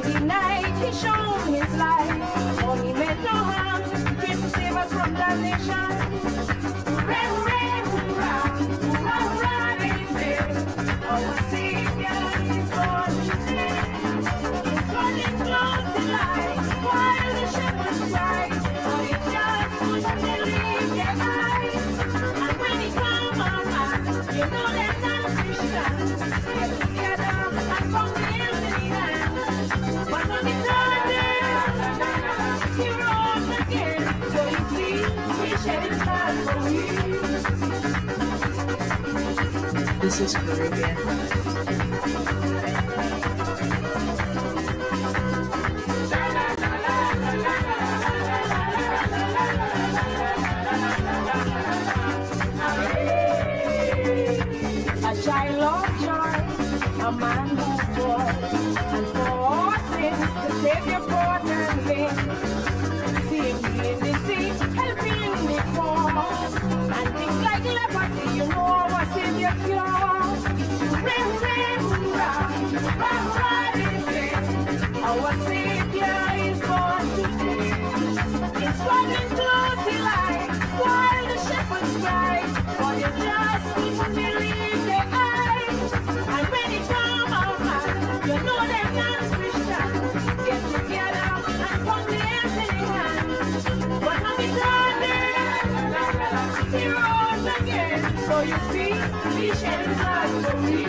the night he shone his light. For he meant no harm, just came to save us from damnation. Hooray, hooray, hoorah, hoorah, hoorah, they say. Our Savior is born today. His running close to light, while the shepherds cry. For he just couldn't believe their eyes. And when he come on, you know they're not Christians. Get together and come to him in the hand. But on the third day, he rose again. So you see, he shed his blood for me. This is Caribbean Vibes. A child of joy, a man who bore, and for all sins, the Savior brought and laid. See me in the sea, helping me fall, and things like leprosy, you know our Savior cure. Hooray, hooray, hoorah, hoorah, hoorah, they say. Our Savior is born today. It's running close to light, while the shepherds cry, for they just couldn't believe their eyes. And when he come out, you know they're not Christians. Get together and come to him in the hand. But on the third day, he rose again. So you see, he shed his blood for me.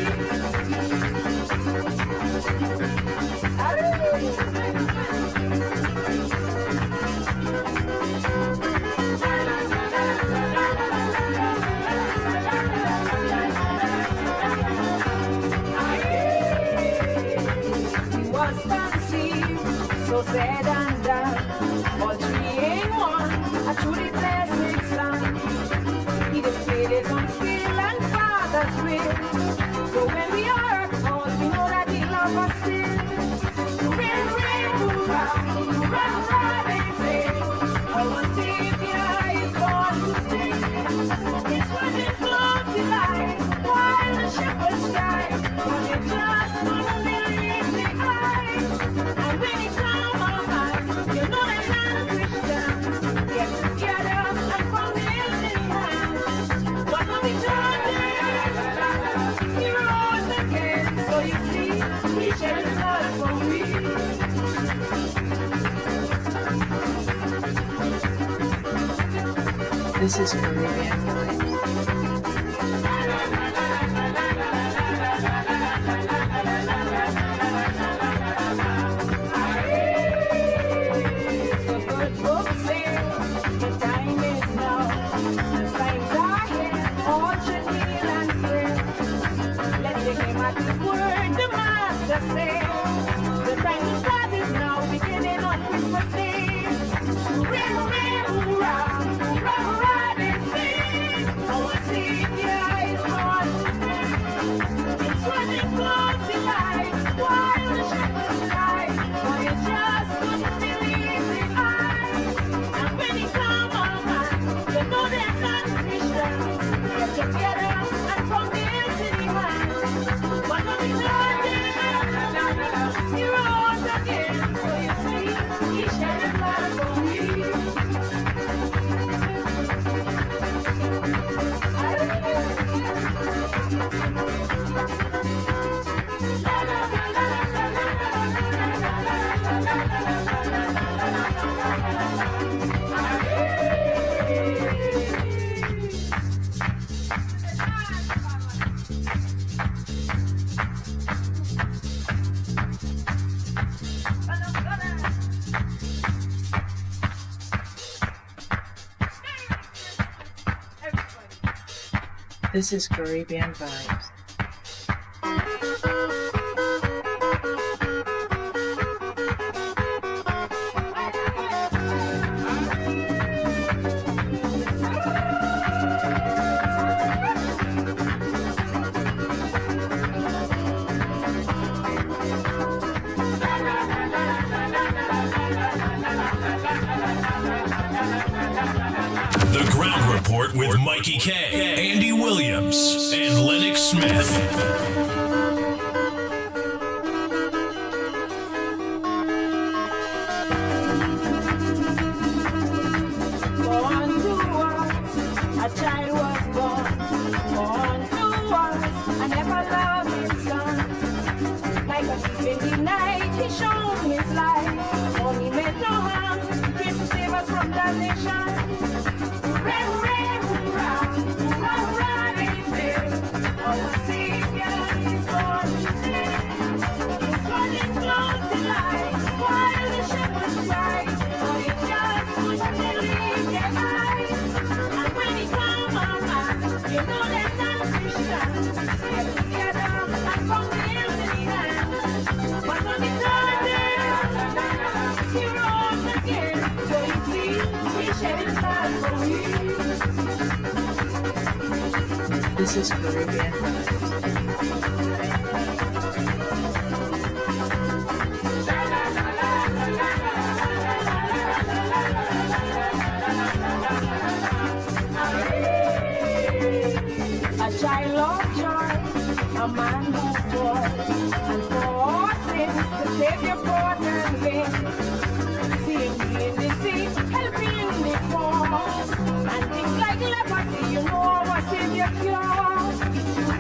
He was conceived, so sad and done. All three in one, a truly blessed son. He displayed his own skill and Father's will. So when we are at fault, we know that he loves us still. Hooray, hooray, hoorah, hoorah, hoorah, they say. Our Savior is born today. He's running close to light, while the shepherds cry. For they just couldn't believe their eyes. And when he come on high, you know they're not Christians. Get together and come in the hand. But on the third day, he rose again. So you see, he shed his blood for me. This is Caribbean Vibes. The good book says the time is now. The signs are here, all should kneel and pray. Let's take him at his word, the Master says. The time to start is now, beginning on Christmas Day. Hooray, hooray, hoorah, hoorah, hoorah, they say. Our Savior is born today. It's running close to light, while the shepherds cry. For you just couldn't believe the eyes. And when he come on, you know they're not Christians. Get together and come in to the hand. But on the third day, he rose again. So you see, he shed his blood for me. This is Caribbean Vibes. The Ground Report with Mikey K, Andy Williams, and Lennox Smith. This is Caribbean Vibes. A child of joy, a man who bore, and for all sins the Savior brought and win. Seeing me in the sea, helping me fall, and things like leprosy, you know our Savior cure.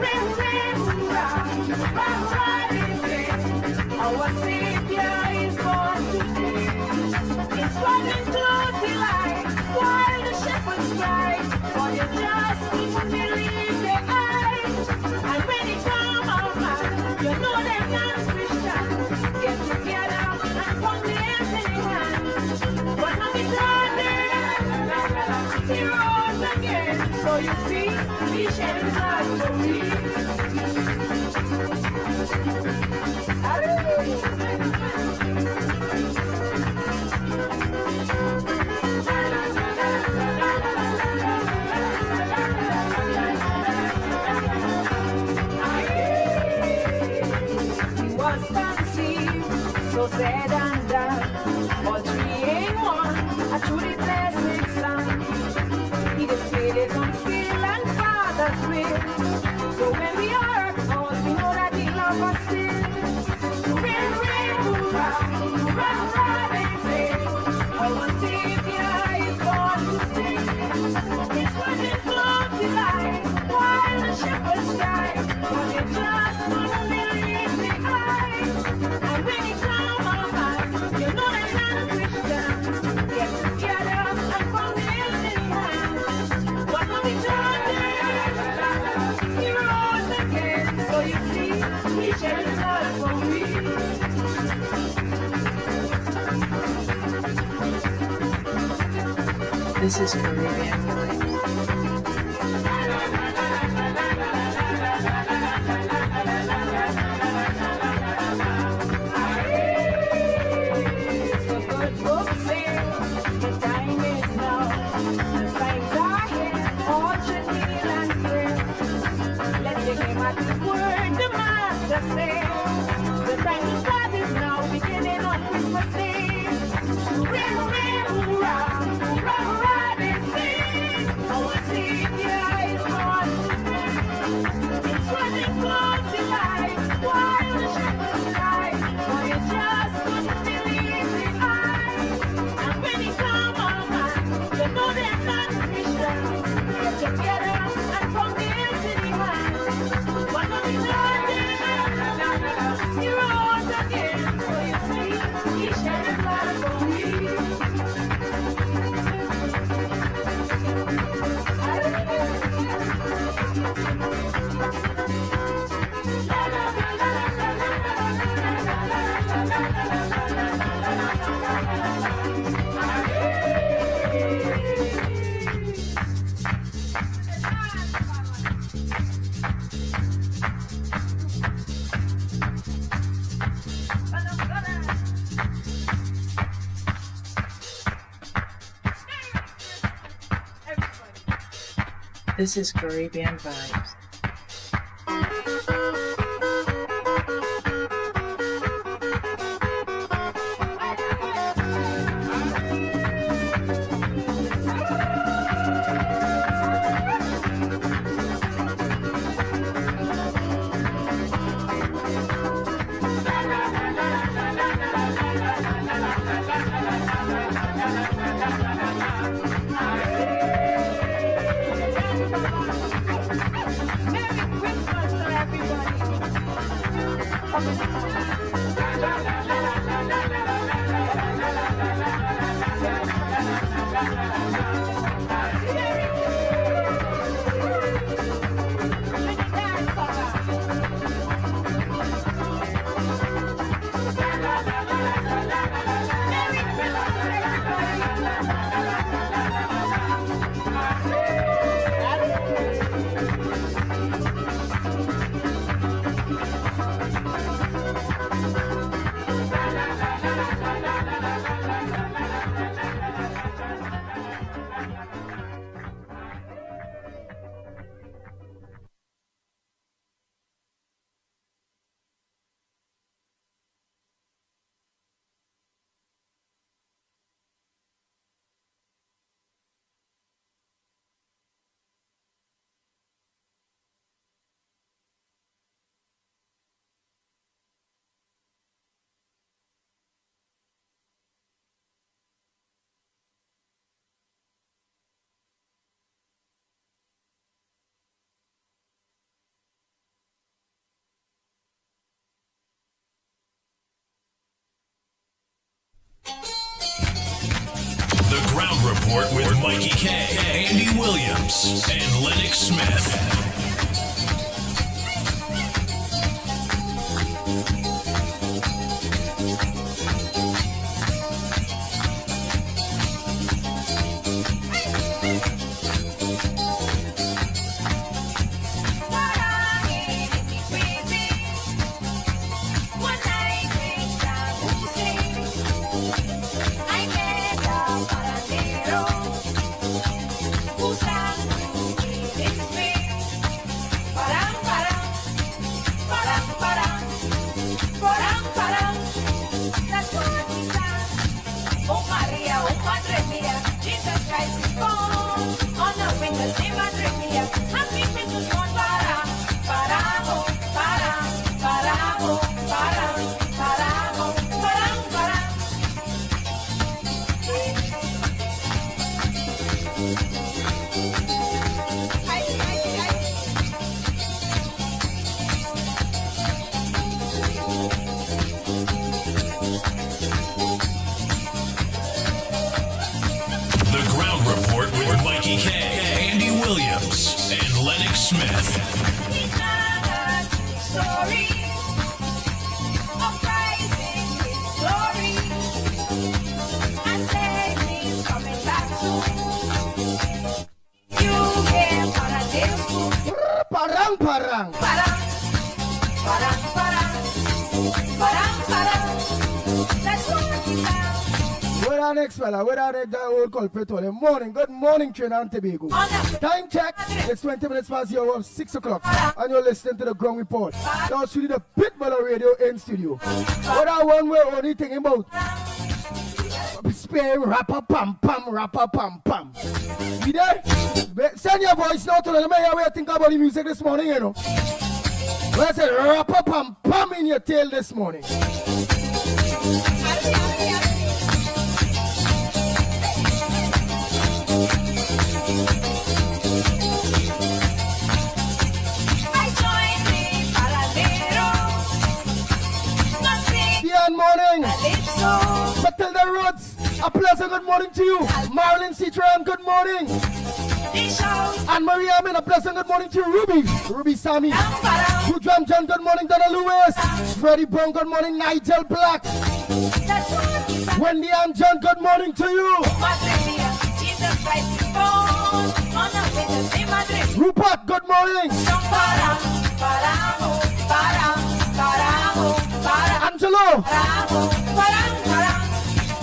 Ring, ring, hurrah, hurrah, they say, our Savior is born today. It's running close to light, while the shepherds cry, for you just couldn't believe their eyes. And when it come out, man, you know they're not Christians. Get together and come the empty hands. But now it's turning, he rose again. So you see, he shed his blood for me. He was conceived, so said and done, all three in one, a truly blessed son. He displayed his own skill and Father's will. So when we are at all, we know that he loves us still. Ring, ring, hurrah, hurrah, hurrah, they say, our Savior is born today. It's running close to light, while the shepherds cry, but they just couldn't believe the eyes. And when he come out, you know they're not Christians. Get together and from the empty hands. But when we turn there, he rose again. So you see, he shed his blood for me. This is Caribbean Vibes. The good book says the time is now. The signs are here, all should kneel and pray. Let's take him at his word, the Master says. The time to start is now, beginning on Christmas Day. Ring, ring, hurrah, hurrah, hurrah, they say. Our Savior is born today. It's running close to light, while the shepherds cry, for you just couldn't believe the eyes. And when he come on, man, you know they're not Christians. Get together and from the empty hands. But when we turn there, he rose again. So you see, he shed his blood for me. This is Caribbean Vibes. Report with Mikey K, Andy Williams, and Lennox Smith. Good morning, Trinidad and Tobago. Time check, it's 20 minutes past the hour of 6 o'clock, and you're listening to the Ground Report. Now, shoot the Pitbull Radio in studio. What I want, we're only thinking about spare rapper pam pam, rapper pam pam. You there? Send your voice now to them. Let me hear what you think about the music this morning, you know. Well, I said rapper pam pam in your tail this morning. Morning, Matilda Rhodes, a pleasant good morning to you. Marilyn Citron, good morning. And Maria Amin, a pleasant good morning to you. Ruby Sammy, Goodram John, good morning. Donna Lewis, Freddie Brown, good morning. Nigel Black, Wendy and John, good morning to you. Rupert, good morning. Angelo.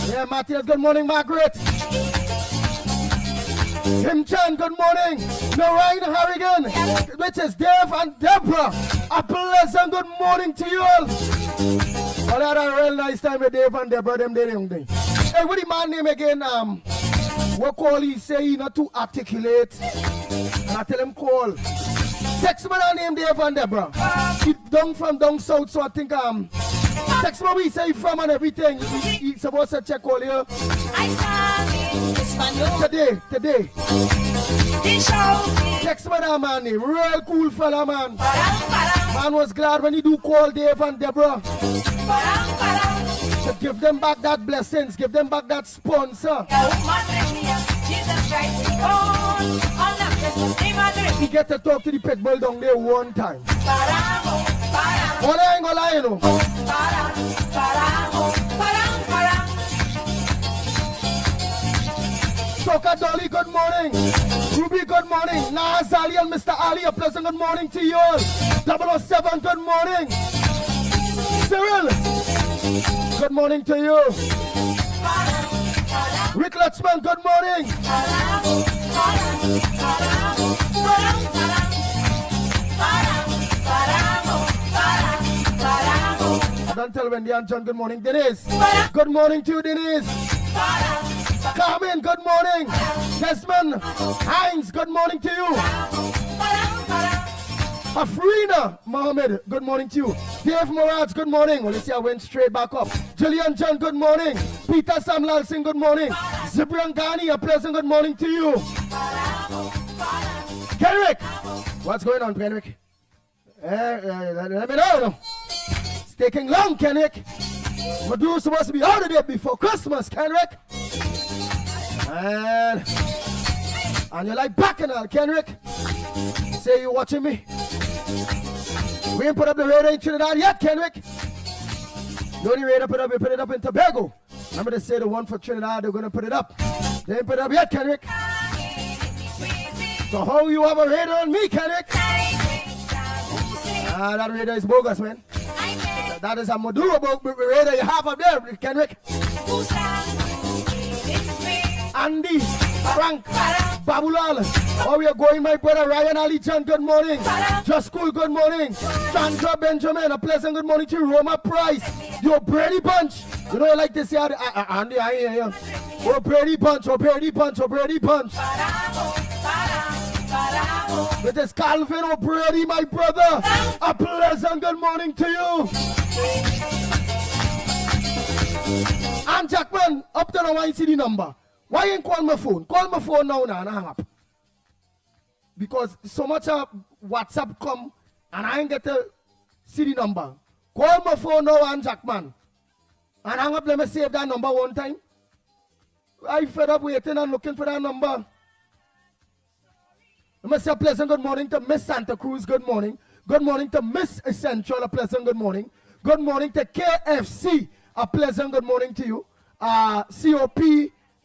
Yeah, Matthias, good morning. Margaret. Kim Chan, good morning. Noreen Harrigan, which is Dave and Deborah. A pleasant good morning to you all. Well, I had a real nice time with Dave and Deborah, them day, young day. Hey, what the man name again? What call he say he not too articulate? And I tell him call. Text me the name Dave and Deborah. He down from down south, so I think text me where he say from and everything. He's supposed to check all here. Today. Text me that man name. Real cool fella, man. Man was glad when he do call Dave and Deborah. To give them back that blessings, give them back that sponsor. He get to talk to the pit bull down there one time. All I ain't gonna lie, you know. Soka Dolly, good morning. Ruby, good morning. Nas Ali and Mr. Ali, a pleasant good morning to you all. 007, good morning. Cyril, good morning to you. Rick Lutzman, good morning. Don't tell Wendy and John, good morning. Denise, good morning to you, Denise. Carmen, good morning. Desmond Hines, good morning to you. Afrina Mohammed, good morning to you. Dave Moraj, good morning. Well, you see, I went straight back up. Julian John, good morning. Peter Samlal Singh, good morning. Zibrian Ghani, a pleasant good morning to you. Kenrick, what's going on, Kenrick? Let me know. It's taking long, Kenrick. But you were supposed to be out of there before Christmas, Kenrick. And you like Bacchanal, Kenrick? Say you watching me. We ain't put up the radar in Trinidad yet, Kenrick. The only radar put up, we put it up in Tobago. Remember they say the one for Trinidad, they're gonna put it up. They ain't put it up yet, Kenrick. So how you have a radar on me, Kenrick? That radar is bogus, man. That is a Maduro radar you have up there, Kenrick. Andy, Frank, Babulal, how we are going, my brother Ryan Ali John, good morning. Just Cool, good morning. Chandra Benjamin, a pleasant good morning to you. Roma Price, your Brady Bunch. You know, like to say, Andy, I hear you. Oh, Brady Bunch, oh, Brady Bunch, oh, Brady Bunch. It is Calvin O'Brady, my brother. A pleasant good morning to you. And Jackman, up to the wine CD number. Why ain't call my phone? Call my phone now and hang up. Because so much of WhatsApp come and I ain't get the CD number. Call my phone now and Jackman. And hang up, let me save that number one time. I fed up waiting and looking for that number. Let me say a pleasant good morning to Miss Santa Cruz, good morning. Good morning to Miss Essential, a pleasant good morning. Good morning to KFC, a pleasant good morning to you. COP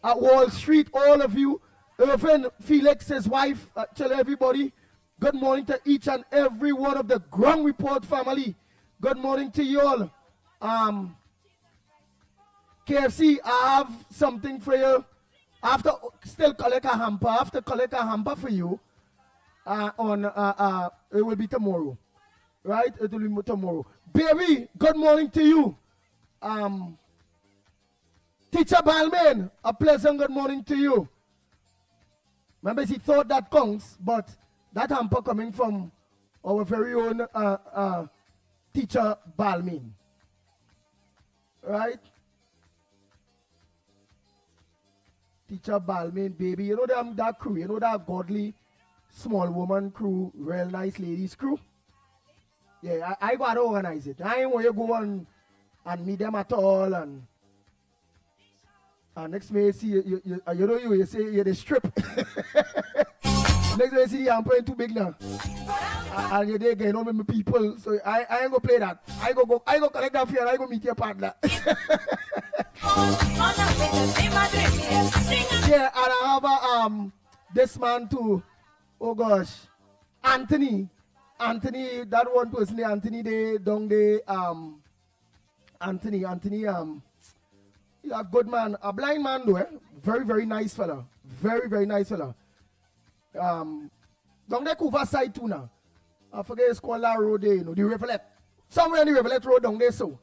at Wall Street, all of you. Irvin Felix, his wife, tell everybody. Good morning to each and every one of the Ground Report family. Good morning to you all. KFC, I have something for you. After still collect a hamper, after collect a hamper for you. It will be tomorrow, right? It will be tomorrow. Baby, good morning to you. Teacher Balmain, a pleasant good morning to you. Remember, she thought that counts, but that hamper coming from our very own Teacher Balmain, right? Teacher Balmain, baby, you know that crew, you know that godly small woman crew, real nice ladies crew. Yeah, I got to organize it. I ain't want you go and meet them at all. And next may you see, you say you're the strip. Next may you see I'm playing too big now. And you're there getting on with my people. So I ain't going to play that. I go collect that for you and I go meet your partner. Yeah, and I have this man too. Oh gosh, Anthony, that one person, Anthony, they down there, Anthony, yeah, good man, a blind man though, eh? Very, very nice fella, very, very nice fella. Down there, Couva side too now. I forget it's called that road there, you know, the Rivulet. Somewhere on the Rivulet road down there, so.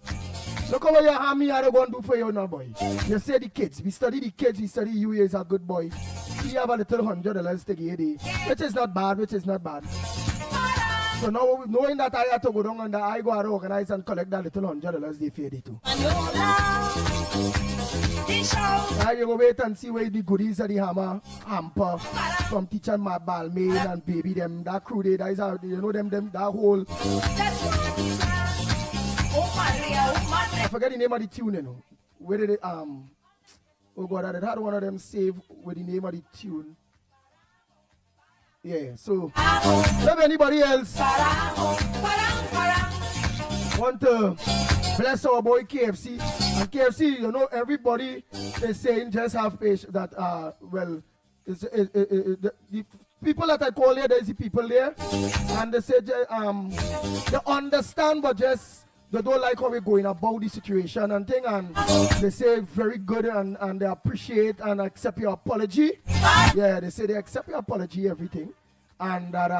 Look how your army are going to do for you now, boy. You say the kids, we study the kids, we study you as a good boy. We have a little $100 to give you, which is not bad, So now, knowing that I have to go down and I go and organize and collect that little $100 they feed it too. Now you go wait and see where the goodies of the hamper from teacher Balmain and baby them, that crew they, that is how, you know them, that whole. I forget the name of the tune, you know. Where did it, oh God, I had one of them save with the name of the tune. Yeah, so, if anybody else want to bless our boy KFC, and KFC, you know, everybody is saying just have patience that, well, the people that I call here, there's the people there, and they say, they understand, but just, they don't like how we're going about the situation and thing, and they say very good and they appreciate and accept your apology. Yeah, they say they accept your apology, everything. And that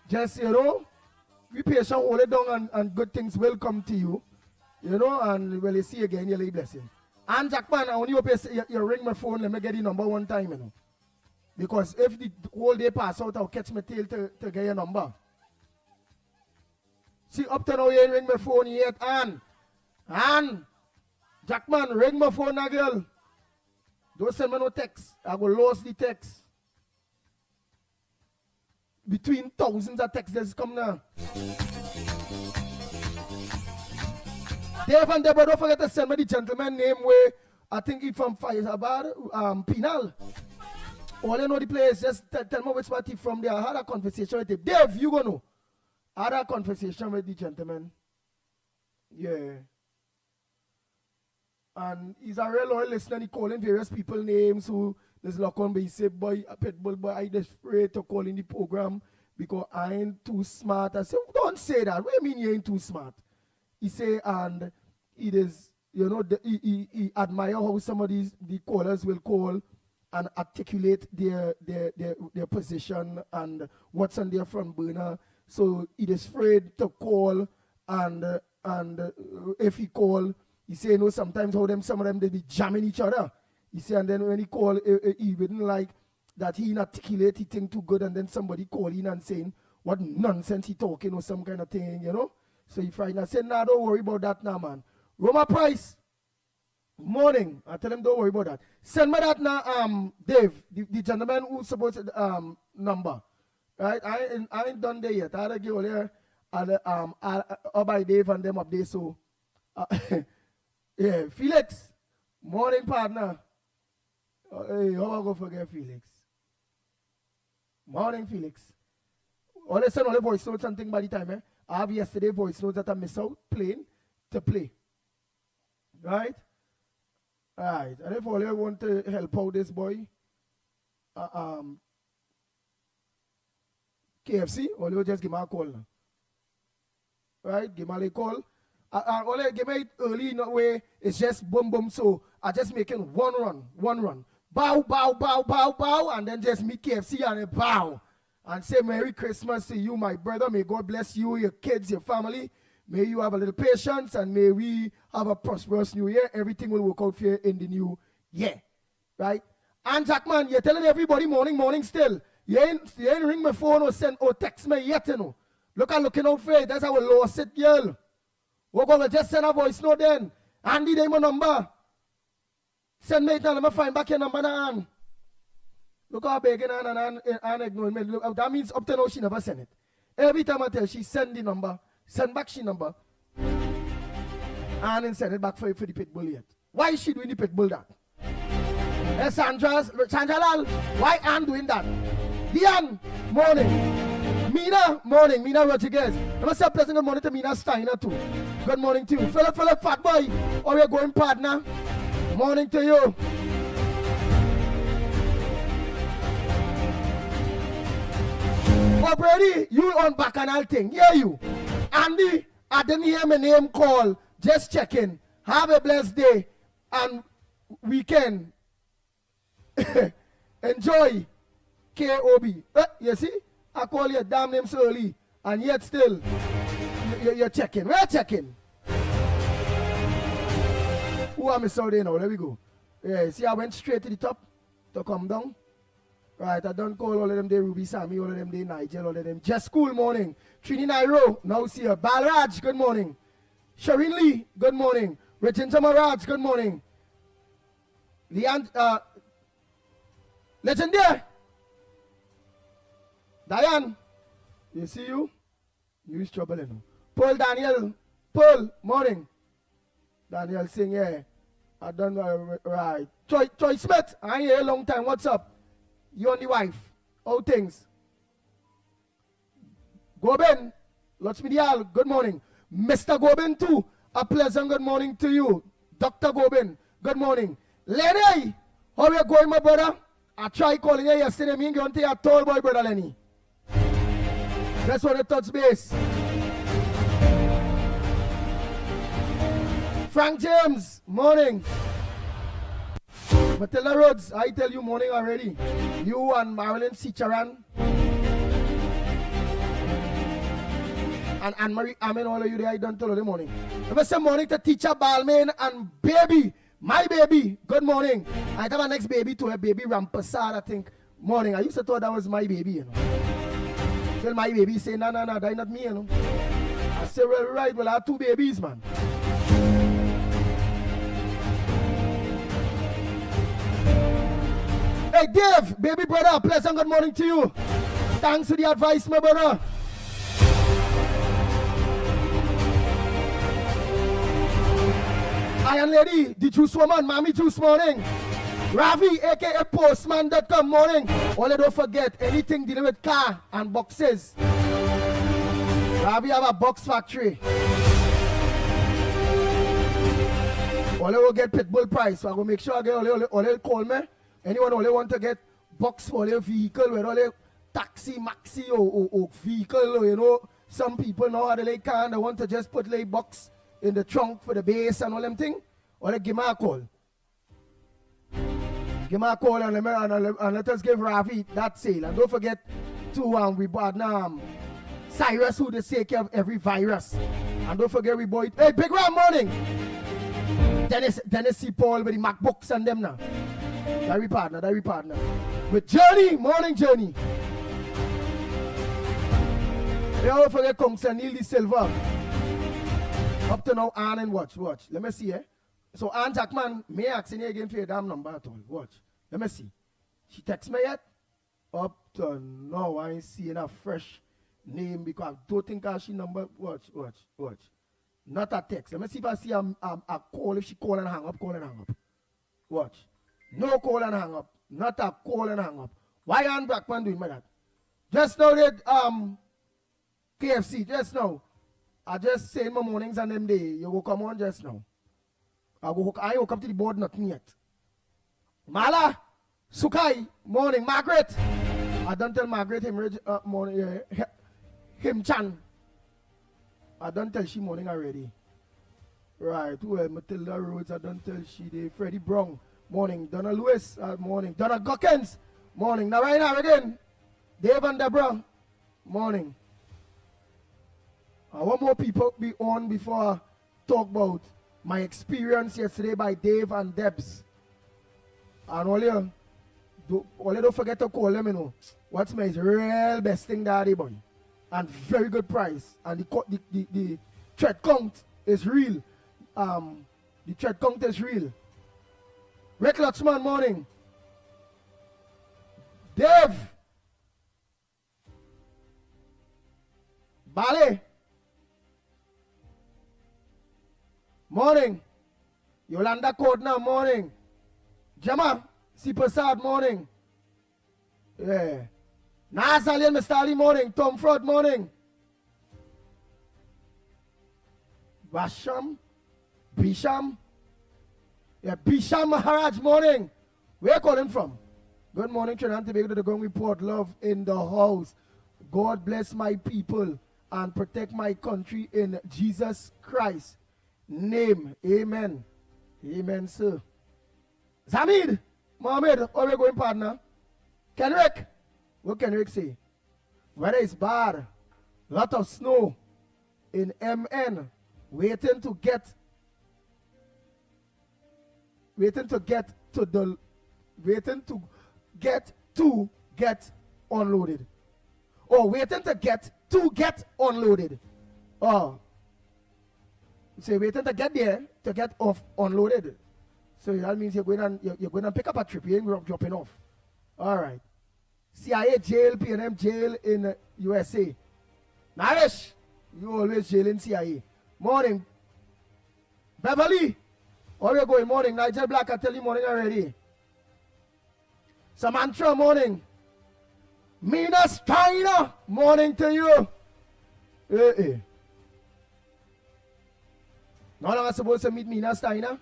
just, you know, be patient, hold it down and good things will come to you. You know, and when you see again, you'll be blessing. And Jackman, I want you ring my phone, let me get the number one time, you know. Because if the whole day pass out, I'll catch my tail to get your number. See, up to now, you ring my phone yet, and Jackman, ring my phone now, girl. Don't send me no text. I will lose the text. Between thousands of texts that's come now. Dave and Deborah, don't forget to send me the gentleman name I think he from Faisabad, Penal. All I know the place, just tell me which party from there. I had a conversation with him. Dave, you gonna know. I had a conversation with the gentleman. Yeah. And he's a real loyal listener. He calling various people names who there's lock on, but he say, boy, a pitbull boy, I just afraid to call in the program because I ain't too smart. I say, don't say that. What do you mean you ain't too smart? He say, and it is, you know, he admire how some of the callers will call and articulate their position and what's on their front burner. So he is afraid to call, and if he call, he say, you know, sometimes how some of them they be jamming each other. He say, and then when he call, he wouldn't like that he articulate, he think too good, and then somebody call in and saying what nonsense he talking or some kind of thing, you know. So he frightened. I said, nah, don't worry about that now, man. Roma Price, morning. I tell him, don't worry about that. Send me that now, Dave, the gentleman who's supposed to number. Right? I ain't done there yet. I had to give all there and by Dave and them up there. So yeah, Felix, morning partner. Hey, how I go forget Felix? Morning, Felix. All I send all the voice notes and thing by the time, eh? I have yesterday voice notes that I miss out playing to play. Right? Alright. And if all you want to help out this boy, KFC, all you just give me a call now. Right? Give me a call. All you give me early in the way, it's just boom boom. So I just making one run. Bow, bow, bow, bow, bow, and then just meet KFC and a bow. And say Merry Christmas to you, my brother. May God bless you, your kids, your family. May you have a little patience, and may we have a prosperous new year. Everything will work out for you in the new year. Right? And Jackman, you're telling everybody morning still. You ain't ring my phone or send or text me yet, you know. Look at looking out for it. That's our lost it, girl. We're going to just send a voice note then. Andy, they my number. Send me it now. Let me find back your number now. Look how begging and ignoring me. Look, that means up to now she never send it. Every time I tell she send the number, send back she number, and then send it back for the pitbull yet. Why is she doing the pitbull that? Hey, Sandra Lal, why Ann doing that? Diane, morning. Mina, morning. Mina Rodriguez. I must say a pleasant good morning to Mina Steiner too. Good morning to you. Philip, fat boy. Or we're going partner. Morning to you. Oh, Brady, you on Bacchanal thing. Hear you. Andy, I didn't hear my name call. Just checking. Have a blessed day and weekend. Enjoy. KOB. You see? I call your damn name so early. And yet still, you're checking. We're checking. Who am I sorry now? There we go. Yeah, see, I went straight to the top to come down. Right, I don't call all of them, they Ruby Sammy, all of them, they Nigel, all of them. Just cool morning. Trini Nairo, now see her. Balraj, good morning. Shireen Lee, good morning. Regina Maraj, good morning. Legendary. Diane, you see you? You is trouble, you know. Paul Daniel, Paul, morning. Daniel sing, yeah. I done right. Troy Smith, I ain't here a long time. What's up? You and the wife. How things? Goben, Lakshmi Dial, good morning. Mr. Goben too, a pleasant good morning to you. Dr. Goben, good morning. Lenny, how you going, my brother? I tried calling you yesterday. Me going to your tall boy, brother Lenny. That's what the touch base. Frank James, morning. Matilda Rhodes, I tell you morning already. You and Marilyn Sicharan. And Anne-Marie Amen, all of you there, I done tell you the morning. I must say morning to teacher Balmain and baby, my baby, good morning. I have a next baby to a baby Rampasad, I think. Morning, I used to thought that was my baby, you know. Till my baby say, no, that not me, you know. I say, well, right, well, I have two babies, man. Hey, Dave, baby brother, pleasant good morning to you. Thanks for the advice, my brother. Iron Lady, the juice woman, Mommy Juice morning. Ravi, aka Postman.com morning. Only don't forget anything dealing with car and boxes. Ravi have a box factory. Only will get Pitbull price. So I will make sure I get only call me. Anyone only want to get box for their vehicle, whether only taxi, maxi, or vehicle, or, you know, some people now they can, they want to just put like box in the trunk for the base and all them thing. Only give me a call. Give me a call and let us give Ravi that sale. And don't forget to we bought Cyrus who they take care of every virus. And don't forget we bought hey Big Ram morning. Dennis C. Paul with the MacBooks and them now. That we partner. With Journey, morning Journey. They don't forget Kongs and Neil the Silver. Up to now, Ann and watch. Let me see, eh? So Ann Jackman, may I ask you again for your damn number at all? Watch. Let me see. She text me yet? Up to now, I ain't seeing a fresh name because I don't think she number. Watch. Not a text. Let me see if I see a call. If she call and hang up. Watch. No call and hang up. Not a call and hang up. Why Ann Jackman doing that? Just now that KFC, just now. I just say my mornings and them day. You will come on just now. I will come to the board, nothing yet. Mala, Sukai, morning. Margaret. I don't tell Margaret him morning. Him Chan. I don't tell she morning already. Right. Well, Matilda Rhodes, I don't tell she day. Freddie Brown, morning. Donna Lewis, morning. Donna Gockens, morning. Now right now again. Dave and Deborah, morning. I want more people be on before I talk about my experience yesterday by Dave and Debs. And only don't forget to call them, you know. What's my real best thing daddy boy. And very good price. And the thread count is real. The thread count is real. Rick Lutchman, morning. Dave. Ballet. Morning. Yolanda Cordner, morning. Jama, Sipasad, morning. Yeah. Nazalian Mestali, morning. Tom Fraud, morning. Bisham. Yeah, Bisham Maharaj, morning. Where are you calling from? Good morning, Trinidad Tobago to the Gong Report. Love in the house. God bless my people and protect my country in Jesus Christ. Name, amen. Amen, sir. Zamid, Mohammed, where we going, partner? Kenrick, what Kenrick say? Weather is bad. Lot of snow in MN. Waiting to get unloaded. Oh, waiting to get unloaded. Oh. So waiting to get there to get off unloaded. So that means you're going to pick up a trip. You ain't dropping off. All right. CIA jail, PNM jail in USA. Naresh, you always jail in CIA. Morning. Beverly, where you going? Morning. Nigel Black, I tell you morning already. Samantha, morning. Mina Steiner, morning to you. Hey. No longer supposed to meet Mina Steiner.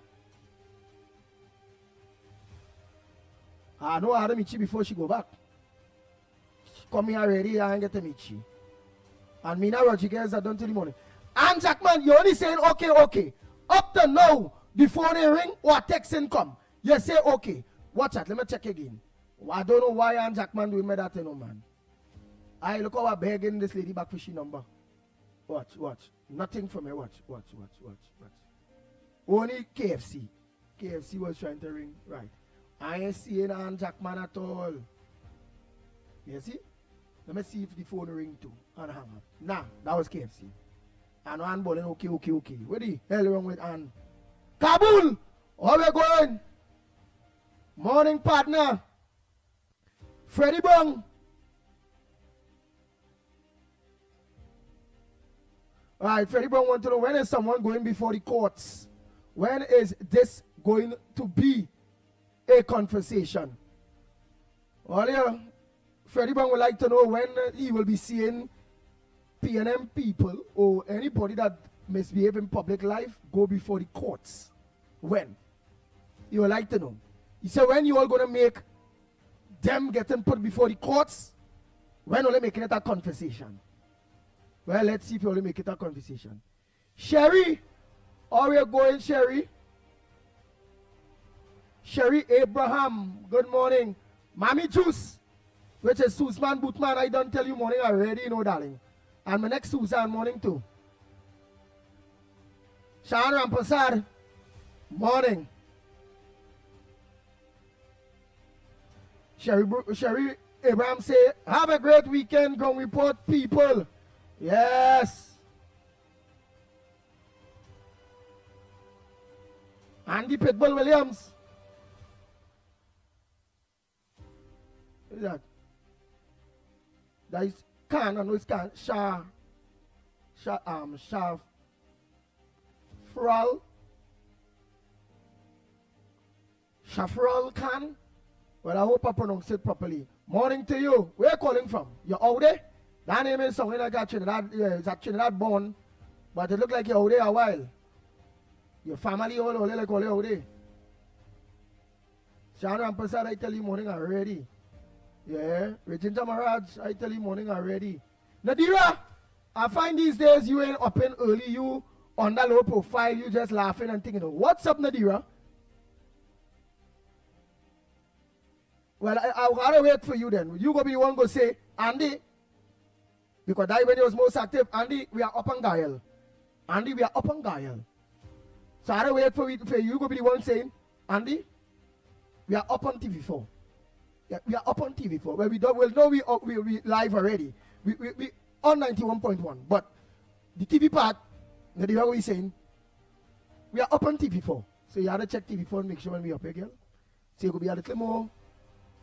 I know how to meet you before she go back. She come here already, I ain't get to meet you. And Mina Rodriguez, I don't tell you morning. And Jackman, you're only saying okay. Up to now, before they ring or texting come, you say okay. Watch that, let me check again. I don't know why Ann Jackman doing me that, no man. I look how I'm begging this lady back for she number. Watch. Nothing from her. Watch. Only KFC. KFC was trying to ring. Right. I ain't seeing Ann Jackman at all. You see? Let me see if the phone ring too. And hang up. Nah, that was KFC. And Ann Bolin, okay. What the hell wrong with Ann? Kabul! Where we going? Morning, partner. Freddie Brown. Alright, Freddie Brown want to know when is someone going before the courts When is this going to be a conversation? Earlier, Freddie Brown would like to know when he will be seeing PNM people or anybody that misbehave in public life go before the courts. When? He would like to know. He said, when you all going to make them getting put before the courts? When will they make it a conversation? Well, let's see if you only make it a conversation. Sherry, are we going, Sherry? Sherry Abraham, good morning. Mommy Juice, which is Susan Bootman, I don't tell you morning already, you know, darling. And my next Susan morning too. Sean Rampasad, morning. Sherry Abraham say, have a great weekend, Ground Report people. Yes. Andy Pitbull Williams. What is that? That is Khan, I know it's Khan. Shafral Khan. Well, I hope I pronounce it properly. Morning to you. Where are you calling from? You're out there? That name is something like that Trinidad. Yeah, it's at Trinidad born. But it looks like you're out there a while. Your family all like all out there. Sean Rampasad, I tell you morning already. Yeah. Regina Maharaj, I tell you morning already. Nadira, I find these days you ain't up in early. You on that low profile, you just laughing and thinking, what's up, Nadira? Well, I'll gotta wait for you then. You go be the one go say, Andy, because that when he was most active, Andy, we are up on Gael. Andy, we are up on Gael. So I'll wait for you go be the one saying, Andy, we are up on TV4. Yeah, we are up on TV4. Well, we'll know we live already. We on 91.1. But the TV part, what we saying, we are up on TV4. So you have to check TV4 and make sure when we up here, girl. So you could be a little more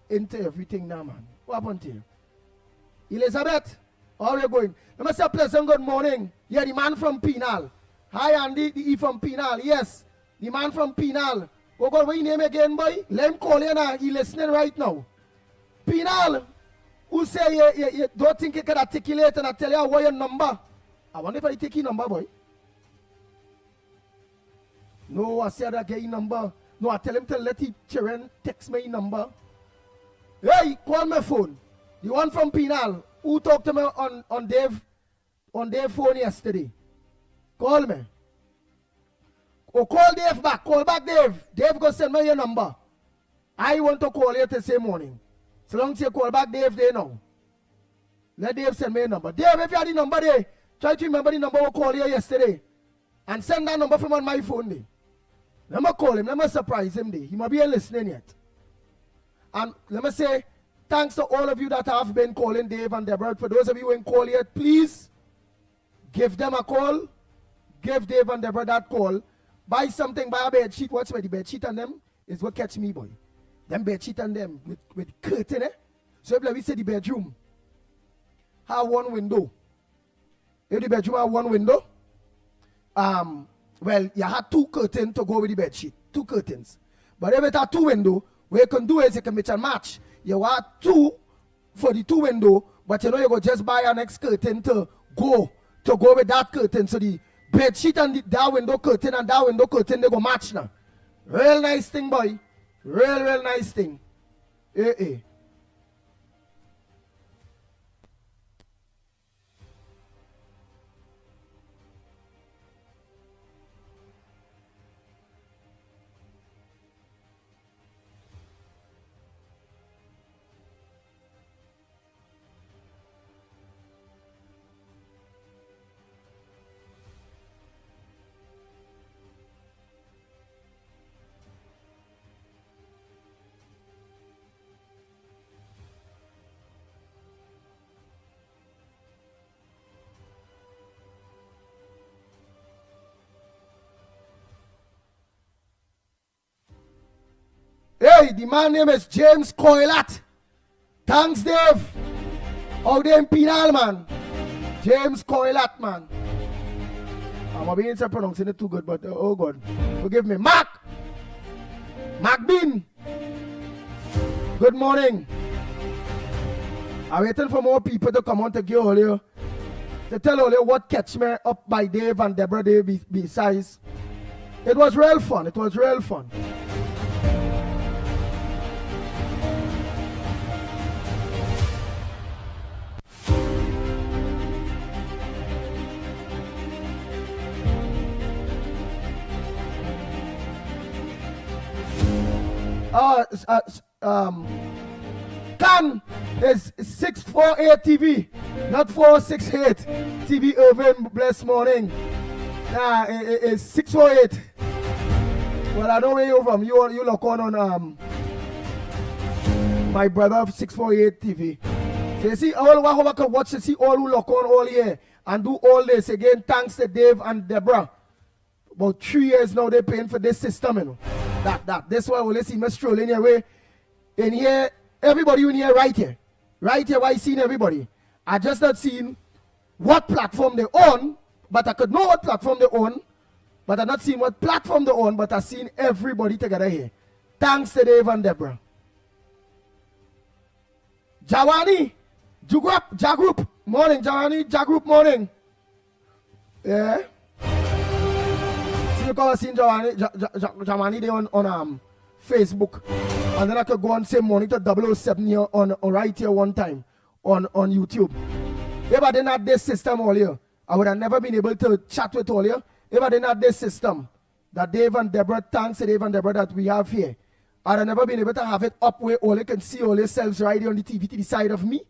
into everything now, man. What happened to you? Elizabeth, how are you going? Let me say a pleasant good morning. Yeah, the man from Penal. Hi, Andy, the E from Penal. Yes, the man from Penal. Oh God, what your name again, boy? Let him call you now. He's listening right now. Penal, who say you don't think you can articulate and I tell you what your number? I wonder if I take your number, boy. No, I said I get your number. No, I tell him to let him children text me your number. Hey, call my phone. The one from Penal who talked to me on Dave phone yesterday. Call me. Oh, call Dave back. Call back Dave. Dave go send me your number. I want to call you the same morning. So long as you call back Dave there now. Let Dave send me your number. Dave, if you have the number there, try to remember the number I called you yesterday. And send that number from on my phone there. Let me call him. Let me surprise him there. He might be listening yet. And let me say, thanks to all of you that have been calling Dave and Deborah. For those of you who ain't called yet, please give them a call. Give Dave and Deborah that call. Buy something, buy a bed sheet. What's where the bed sheet on them is what catch me, boy. Them bed sheet on them with curtain, eh? So if we say the bedroom have one window. If the bedroom have one window, well, you have two curtains to go with the bed sheet. Two curtains. But if it have two windows, what you can do is you can mix and match. You have two for the two window, but you know you go just buy an next curtain to go with that curtain. So the bed sheet and that window curtain and that window curtain, they go match now. Real nice thing, boy. Real nice thing. Eh. Hey, the man name is James Coilat. Thanks, Dave. Out there in Penal, man. James Coilat, man. I'm being pronouncing it too good, but oh God, forgive me. Mark Bean. Good morning. I'm waiting for more people to come on to give all you, to tell all you what catch me up by Dave and Deborah Day besides. It was real fun. It was real fun. Can is 648 TV, not 468 TV. Irvin, blessed morning. Nah, it's 648. Well, I know where you're from. You look on my brother 648 TV. So you see, all who can watch, you see all who look on all year and do all this again. Thanks to Dave and Deborah. About 3 years now they're paying for this system, you know. That's why we see me strolling your way. In here, everybody in here, right here, why I seen everybody. I just not seen what platform they own, but I could know what platform they own, but I not seen what platform they own, but I seen everybody together here. Thanks to Dave and Deborah. Jawani, Jagroup, morning, Jawani, Jagroup, morning. Yeah. Because I seen Jawani there on Facebook, and then I could go and say morning to 007 here on right here one time on YouTube. If I didn't have this system all here, I would have never been able to chat with all here. If I didn't have this system that Dave and Deborah, thanks to Dave and Deborah that we have here, I'd have never been able to have it up where all you can see all yourselves right here on the TV to the side of me,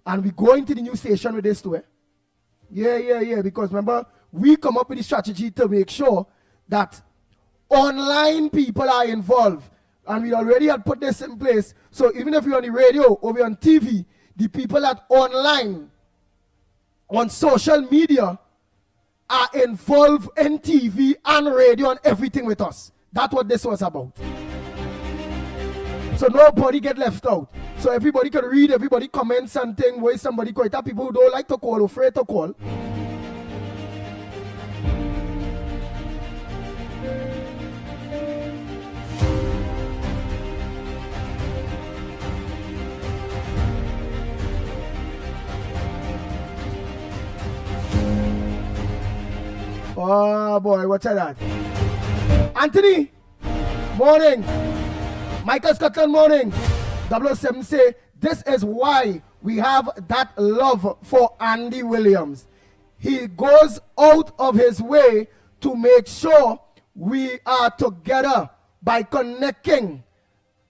and we going to the new station with this too. Eh? Yeah. Because remember, we come up with the strategy to make sure that online people are involved. And we already had put this in place. So even if you're on the radio or you're on TV, the people that online, on social media, are involved in TV and radio and everything with us. That's what this was about. So nobody get left out. So everybody can read, everybody comment something, where somebody call it. People who don't like to call, afraid to call. Oh boy, what's that? Anthony, morning. Michael Scotland, morning. 007 say, this is why we have that love for Andy Williams. He goes out of his way to make sure we are together by connecting.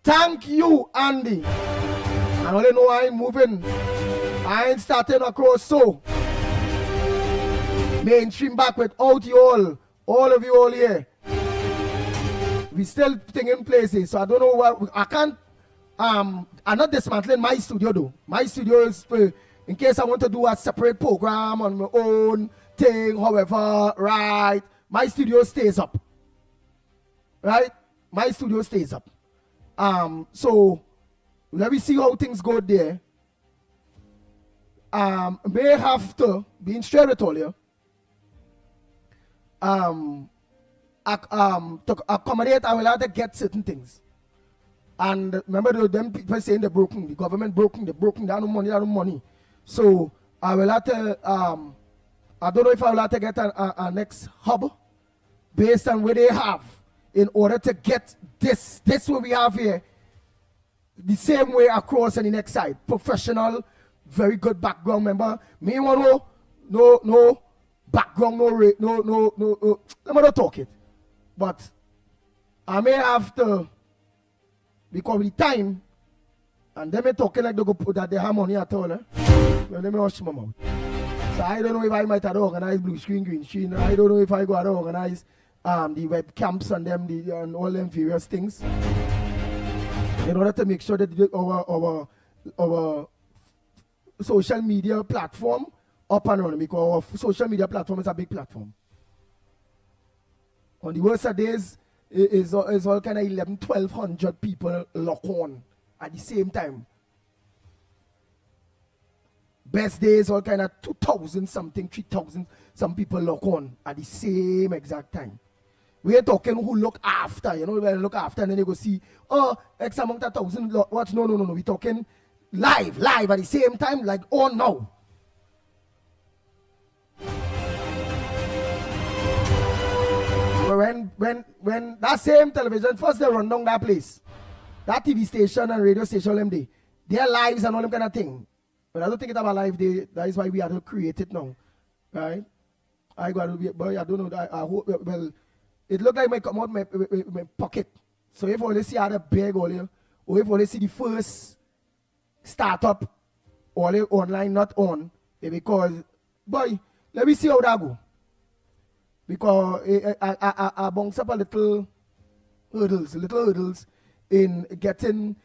Thank you, Andy. I only know I ain't moving. I ain't starting across so. Mainstream back without you all of you all here. We still thinking places, so I don't know what I can't. I'm not dismantling my studio though. My studio is for, in case I want to do a separate program on my own thing, however, right? My studio stays up, right? My studio stays up. So let me see how things go there. May have to be straight with all you. To accommodate, I will have to get certain things. And remember, them people saying they're broken, the government broken, they're broken, they have no money. So I will have to, I don't know if I will have to get a next hub based on what they have in order to get this what we have here the same way across on the next side. Professional, very good background. Remember, me want no background, no. Let me not talk it. But I may have to, because with the time, and them talking like they go put that they have money at all. Well, let me wash my mouth. So I don't know if I might have organized blue screen, green screen. I don't know if I go to organize the web camps and them and all them various things in order to make sure that our social media platform up and running, because our social media platform is a big platform. On the worst of days, is all kind of 1,100 people lock on at the same time. Best days, all kind of 2,000 something, 3,000. some people look on at the same exact time. We ain't talking who look after, you know, we look after and then you go see, oh, X amount of thousand watch. No. We talking live at the same time, like on now. When that same television, first they run down that place, that TV station and radio station, them their lives and all them kind of thing. But I don't think it's about live day. That is why we have to create it now, right? I got to be, but I don't know. I hope, well, it looked like my come out my pocket. So if only see how the big or if only see the first startup, only online not on, because boy, let me see how that go. Because I bounce up a little hurdles in getting,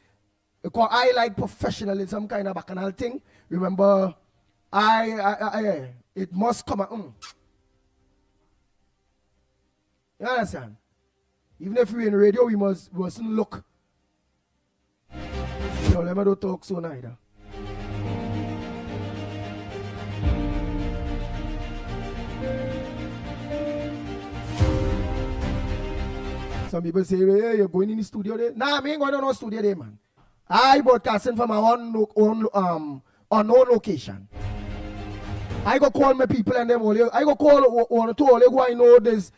because I like professionalism kind of bacchanal thing. Remember, it must come out. You understand? Even if we're in radio, we mustn't look. So let me don't talk so neither. Some people say, hey, you're going in the studio there. Nah, I ain't going to no studio there, man. I broadcasting from my own location. I go call my people and them all. I go call one or two all who I know this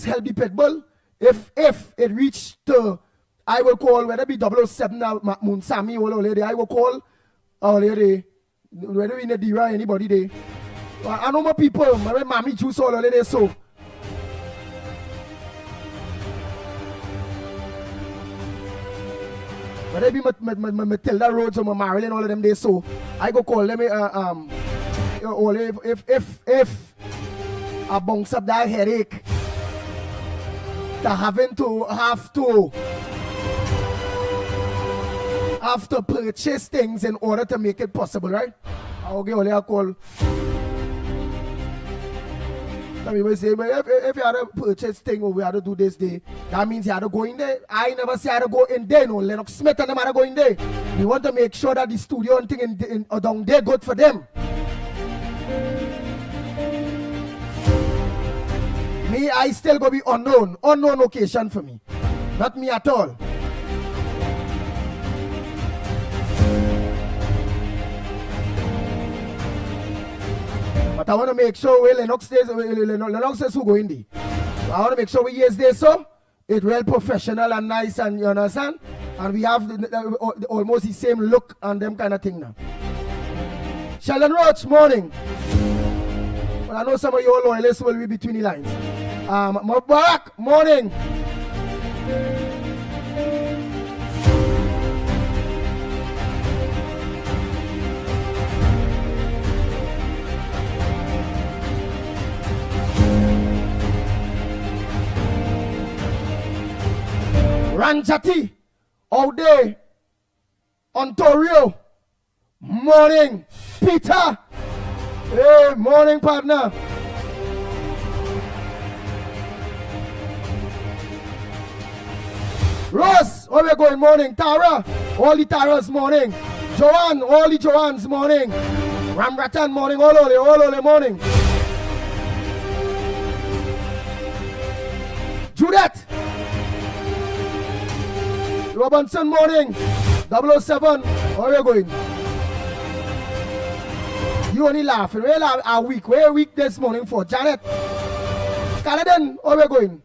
healthy pit bull. If it reach to, I will call whether it be 007 or Moonsami or all I will call all lady, whether we need Dira anybody there. I know my people, my mommy juice all there so. But I be Matilda Rhodes or Marilyn, all of them there, so I go call them if I bounce up that headache to have to purchase things in order to make it possible, right? I'll give only a call. Some people say, but if you had to purchase thing or we had to do this day, that means you had to go in there. I never say I had to go in there. No, Lennox Smith and them had to go in there. We want to make sure that the studio and thing down there good for them. Me, I still go be unknown location for me. Not me at all. But I want to make sure Lennox says who go in there. I want to make sure we use this so it's real professional and nice, and you understand? And we have almost the same look and them kind of thing now. Sheldon Roach, morning. Well, I know some of your loyalists will be between the lines. Mubarak, morning. Ranjati, out there, Ontario, morning, Peter, hey, morning partner. Ross, where we going, morning, Tara, all the Taras, morning, Joanne, all the Joannes, morning, Ramratan, morning, all the morning. Judith, Robinson, morning. 007, where are you going? You only laughing. Where are week? Where are week this morning for? Janet. Caledon, where are you going?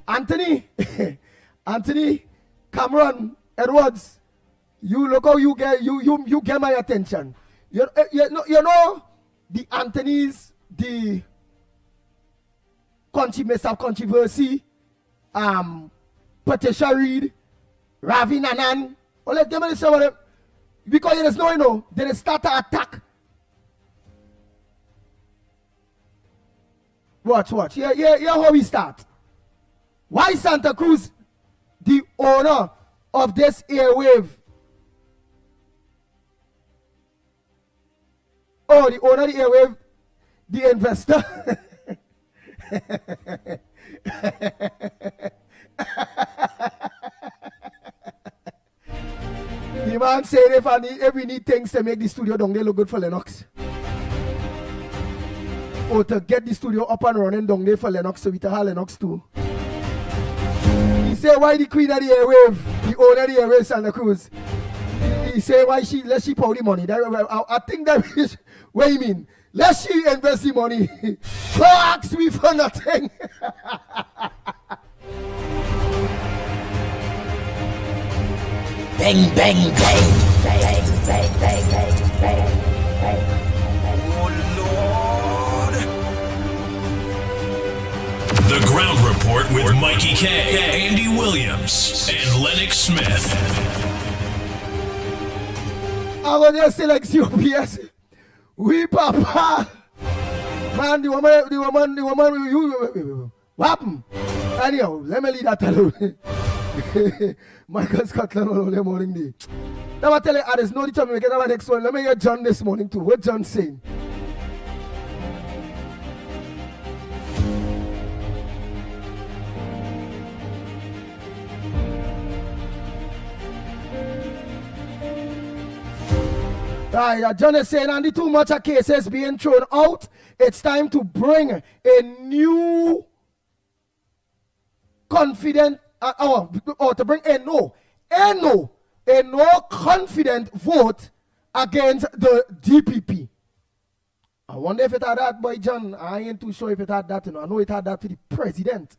Anthony. Anthony, Cameron, Edwards. You look how you get my attention. You know the Anthony's, the controversy. Patricia Reed, Ravi Nanan, all of them, because there is no, they start to attack. Watch. Here how we start. Why Santa Cruz, the owner of this airwave? Oh, the owner of the airwave, the investor. The The man said if we need things to make the studio down there look good for Lennox. Or to get the studio up and running down there for Lennox, so we can have Lennox too. He said why the queen of the airwave, the owner of the airwaves and the cruise. He said why let she pour the money. I think that is what you mean. Let she invest the money. Go ask me for nothing. Bang, bang, bang, bang, bang, bang, bang, bang, bang. Oh, Lord. The Ground Report with Mikey K, Andy Williams, and Lennox Smith. I was just say like COPS. We papa. Man, the woman, you. What happened? Anyhow, let me leave that alone. Michael Scotland all the morning day. Now I tell you, there's no time we get our next one. Let me hear John this morning too. What John saying? Right, John is saying, and the too much of cases being thrown out, it's time to bring a new confident, or to bring a no confident vote against the DPP. I wonder if it had that, boy John. I ain't too sure if it had that. I know it had that for the president.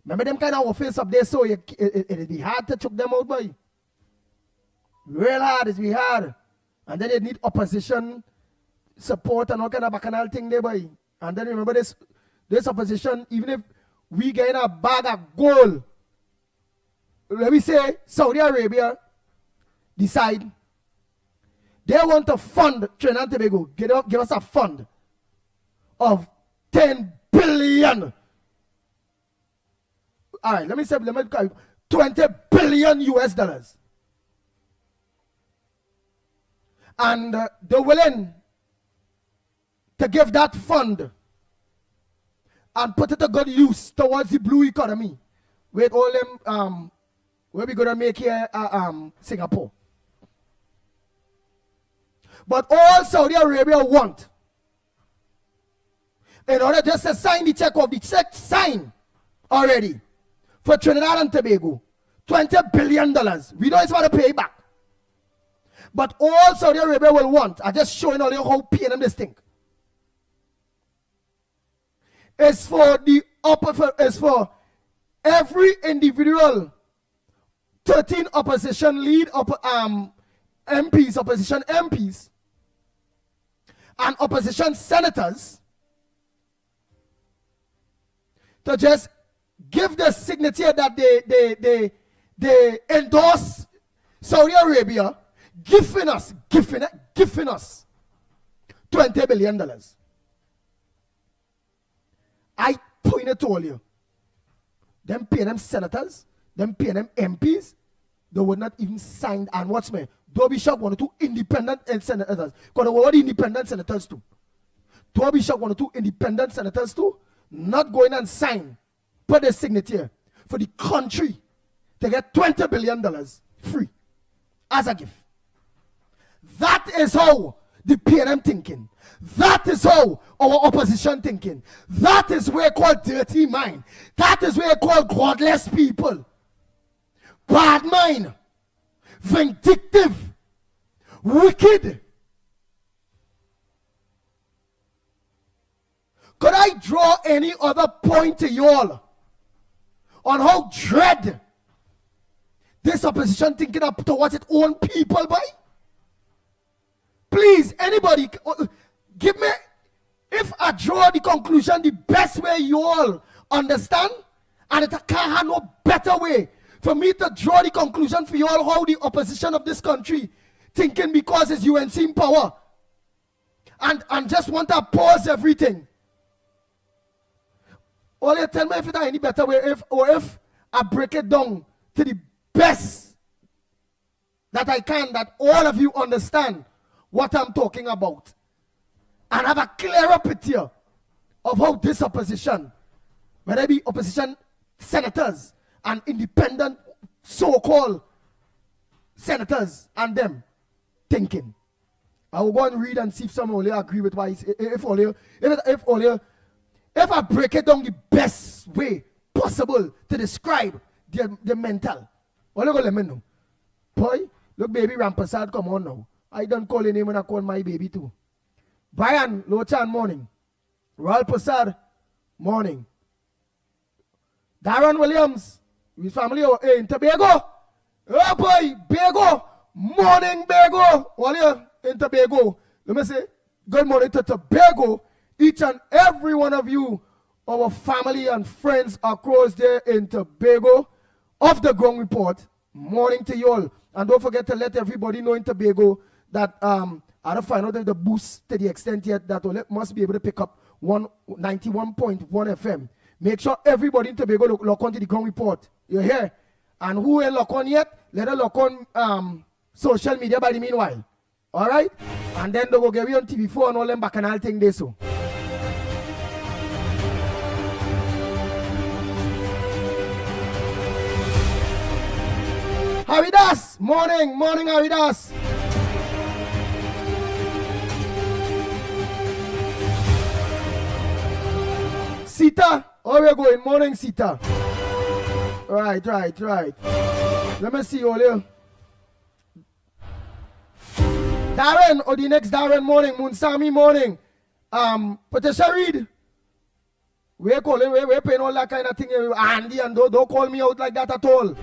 Remember them kind of office up there, so it'd be hard to choke them out, boy. Real hard, it's be hard. And then they need opposition support and all kind of bacchanal thing there, boy. And then remember this opposition, even if we get a bag of gold, let me say Saudi Arabia decide they want to fund Trinidad and Tobago, give us a fund of 10 billion. All right, let me say 20 billion US dollars. And they're willing to give that fund and put it to good use towards the blue economy with all them where we gonna make here Singapore. But all Saudi Arabia want, in order just to sign the check of the check signed already for Trinidad and Tobago, $20 billion. We don't want to pay back. But all Saudi Arabia will want, I'm just showing all you how pain them this thing. It's for every individual 13 opposition lead MPs, opposition MPs, and opposition senators to just give the signature that they endorse Saudi Arabia giving us $20 billion. I pointed to all you. Them paying them senators, them paying them MPs, they would not even sign. And watch me, don't be shocked one or two independent senators. Because they were already independent senators too. Don't be shocked one or two independent senators too, not going and sign, put their signature for the country to get $20 billion free as a gift. That is how the PNM thinking. That is how our opposition thinking. That is where called dirty mind. That is where called godless people. Bad mind. Vindictive. Wicked. Could I draw any other point to you all on how dread this opposition thinking up towards its own people, boy? Please, anybody, give me, if I draw the conclusion the best way you all understand, and it can't have no better way for me to draw the conclusion for you all how the opposition of this country thinking because it's UNC in power and just want to pause everything. All you tell me if it any better way, if I break it down to the best that I can, that all of you understand what I'm talking about, and have a clearer picture of how this opposition, whether it be opposition senators and independent so-called senators and them thinking. I will go and read and see if some only agree with why if I break it down the best way possible to describe the mental. Only go let me know. Boy, look baby Rampasad, come on now. I don't call your name when I call my baby too. Brian Lochan, morning. Royal Passad, morning. Darren Williams, his family in Tobago. Oh boy, Bago, morning Bago. All you in Tobago. Let me say, good morning to Tobago. Each and every one of you, our family and friends across there in Tobago. Of the Ground Report, morning to you all. And don't forget to let everybody know in Tobago that I don't find out the boost to the extent yet that must be able to pick up 91.1 FM. Make sure everybody in Tobago lock on to the Ground Report. You hear? And who ain't lock on yet, let them lock on social media by the meanwhile. Alright? And then they go get me on TV4 and all them bacchanal thing they so. Haridas, morning, Haridas. Sita, how are you going? Morning, Sita. Right. Let me see all you. Darren, or the next Darren, morning. Munsami, morning. Patricia Reed. We're calling, we're paying all that kind of thing. Andy, and don't call me out like that at all.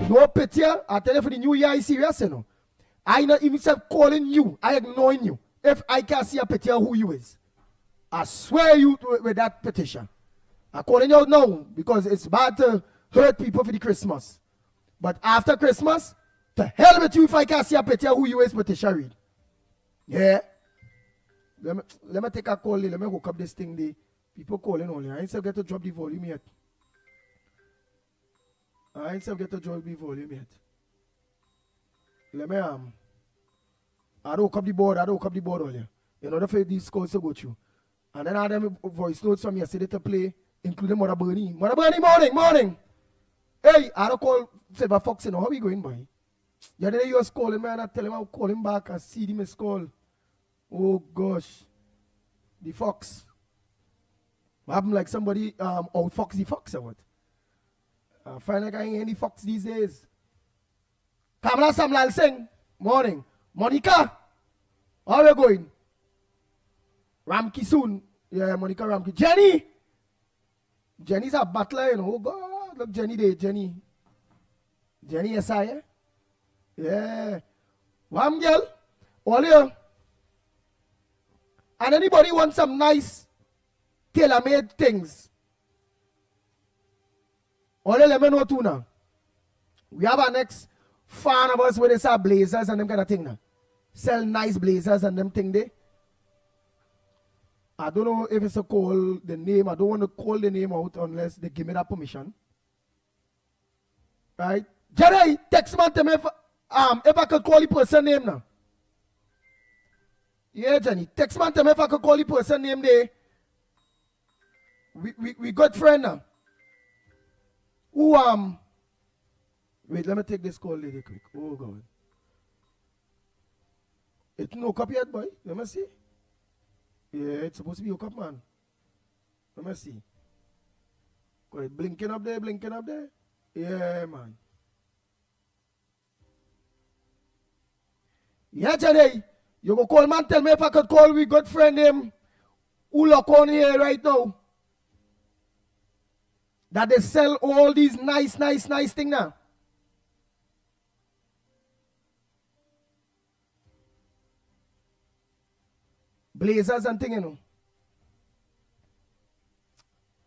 No pity, I tell you for the new year, I serious, you know. I not even say calling you, I ignoring you. If I can see a picture who you is, I swear you with that petition. I'm calling you out now because it's bad to hurt people for the Christmas. But after Christmas, to hell with you if I can see a picture who you is, Patricia Reed. Yeah. Let me take a call, let me hook up this thing. The people calling only. I ain't still get to drop the volume yet. I ain't still get to drop the volume yet. Let me I don't hook up the board only. In order for these calls to go through. And then I have them voice notes from yesterday to play, including Mother Bernie. Mother Bernie, morning. Hey, I don't call Silver Fox, you know. How are you going, boy? The other day you was calling me and I tell him I'll call him back and see the missed call. Oh, gosh. The Fox. What happened like somebody out Fox the Fox or what? I find like I ain't any Fox these days. Kamala Samlal Singh, morning. Monica, how are you going? Ramki soon. Yeah, Monica Ramki. Jenny's a battler, you know. Oh, God. Look, Jenny there. Jenny, yes, I, eh? Yeah. One girl. All you. And anybody want some nice tailor-made things? All you let me know too now. We have our next fan of us where they sell blazers and them kind of thing now. Sell nice blazers and them thing there. I don't know if it's a call the name. I don't want to call the name out unless they give me that permission. Right? Jerry, text me to me if I could call the person name now. Yeah, Jenny. Text me to me if I could call the person name there. We good friend now. Who wait, let me take this call really quick. Oh God. It's no copy yet, boy. Let me see. Yeah, it's supposed to be hooked up, man. Let me see. Go ahead, blinking up there. Yeah, man. Yeah, Jenny. You go call man, tell me if I could call we good friend him who look on here right now. That they sell all these nice things now. Blazers and thing, you know.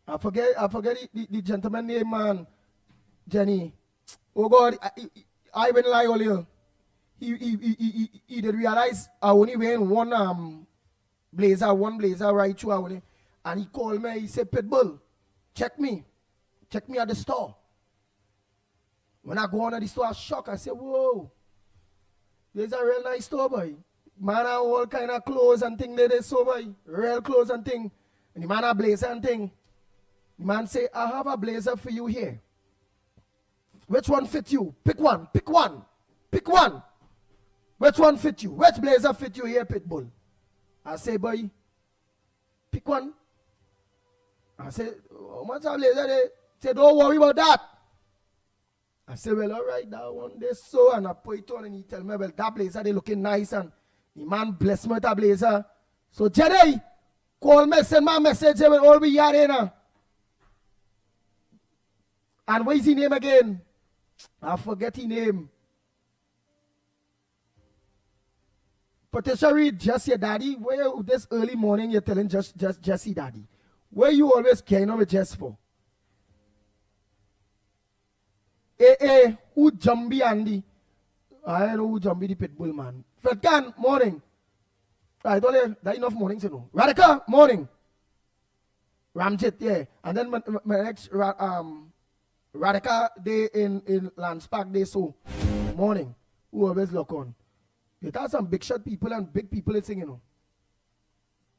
I forget the gentleman name, man. Jenny. Oh God, I went lie earlier. He did realize I only wearing one blazer right through only. And he called me, he said, Pitbull, check me at the store. When I go on at the store, I shock. I say, whoa, there's a real nice store, boy. Man have all kind of clothes and thing there, so boy. Real clothes and thing. And the man have blazer and thing. The man say, I have a blazer for you here. Which one fit you? Pick one. Pick one. Which one fit you? Which blazer fit you here, Pitbull? I say, boy, pick one. I say, how much a blazer they? Say, don't worry about that. I say, well, all right, that one they so, and I put it on, and he tell me, well, that blazer they looking nice, and the man bless me with that blazer. So, Jedi, call me, send my message, they will all be here now. And what is his name again? I forget his name. Patricia Reed, just your daddy. Where this early morning you're telling just Jesse daddy? Where you always carrying on with Jess for? Who Jambi Andy? I don't know who Jambi the Pitbull man. Fredkan, morning. I don't know that enough mornings, you know. Radhika, morning. Ramjit, yeah. And then my next Radhika day in Lance Park day so morning. Who always look on. It had some big shot people and big people singing, you know.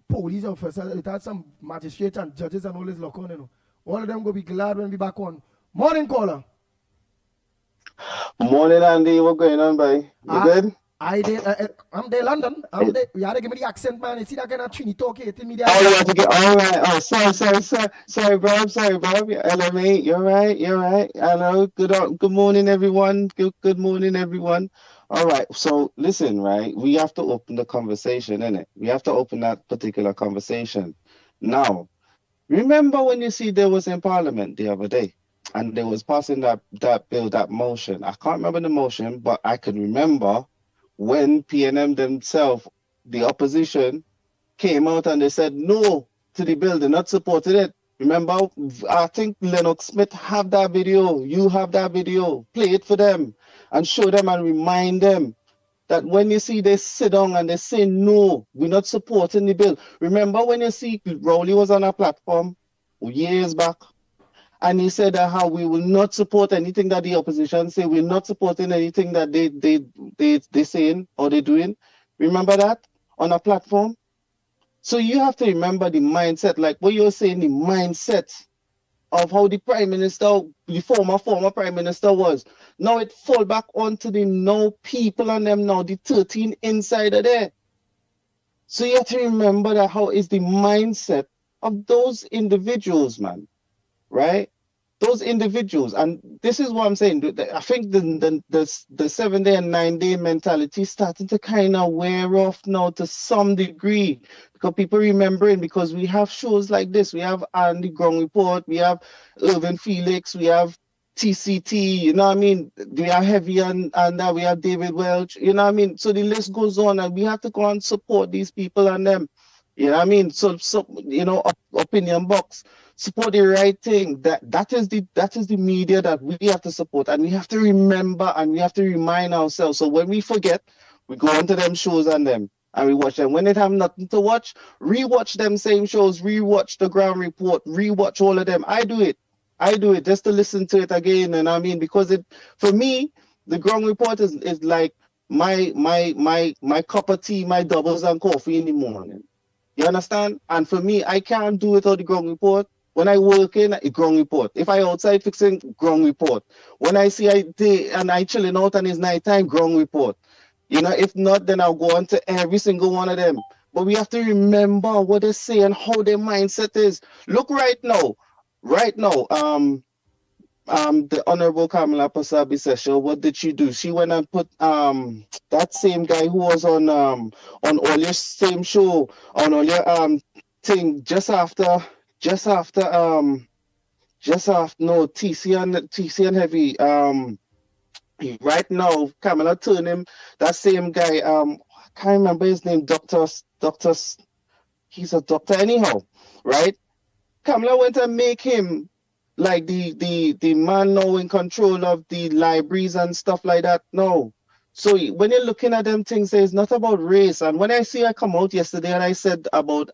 Police officers, it had some magistrates and judges and all this look on, you know. All of them will be glad when we back on. Morning, caller. Morning, Andy. What's going on, boy? You good? I'm there, London. You had to give me the accent, man. You see that kind of Trini talk here? Tell me that. Oh, you have to get all right. Oh, sorry, bro. LMA, you're right. I know. Good morning, everyone. Good morning, everyone. All right. So listen, right? We have to open the conversation, innit? We have to open that particular conversation. Now, remember when you see there was in Parliament the other day, and they was passing that bill, that motion. I can't remember the motion, but I can remember when PNM themselves, the opposition, came out and they said no to the bill. They not supported it. Remember, I think Lennox Smith have that video. You have that video. Play it for them and show them and remind them that when you see they sit down and they say no, we're not supporting the bill. Remember when you see Rowley was on a platform years back, and he said that how we will not support anything that the opposition say. We're not supporting anything that they saying or they doing. Remember that on a platform? So you have to remember the mindset, like what you're saying, the mindset of how the prime minister, the former prime minister was. Now it fall back onto the now people and them now, the 13 insider there. So you have to remember that how is the mindset of those individuals, man. Right? Those individuals, and this is what I'm saying. I think the 7 day and 9 day mentality is starting to kind of wear off now to some degree, because people remembering, because we have shows like this. We have Andy Ground Report, we have Irvin Felix, we have TCT, you know what I mean? We have Heavy and we have David Welch, you know what I mean? So the list goes on, and we have to go and support these people and them. You know what I mean? So you know, opinion box. Support the right thing. That is the media that we have to support, and we have to remember and we have to remind ourselves. So when we forget, we go onto them shows and we watch them. When they have nothing to watch, rewatch them same shows, rewatch the Ground Report, rewatch all of them. I do it just to listen to it again. And I mean, because it, for me, the Ground Report is like my cup of tea, my doubles and coffee in the morning. You understand? And for me, I can't do it without the Ground Report. When I work in, a Ground Report. If I outside fixing, Ground Report. When I see I chilling out and it's nighttime, Ground Report. You know, if not, then I'll go on to every single one of them. But we have to remember what they say and how their mindset is. Look right now, the Honorable Kamala Pasabi Session, what did she do? She went and put that same guy who was on all your same show, on all your thing just after TC and Heavy. Right now, Kamala turned him, that same guy, I can't remember his name, he's a doctor anyhow, right? Kamala went and make him like the man now in control of the libraries and stuff like that. No. So when you're looking at them things, it's not about race. And when I come out yesterday and I said about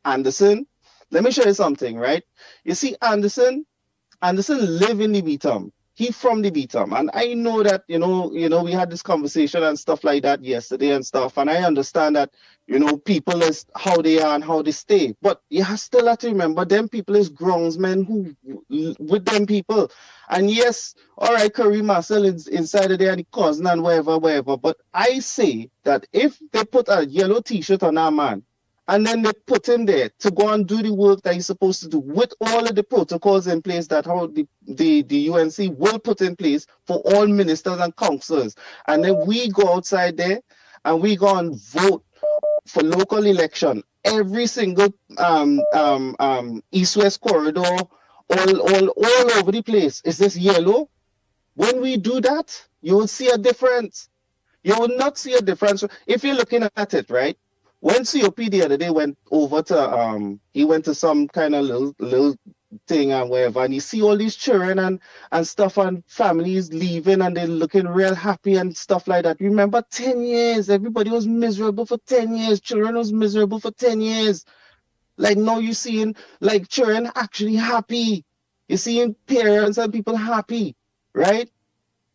Anderson, let me show you something, right? You see, Anderson live in the Beatum. He from the bottom, and I know that we had this conversation and stuff like that yesterday and stuff, and I understand that people is how they are and how they stay, but you still have to remember them people is groundsmen who with them people, and yes, all right, Curry Marcel is inside of there and the cousin and whatever, but I say that if they put a yellow T-shirt on that man, and then they put him there to go and do the work that he's supposed to do with all of the protocols in place that how the UNC will put in place for all ministers and councillors. And then we go outside there and we go and vote for local election. Every single east-west corridor, all over the place. Is this yellow? When we do that, you will see a difference. You will not see a difference. If you're looking at it, right? When COP the other day went over to he went to some kind of little thing and whatever, and you see all these children and stuff and families leaving and they're looking real happy and stuff like that. Remember 10 years, everybody was miserable for 10 years, children was miserable for 10 years. Like now you're seeing like children actually happy. You're seeing parents and people happy, right?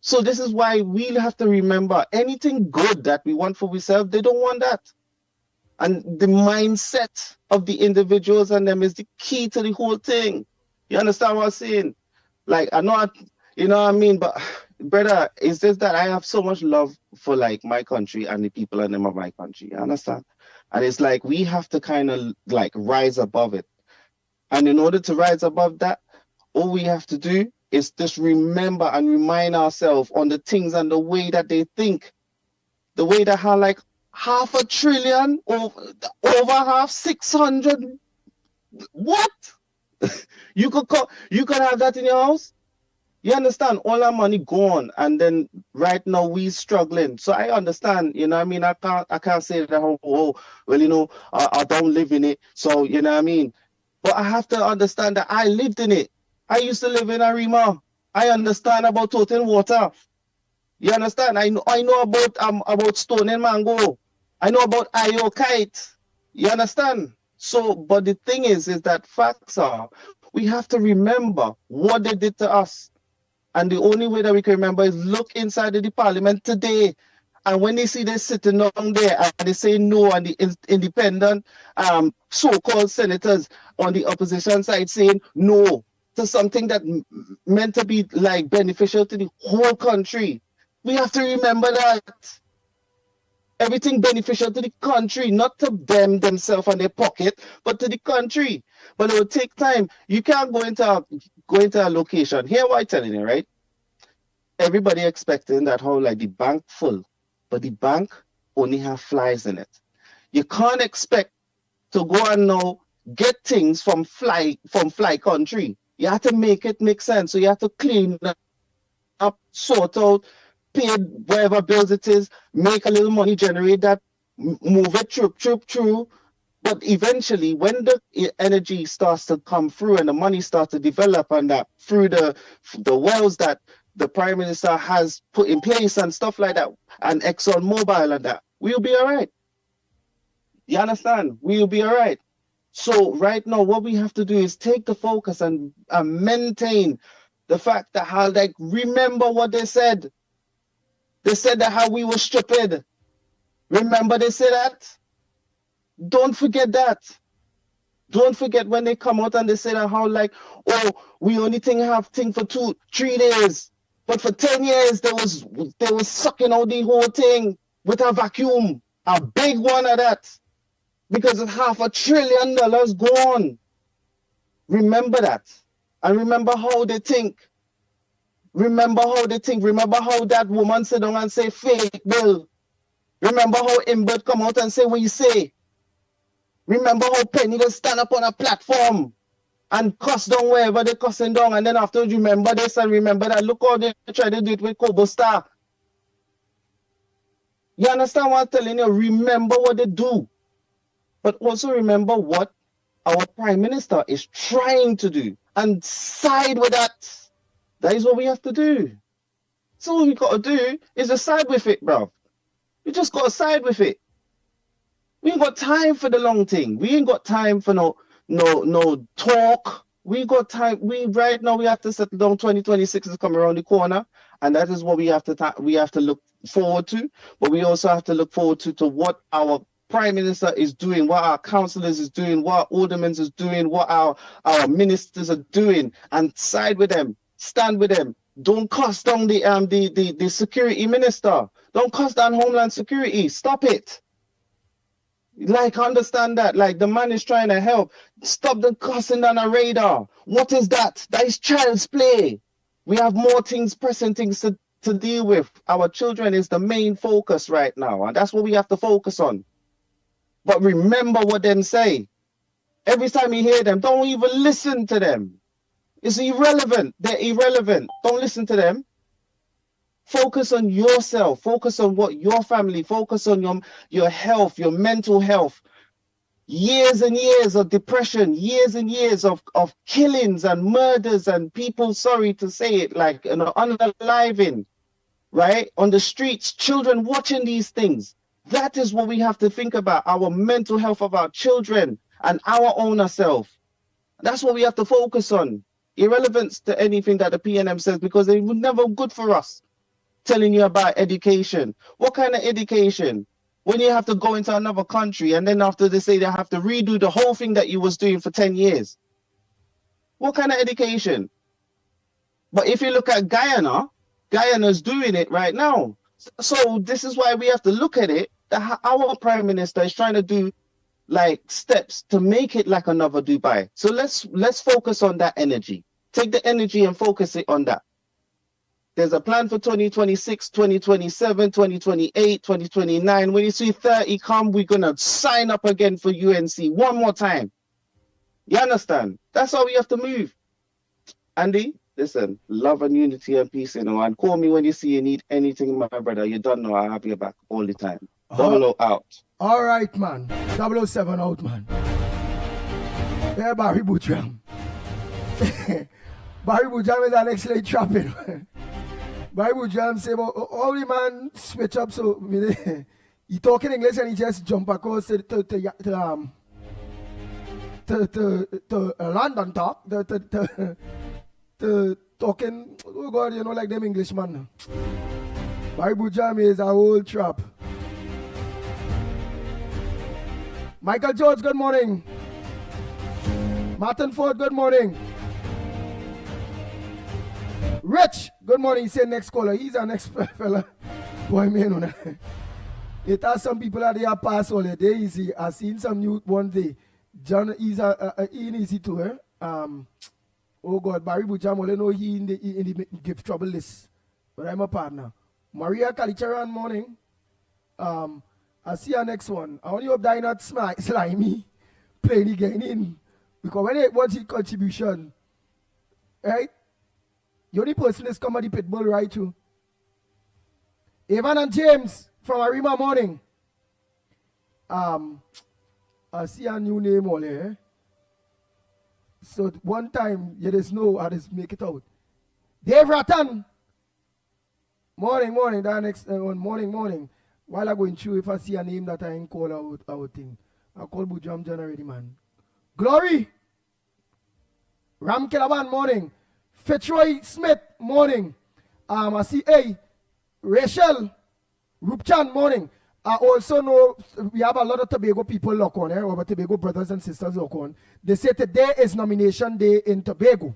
So this is why we have to remember anything good that we want for ourselves, they don't want that. And the mindset of the individuals and them is the key to the whole thing. You understand what I'm saying? Like, I know, you know what I mean? But, brother, it's just that I have so much love for, like, my country and the people and them of my country. You understand? And it's like we have to kind of, like, rise above it. And in order to rise above that, all we have to do is just remember and remind ourselves on the things and the way that they think. The way that how, like, $500 billion, over half 600. What? you could have that in your house. You understand? All our money gone, and then right now we struggling. So I understand. You know what I mean? I can't say that. Oh well, I don't live in it. So you know what I mean? But I have to understand that I lived in it. I used to live in Arima. I understand about total water. You understand? I know about stone and mango. I know about Ayo kite. You understand? So, but the thing is that facts are, we have to remember what they did to us. And the only way that we can remember is look inside of the parliament today. And when they see they sitting down there and they say no, and the independent so-called senators on the opposition side saying no to something that meant to be like beneficial to the whole country. We have to remember that. Everything beneficial to the country, not to themselves and their pocket, but to the country. But it will take time. You can't go into a location. Here what I'm telling you, right? Everybody expecting that how like the bank full, but the bank only have flies in it. You can't expect to go and now get things from fly country. You have to make it make sense. So you have to clean up, sort out, pay whatever bills it is, make a little money, generate that, move it through. But eventually, when the energy starts to come through and the money starts to develop and that through the wells that the Prime Minister has put in place and stuff like that, and ExxonMobil and that, we'll be all right. You understand? We'll be all right. So right now, what we have to do is take the focus and maintain the fact that how, like, remember what they said. They said that how we were stupid. Remember they said that? Don't forget that. Don't forget when they come out and they say that how like, oh, we only have thing for 2-3 days. But for 10 years, they was sucking out the whole thing with a vacuum. A big one of that. Because it's $500 billion gone. Remember that. And remember how they think. Remember how they think. Remember how that woman sit down and say fake bill. Remember how Imbert come out and say what you say. Remember how Penny will stand up on a platform and cuss down wherever they're cussing down. And then afterwards, remember this and remember that. Look how they try to do it with Kobo Star. You understand what I'm telling you? Remember what they do. But also remember what our Prime Minister is trying to do. And side with that. That is what we have to do. So all we got to do is just side with it, bro. We just got to side with it. We ain't got time for the long thing. We ain't got time for no talk. We got time. We right now we have to settle down. 2026 is coming around the corner, and that is what we have to we have to look forward to. But we also have to look forward to what our prime minister is doing, what our councillors is doing, what aldermen is doing, what our ministers are doing, and side with them, stand with them. Don't cast down the security minister. Don't cast down Homeland Security. Stop it. Like, understand that. Like, the man is trying to help. Stop the cussing on a radar. What is that? That is child's play. We have more things, pressing things to deal with. Our children is the main focus right now, and that's what we have to focus on. But remember what them say. Every time you hear them, don't even listen to them. It's irrelevant. They're irrelevant. Don't listen to them. Focus on yourself. Focus on what your family. Focus on your health, your mental health. Years and years of depression, years and years of killings and murders and people, sorry to say it, like, you know, unaliving, right? On the streets, children watching these things. That is what we have to think about, our mental health of our children and our own self. That's what we have to focus on. Irrelevance to anything that the PNM says, because it was never good for us. Telling you about education. What kind of education? When you have to go into another country and then after they say they have to redo the whole thing that you was doing for 10 years. What kind of education? But if you look at Guyana, Guyana's doing it right now. So this is why we have to look at it. That our prime minister is trying to do like steps to make it like another Dubai. So let's focus on that energy. Take the energy and focus it on that. There's a plan for 2026, 2027, 2028, 2029. When you see 30 come, we're going to sign up again for UNC one more time. You understand? That's how we have to move. Andy, listen, love and unity and peace, you know, and call me when you see you need anything, my brother. You don't know, I'll have your back all the time. 00 out. All right, man. 007 out, man. Yeah, Barry Butcham. Barry Butcham is an excellent trapping. Bible Jam say, but all the man switch up, so he talking English and he just jump across to London talk, to talking, oh God, you know, like them Englishman. Bible Jam is a whole trap. Michael George, good morning. Martin Ford, good morning. Rich, good morning. He said next caller. He's our next fella. Boy, man, it has some people that they are past all the day. Easy. I seen some new one day. John is easy too, eh? Oh God, Barry Bujam, I know he in the give trouble list. But I'm a partner. Maria Kalicharan, morning. I see our next one. I only hope that you're not slimy playing again in. Because when they watch his contribution, right? The only person is come at the pitbull right too. Evan and James from Arima morning. I see a new name all here. So one time you just know I just make it out. Dave Rattan. Morning. That next morning. While I going through, if I see a name that I ain't call out thing, I call Bujam John already, man. Glory. Ram Kelaban morning. Fitzroy Smith, morning. I see Rachel Rupchan, morning. I also know we have a lot of Tobago people lock on, our Tobago brothers and sisters lock on. They say today is nomination day in Tobago.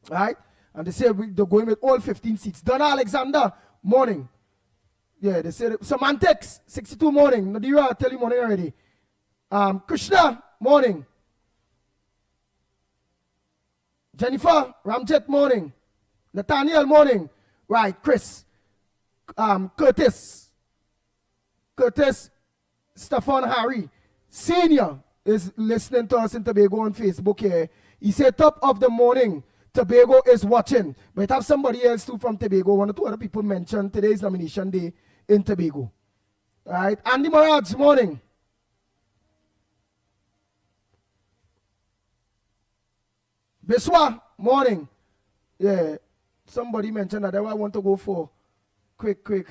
Right? And they say they're going with all 15 seats. Donna Alexander, morning. Yeah, they say Semantics, 62 morning. Nadira, I tell you morning already. Krishna, morning. Jennifer, Ramjet, morning. Nathaniel, morning. Right, Chris. Curtis, Stefan Harry, Senior, is listening to us in Tobago on Facebook here. He said, top of the morning, Tobago is watching. But have somebody else too from Tobago. One or two other people mentioned today's nomination day in Tobago. All right, Andy Maraj, morning. Beswa, morning. Yeah, somebody mentioned that I want to go for. Quick.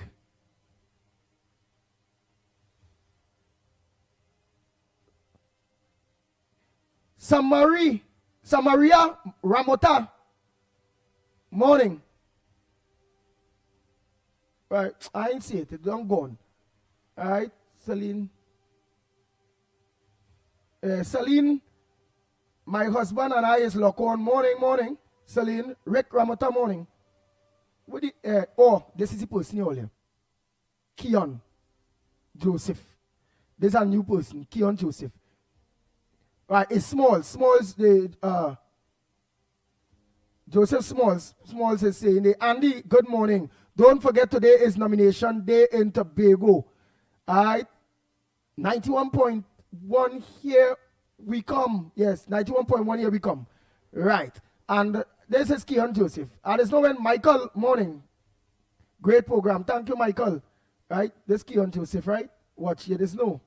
Samari Samaria Ramota. Morning. Right, I ain't see it. It's done gone. All right, Celine. Celine, my husband and I is lock on. Morning. Celine, Rick Ramota, morning. What this is the person here. Keon Joseph. This is a new person, Keon Joseph. Right, it's Smalls. Smalls, Joseph Smalls is saying, Andy, good morning. Don't forget today is nomination day in Tobago. All right, 91.1 here we come. Yes, 91.1 here we come. Right, and this is Keon Joseph. And there's no when Michael, morning. Great program. Thank you, Michael. Right, this Keon Joseph, right? Watch here, there's no.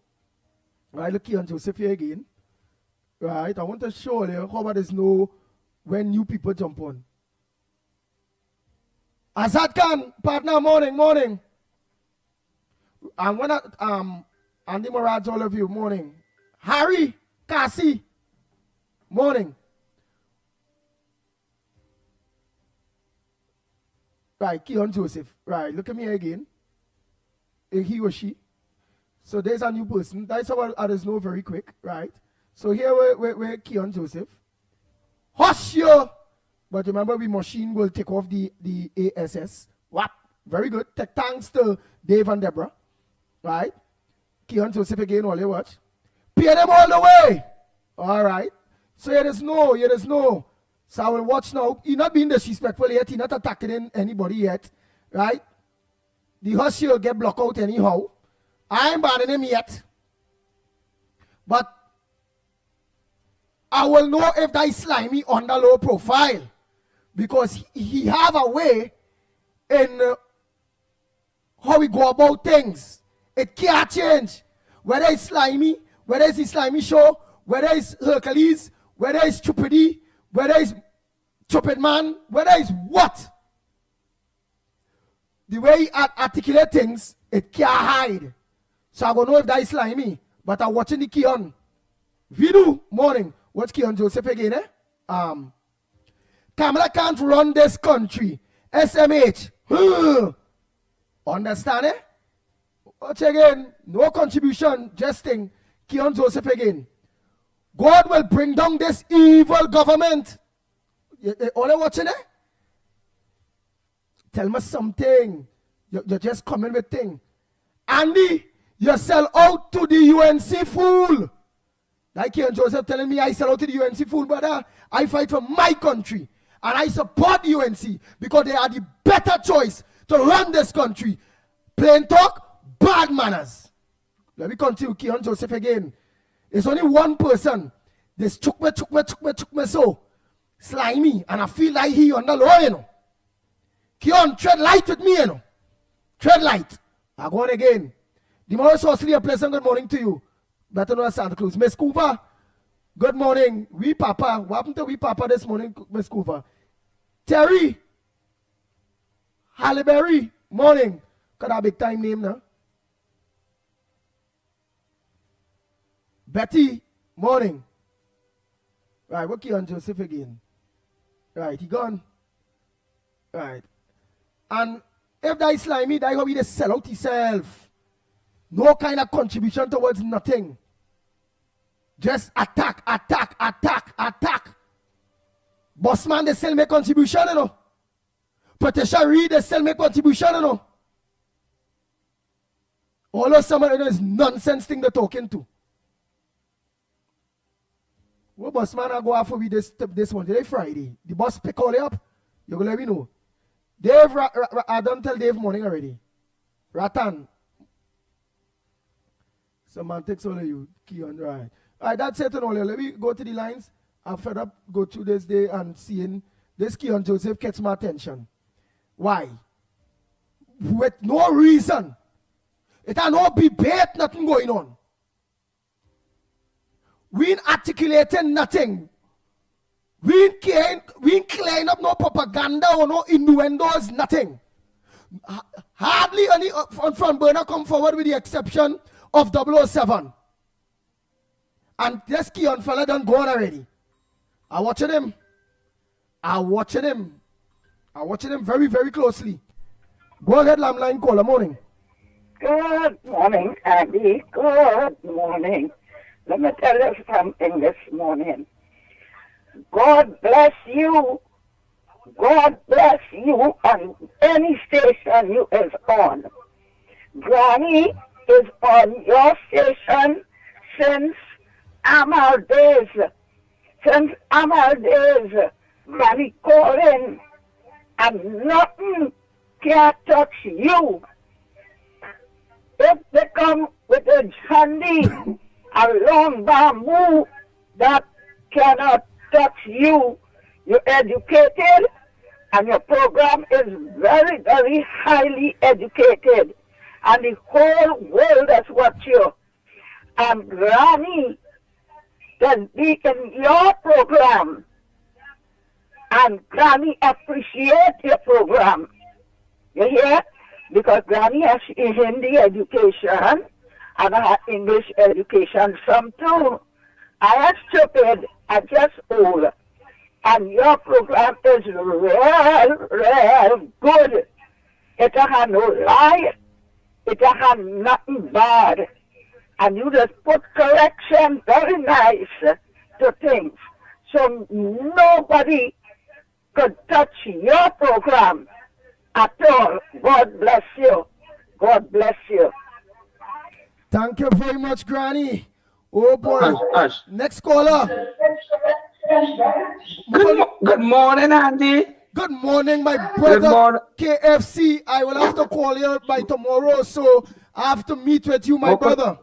Right, look Keon Joseph here again. Right, I want to show you how about there's no when new people jump on. Azad Khan, partner, morning. I'm gonna Andy Murad, all of you, morning. Harry, Cassie, morning. Right, Keon Joseph. Right, look at me again. He or she. So there's a new person. That's how others know very quick, right? So here we're Keon Joseph. Hush you! But remember, we machine will take off the ASS. What? Very good. Thanks to Dave and Deborah. Right? Keon Joseph again, all you watch. Pay them all the way. All right. So here is no. So I will watch now. He's not being disrespectful yet. He's not attacking anybody yet. Right? The hush will get blocked out anyhow. I ain't banning him yet. But I will know if that is slimy on the low profile. Because he have a way in how we go about things. It can't change. Whether it's slimy, whether it's the slimy show, whether it's Hercules, whether it's Stupidity, whether it's Stupid Man, whether it's what. The way he articulate things, it can't hide. So I don't know if that is slimy. But I'm watching the Keon. Vidu, morning. Watch Keon Joseph again, Kamala can't run this country. SMH. Understand it? Watch again. No contribution. Just think. Keon Joseph again. God will bring down this evil government. All you watching it? Tell me something. You're just coming with thing. Andy, you sell out to the UNC fool. Like Keon Joseph telling me I sell out to the UNC fool, brother. I fight for my country. And I support the UNC because they are the better choice to run this country. Plain talk, bad manners. Let me continue, Keon Joseph again. It's only one person. This chook me so. Slimy. And I feel like he on the law, you know. Keon, tread light with me, you know. Tread light. I go on again. The most socially a pleasant good morning to you. Better know Santa Cruz. Miss Cooper, good morning. We Papa. What happened to we Papa this morning, Miss Cooper? Terry. Halle Berry, morning. Got a big time name now. Betty, morning. Right, what Keon Joseph again? Right, he gone. Right. And if that is slimy, that will be the sell out himself. No kind of contribution towards nothing. Just attack. Bossman, they still make contribution, you know. Patricia Reed, they still make contribution, you know. All of someone, you know, is nonsense thing they're talking to. What Bossman I go after with this one? Today Friday. The boss pick all it up. You go let me know. Dave, I don't tell Dave morning already. Ratan. Semantics all of you. Keon, right. All right, that's it and all. Let me go to the lines. I'm fed up go through this day and seeing this Keon Joseph catch my attention. Why? With no reason. It had no debate, nothing going on. We ain't articulating nothing. We ain't clearing up no propaganda or no innuendos, nothing. Hardly any front burner come forward with the exception of 007. And this Keon fella done gone already. I'm watching him. I'm watching him. I'm watching him very, very closely. Go ahead, Lamline caller. Morning. Good morning, Andy. Good morning. Let me tell you something this morning. God bless you. God bless you on any station you is on. Granny is on your station since Amal days. Since Amal days, Granny calling, and nothing can touch you. If they come with a handy, a long bamboo that cannot touch you, you're educated, and your program is very, very highly educated. And the whole world has watched you. And Granny can be in your program. And Granny appreciate your program. You hear? Because Granny has Hindi education and I have English education some too. I am stupid, I just old. And your program is real good. It has no lie. It has nothing bad. And you just put correction very nice to things. So nobody could touch your program at all. God bless you. God bless you. Thank you very much, Granny. Oh boy. Hush. Next caller. Good morning, Andy. Good morning, my Good brother. morning. KFC. I will have to call you by tomorrow, so I have to meet with you, my brother.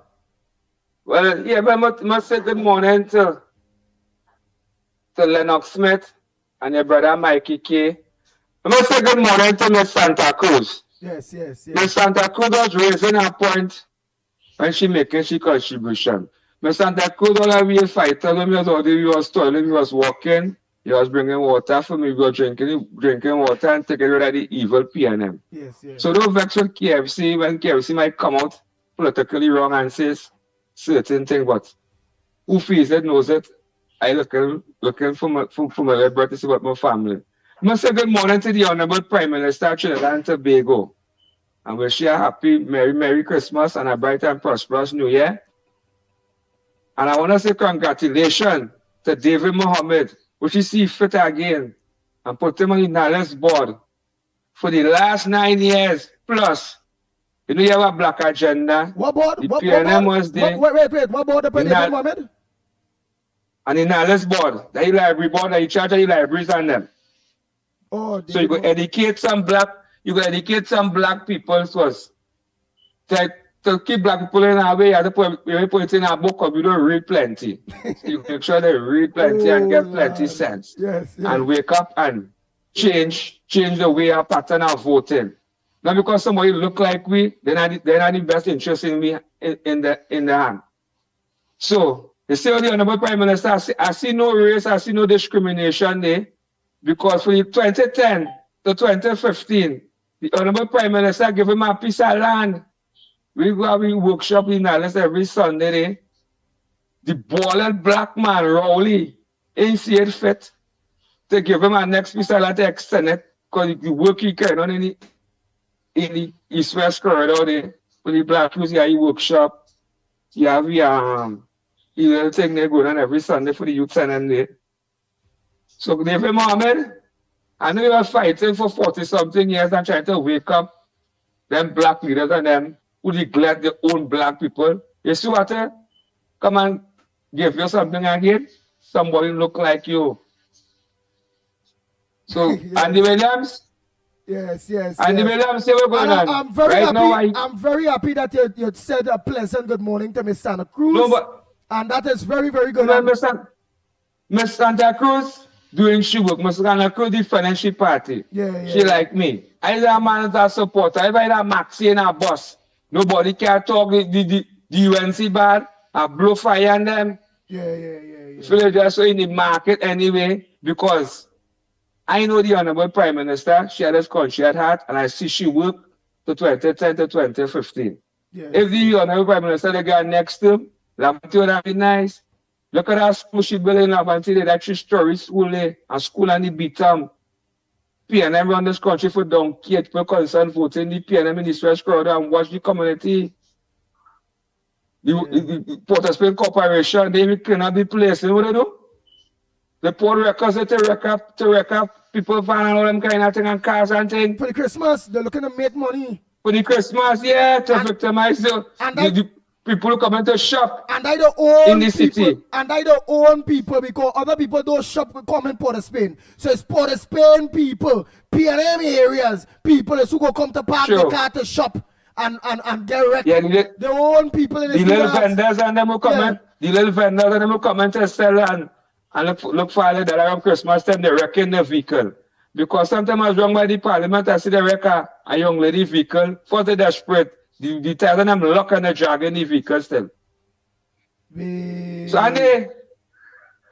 Well, yeah, but I must say good morning to Lennox Smith and your brother Mikey K. I must say good morning to Miss Santa Cruz. Yes. Miss Santa Cruz was raising her point when she making she contribution. Miss Santa Cruz all we fighter when we was toiling, we was walking, he was bringing water for me, we were drinking water and taking rid of the evil PNM. Yes. So don't vex with KFC when KFC might come out politically wrong and says certain thing, but who feels it knows it. I looking for my liberty to see what my family. I must say good morning to the Honorable Prime Minister of Trinidad and Tobago. And wish you a happy, Merry Christmas and a bright and prosperous New Year. And I want to say congratulations to David Mohammed, which he see fit again and put him on the Nales board for the last 9 years plus. You know you have a black agenda. What board? The PNM was there. Wait. What board the David Mohammed? And the Nales board, the library board, the charge of the libraries and them. Oh, so you go educate some black people first. To keep black people in our way, you have to put it in a book, you don't read plenty. So you make sure they read plenty and get plenty sense. Yes. And wake up and change the way our pattern of voting. Not because somebody look like we, they're not the best interest in me in the hand. So they say the Honorable Prime Minister, I see no race, I see no discrimination there. Because for the 2010 to 2015, the Honorable Prime Minister gave him a piece of land. We go have a workshop in Dallas every Sunday. The bald black man, Rowley, ain't see it fit to give him a next piece of land to extend it. Because the work he carried on in the East-West corridor there. For the black youth, you have a workshop. You have the little thing there going on every Sunday for the youth center there. So David Mohammed, I know you are fighting for 40-something years and trying to wake up them black leaders and them who neglect their own black people. You see what? Come and give you something again. Somebody look like you. So yes. Andy Williams. Yes. Andy Williams, say what's going on. I'm very happy. I'm very happy that you said a pleasant good morning to Miss Santa Cruz. No, but, and that is very, very good. No, Miss Santa Cruz doing she work. Miss Santa Cruz the financial party. Yeah. She like me. I a man that support. I buy that Maxi and a bus. Nobody can talk the UNC bad. I blow fire on them. Yeah. So they just in the market anyway because I know the Honorable Prime Minister, she had this country at heart, and I see she work to 2010 to 2015. Yes. If the Honorable Prime Minister they got next to him, that would be nice. Look at that school she building up and see that 3-story school there, a school and the beatam. PNM run this country for donkey, people concerned voting the PNM in the West crowd and watch the community. The Port of Spain Corporation, they even clean up the place. You know what they do? The poor records, to record people van and all them kind of thing and cars and things. For the Christmas, they're looking to make money. For the Christmas, yeah, to victimize the people who come into shop and I don't own in the city. People, and I don't own people because other people don't shop with common Port of Spain. So it's Port of Spain people, PNM areas, people who go come to park the car to shop and get wrecked. Yeah, the own people in the little vendors and them who come in, the little vendors and them who come in to sell and look for all that around Christmas time, they wrecking the vehicle. Because sometimes I was wrong by the parliament, I see the wreck a young lady vehicle, for the desperate. The tire them lock and they drag in the vehicle still. So and here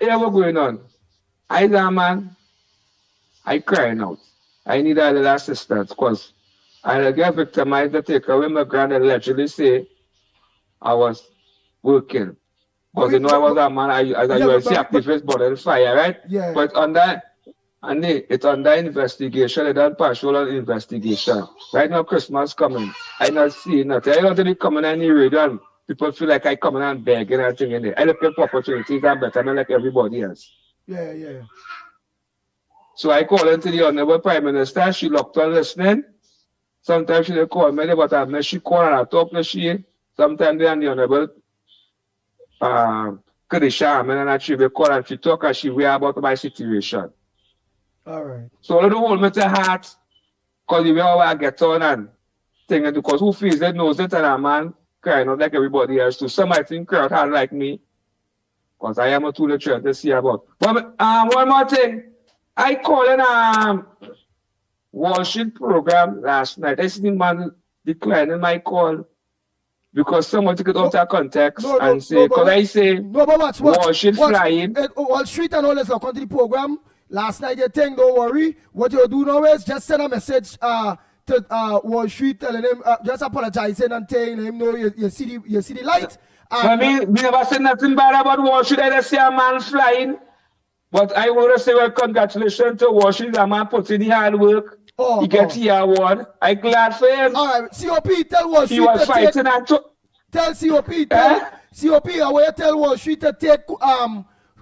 what's going on. I say, man, I crying out. I need a little assistance because I get victimized to take away my grand allegedly say I was working. Because you know I was a man as a UNC activist but on fire, right? Yeah. But on that and it's under investigation, it's done partial investigation. Right now, Christmas coming. I not see nothing. I don't really coming on the radio and people feel like I coming and begging and thing in there. I look for opportunities and better like everybody else. Yeah. So I call into the Honorable Prime Minister. She locked on listening. Sometimes she call me, but I she call and I talk to she. Sometimes the Honorable Kadisha and I she call and she talk and she wear about my situation. All right. So I don't hold me to heart because the way I get on and thing because who feels it knows it and a man crying out like everybody else too. Some might think crowd hard like me because I am a tool trying to see about. But one more thing. I called in a Wall Street program last night. I see the man declining my call because someone took it out of context and say, because I say Wall Street flying. Wall Street and all this look onto the program. Last night you think, don't worry. What you do now is just send a message to Wall Street telling him, just apologizing and telling him, no, you see the light. I mean, we never said nothing bad about Wall Street. I just see a man flying. But I want to say, well, congratulations to Wall Street. A man put in the hard work. He gets the award. I'm glad for him. All right, COP, tell Wall Street he was fighting and tell COP, COP, I want to tell Wall Street to take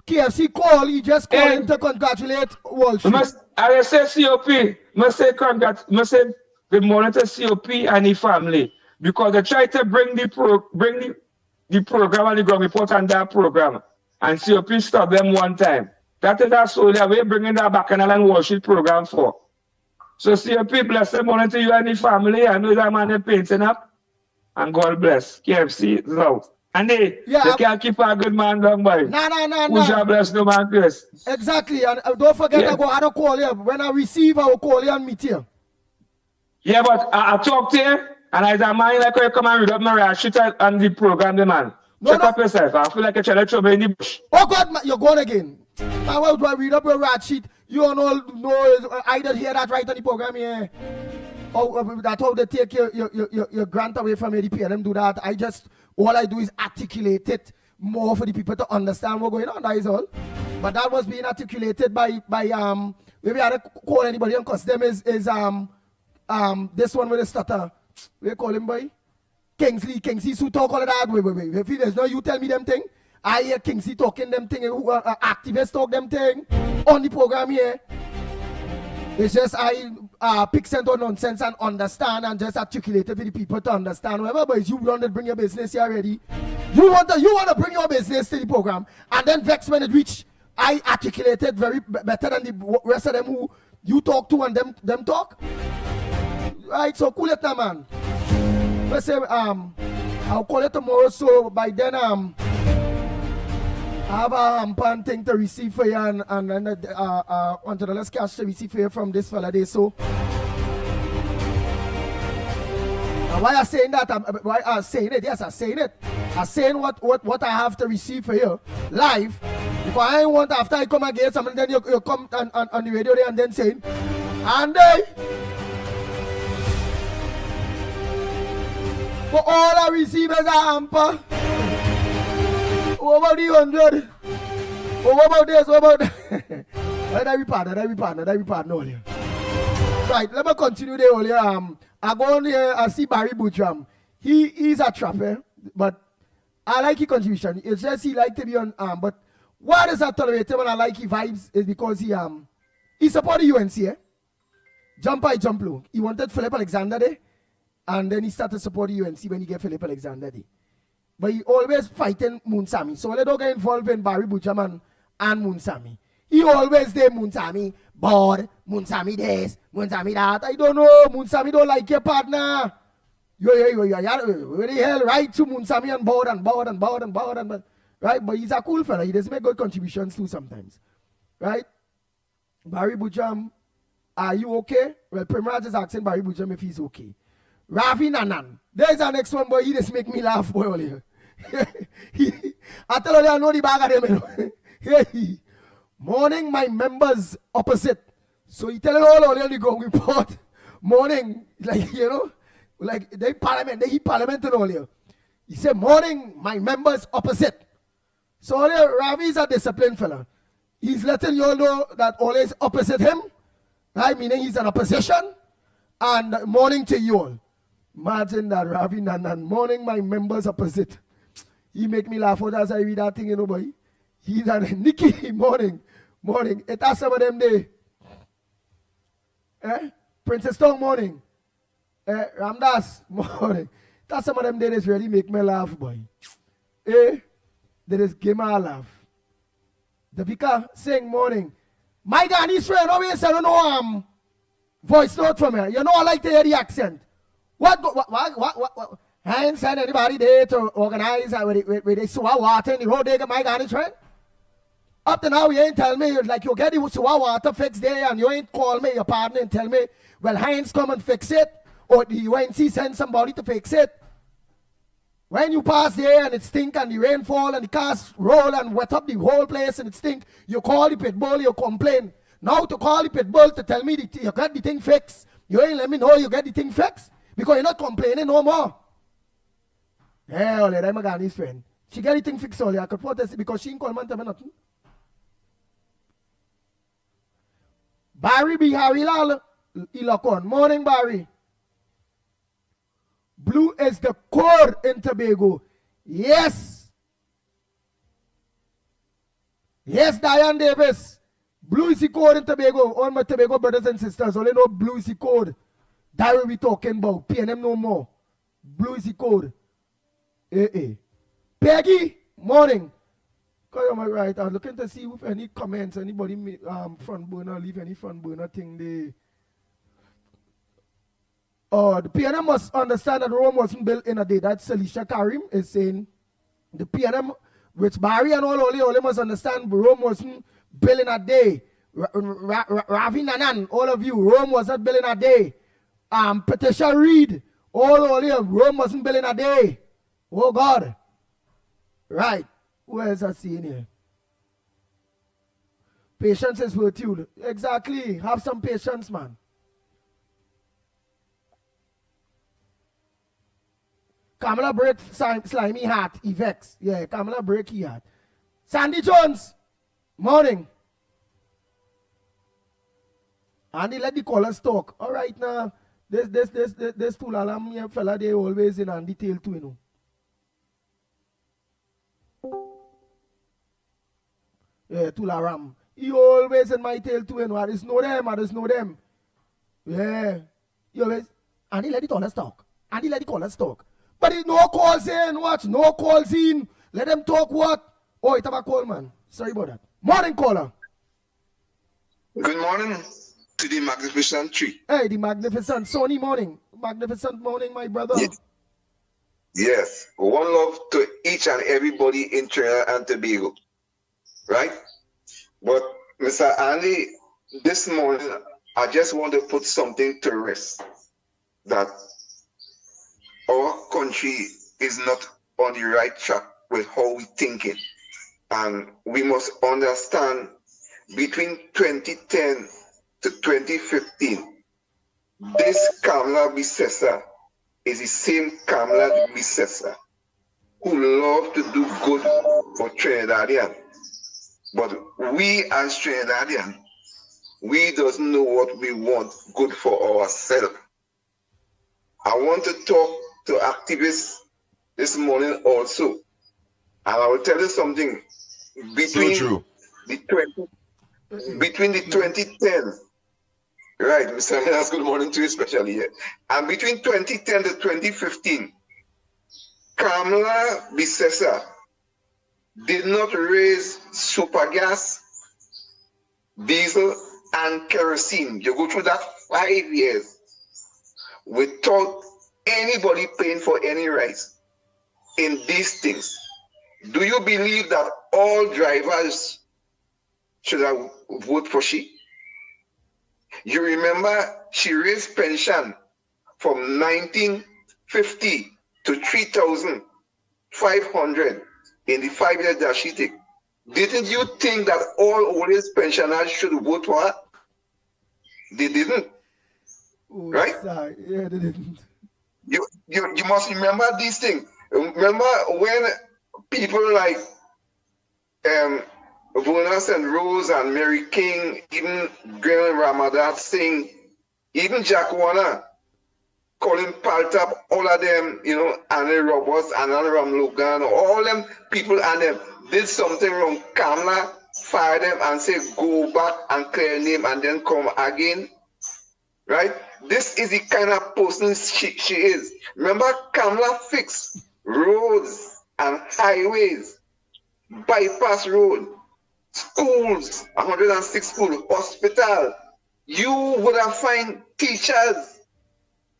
KFC call, he just calling to congratulate Wall Street. I say COP, must say good morning to COP and his family because they try to bring the program and the ground report on that program and COP stop them one time. That is our solely way bringing that Bacchanal and Wall Street program for. So COP, bless the morning to you and the family. I know that man is painting up and God bless. KFC is out. And they can't keep a good man down by. No. Who's your bless no man, Chris? Exactly. And don't forget, I don't call you. When I receive, I will call you and meet you. Yeah, but I talk to you, and I say, man, like you come and read up my rap sheet on the program, the man. Check up yourself. I feel like you're trying to throw me in the bush. Oh, God, you're going again. Now, why do I read up your rap sheet? You don't know, I didn't hear that right on the program here. Oh, that's how they take your grant away from ADP and them do that. All I do is articulate it more for the people to understand what's going on, that is all. But that was being articulated by maybe I don't call anybody on because them is this one with the stutter. We call him by Kingsley, so talk all of that. Wait. If there's no you tell me them thing. I hear Kingsley talking them thing, activists talk them thing on the program here. It's just I pick center nonsense and understand and just articulate it for the people to understand. Whatever, but you want to bring your business here already. You want to bring your business to the program and then vex when it reach. I articulated very better than the rest of them who you talk to and them talk. Right, so cool it now, man. Let's say I'll call it tomorrow. So by then I have a pan thing to receive for you and $100 cash to receive for you from this fella day. So why I'm saying that? Why I'm saying it? Yes, I'm saying it. I'm saying what I have to receive for you live. Because I want after I come again, something then you come on the radio there and then saying, and for all I receive as a hamper. What about the 100? What about this? What about that? That we partner all here. Right, let me continue there all here. I go on here, I see Barry Butcham. He's a trapper, but I like his contribution. It's just he like to be on but what is that tolerated when I like his vibes is because he supported UNC, eh? Jump high, jump low. He wanted Philip Alexander there, and then he started supporting UNC when he get Philip Alexander there. But he always fighting Munsami. So let don't get involved in Barry Butcham and Munsami. He always there, Munsami, bored, Munsami this, Munsami that. I don't know, Munsami don't like your partner. Where the hell, right to Munsami and bored, right? But he's a cool fella. He does make good contributions too sometimes, right? Barry Butcham, are you okay? Well, Primraj is asking Barry Butcham if he's okay. Ravi Nanan, there's our next one, boy. He just make me laugh, boy. I tell you, I know the bag of them. Morning, my members opposite. So he tell it all the go report. Morning, like, you know, like they parliament and all here. He said, morning, my members opposite. So Ravi is a disciplined fella. He's letting you all know that always opposite him. Right? Meaning he's an opposition. And morning to you all. Imagine that Ravi Nanan. Morning, my members opposite. He make me laugh out as I read that thing, you know, boy. He's a Nikki, morning. It has some of them day. Princess Tong, morning. Ramdas, morning. That's some of them day that really make me laugh, boy. They just give me a laugh. The Vika saying morning. My Ghanese friend always say, I don't know voice note from her. You know I like to hear the accent. What? I ain't send anybody there to organize with the sewer water in the road. They get my Ghanese friend. Up to now, you ain't tell me, like, you get the sewer water fixed there, and you ain't call me, your partner, and tell me, well, Heinz come and fix it, or the UNC send somebody to fix it. When you pass there and it stink, and the rain fall, and the cars roll and wet up the whole place, and it stink, you call the pit bull, you complain. Now to call the pit bull to tell me you got the thing fixed, you ain't let me know you get the thing fixed, because you're not complaining no more. Hey, Ole, I'm a Ghanese friend. She get the thing fixed, Ole. I could protest it because she ain't call man to me nothing. Barry Biharilal Ilakon. Morning, Barry. Blue is the core in Tobago. Yes. Yes, Diane Davis. Blue is the core in Tobago. All my Tobago brothers and sisters, only know blue is the code. That we talking about. PNM no more. Blue is the code. Peggy, morning. Come on, right. I'm looking to see if any comments, anybody front burner, leave any front burner thing there. The PNM must understand that Rome wasn't built in a day. That's Salisha Karim is saying. The PNM, which Barry and all must understand Rome wasn't built in a day. Ravi Nanan, all of you, Rome wasn't built in a day. Patricia Reed, all here, Rome wasn't built in a day. Oh God. Right. Where is that seeing here? Patience is virtue. Exactly. Have some patience, man. Kamala break slimy hat. Evex. Yeah, Kamala break he hat. Sandy Jones. Morning. Andy, let the callers talk. All right now. This two alarm fella, they always in Andy tail too, you know. Yeah, Tularam. He always in my tail too, and I just know them. Yeah. He always, and he let the callers talk. But he no calls in, watch, no calls in. Let them talk what? Oh, it's a call, man. Sorry about that. Morning, caller. Good morning to the magnificent tree. Hey, the magnificent Sony morning. Magnificent morning, my brother. Yes. One love to each and everybody in Trinidad and Tobago. Right? But Mr. Andy, this morning, I just want to put something to rest. That our country is not on the right track with how we thinking. And we must understand between 2010 to 2015, this Kamala Bisesa is the same Kamala Bisesa who love to do good for Trinidadian. But we as Trinidadian, we doesn't know what we want good for ourselves. I want to talk to activists this morning also. And I will tell you something. Between the 2010, right, Mr. Lennox, good morning to you especially here. And between 2010 to 2015, Kamala Bissessa did not raise super gas, diesel, and kerosene. You go through that 5 years without anybody paying for any rise in these things. Do you believe that all drivers should have voted for she? You remember she raised pension from 1950 to 3,500 in the 5 years that she took. Didn't you think that all old age pensioners should vote for her? They didn't. Oh, right? Sorry. Yeah, they didn't. You must remember these things. Remember when people like Venus and Rose and Mary King, even Graham Ramadan Singh, even Jack Warner, Colin Paltap, all of them, you know, Annie Roberts, Anna Logan, all them people and them did something wrong. Kamala fired them and say, go back and clear name and then come again. Right? This is the kind of person she is. Remember, Kamala fixed roads and highways, bypass road, schools, 106 schools, hospital. You would have find teachers,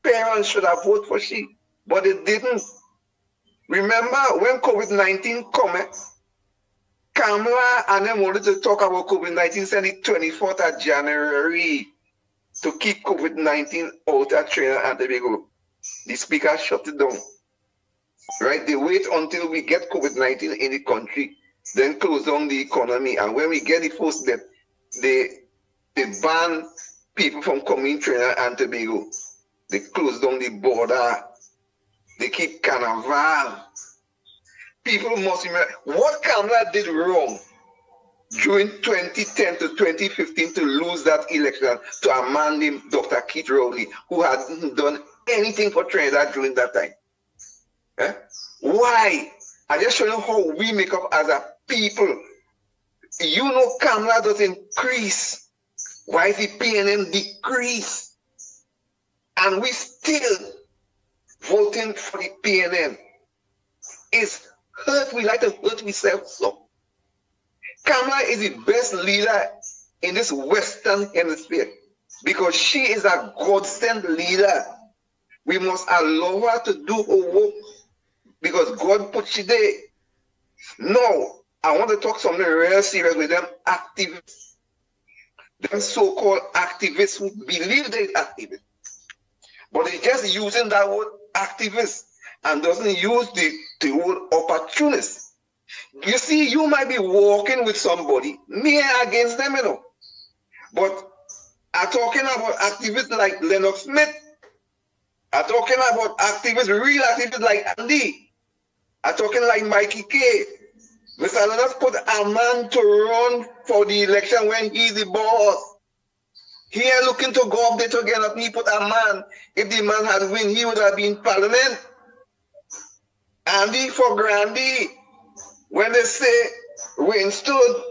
parents should have voted for she, but they didn't. Remember when COVID-19 came, Kamala and them wanted to talk about COVID-19 since the 24th of January to keep COVID-19 out of Trinidad and Tobago. The speaker shut it down. Right? They wait until we get COVID-19 in the country, then close down the economy. And when we get the first death, they ban people from coming to Trinidad and Tobago. They close down the border. They keep carnival. People must remember what Kamala did wrong during 2010 to 2015 to lose that election to a man named Dr. Keith Rowley, who hadn't done anything for Trinidad during that time. Eh? Why? I just show you how we make up as a people. You know Kamala does increase. Why is the PNM decrease? And we still voting for the PNM. It's hurt. We like to hurt ourselves so. Kamala is the best leader in this Western hemisphere because she is a God-sent leader. We must allow her to do her work because God put she there. No, I want to talk something real serious with them activists. Them so-called activists who believe they're activists. But they're just using that word activist and doesn't use the word opportunist. You see, you might be walking with somebody, me against them, you know. But I'm talking about activists like Lennox Smith. I'm talking about activists, real activists like Andy. I'm talking like Mikey K. Mr. Lennox put a man to run for the election when he's the boss. He ain't looking to go up there to get up. He put a man. If the man had win, he would have been in parliament. Andy for Grandy. When they say Wayne stood,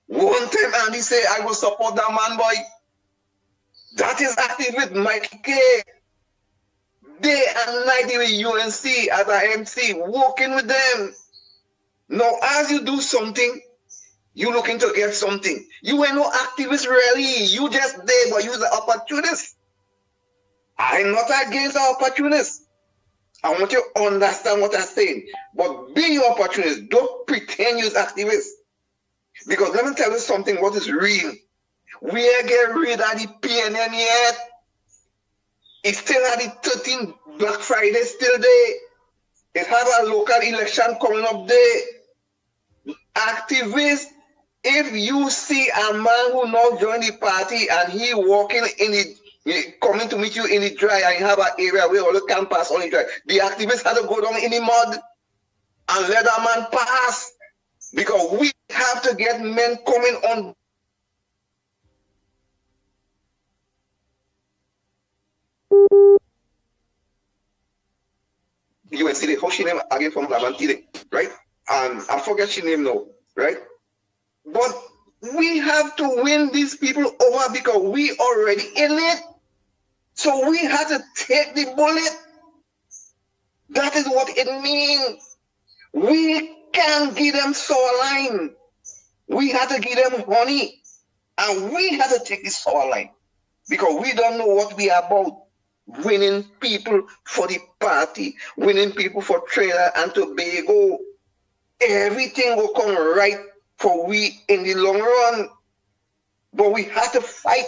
one time Andy say, I will support that man, boy. That is active with Mike K. Day and night with UNC as an MC, working with them. Now, as you do something, you looking to get something. You ain't no activist really. You just there, but you're the opportunist. I'm not against the opportunist. I want you to understand what I'm saying. But be your opportunist. Don't pretend you're activist. Because let me tell you something, what is real. We ain't get rid of the PNN yet. It's still at the 13th Black Friday still there. It has a local election coming up there. Activists, if you see a man who not join the party and he walking in the coming to meet you in the dry and you have an area where all the can pass on the dry, the activists had to go down in the mud and let that man pass. Because we have to get men coming on. You will see the how she name again from Lavantile, right? And I forget she name now, right? But we have to win these people over because we already in it. So we have to take the bullet. That is what it means. We can't give them sour line. We have to give them honey. And we have to take the sour line. Because we don't know what we are about. Winning people for the party. Winning people for Trinidad and Tobago. Everything will come right for we in the long run. But we have to fight.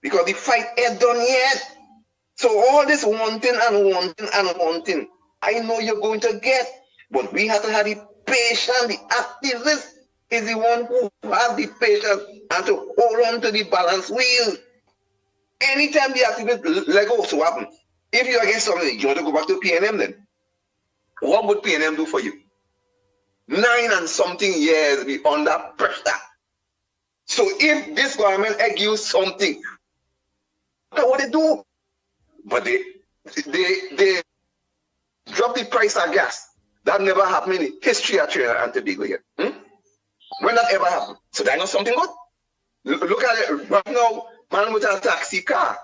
Because the fight ain't done yet. So all this wanting and wanting and wanting, I know you're going to get. But we have to have the patience. The activist is the one who has the patience and to hold on to the balance wheel. Anytime the activist let go, so happen. If you against something, you want to go back to PNM then. What would PNM do for you? 9 and something years be under pressure. So if this government give you something, what they do? But they drop the price of gas. That never happened in the history of Trinidad and Tobago yet. When that ever happened? So that's not something good. Look at it right now. Man with a taxi car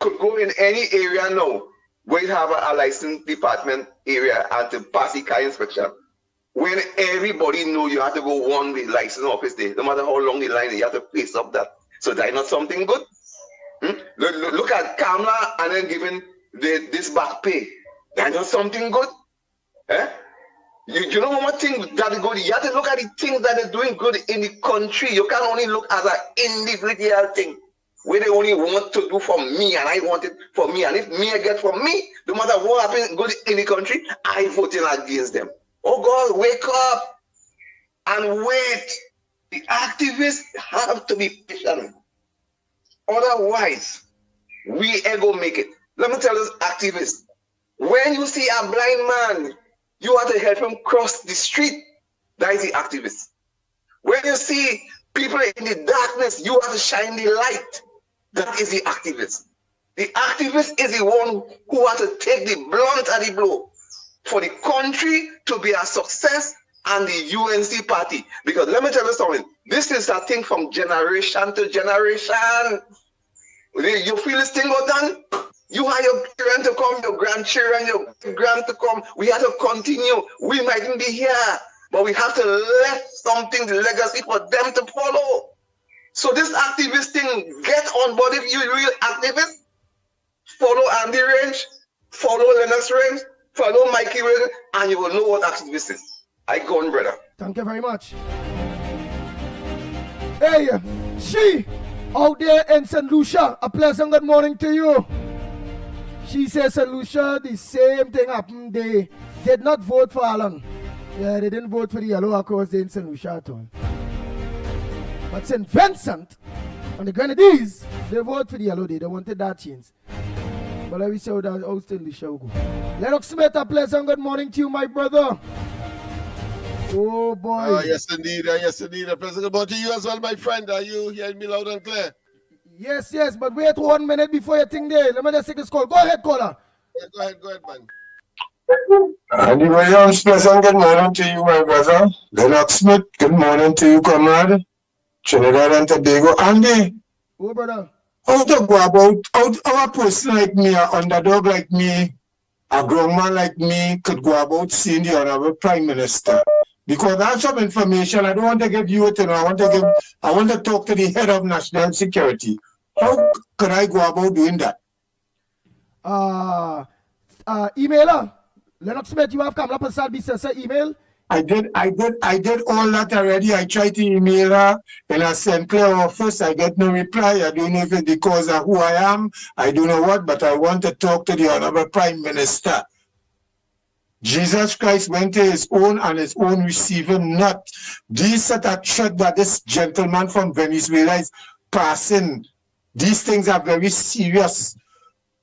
could go in any area now where you have a licensed department area and to pass the car inspection. When everybody know you have to go one way license office there, no matter how long the line is, you have to face up that. So that's not something good. Look at Kamala and then giving this back pay. That's not something good. Eh? You know one thing that is good. You have to look at the things that are doing good in the country. You can't only look at an individual thing where they only want to do for me and I want it for me. And if me I get for me, no matter what happens good in the country, I voting against them. Oh God, wake up and wait. The activists have to be patient. Otherwise, we ain't gonna make it. Let me tell this activist, when you see a blind man, you have to help him cross the street. That is the activist. When you see people in the darkness, you have to shine the light. That is the activist. The activist is the one who has to take the blunt of the blow for the country to be a success and the UNC party. Because let me tell you something, this is a thing from generation to generation. You feel this thing go done? You have your children to come, your grandchildren, your grand to come. We have to continue. We mightn't be here, but we have to left something, the legacy for them to follow. So this activist thing, get on board if you're a real activist. Follow Andy Range, follow Lennox Range, follow Mikey Range, and you will know what activist is. I go on, brother. Thank you very much. Hey, she out there in St. Lucia, a pleasant good morning to you. She says St. Lucia, the same thing happened. They did not vote for Alan. Yeah, they didn't vote for the yellow across in St. Lucia at all. But St. Vincent and the Grenadines, they voted for the yellow day. They wanted that change. But let me see how St. Lucia will go. Lennox Smith, a pleasant good morning to you, my brother. Oh boy. Yes indeed, yes indeed. A pleasant good morning to you as well, my friend. Are you hearing me loud and clear? Yes, but wait 1 minute before you think there. Let me just take this call. Go ahead, caller. Go ahead, man. Andy Williams, pleasant good morning to you, my brother. Lennox Smith, good morning to you, comrade. Trinidad and Tobago. Andy. Oh, brother. How to go about, how a person like me, an underdog like me, a grown man like me, could go about seeing the Honorable Prime Minister? Because I have some information, I don't want to give you it, I want to talk to the head of national security. How could I go about doing that? Emailer, Lennox Smith, you have come up and start business, email? I did all that already. I tried to email her in a St. Clair office. I get no reply. I don't know if it's because of who I am. I don't know what, but I want to talk to the Honorable Prime Minister. Jesus Christ went to his own and his own receive him not. These are the threat that this gentleman from Venezuela is passing. These things are very serious.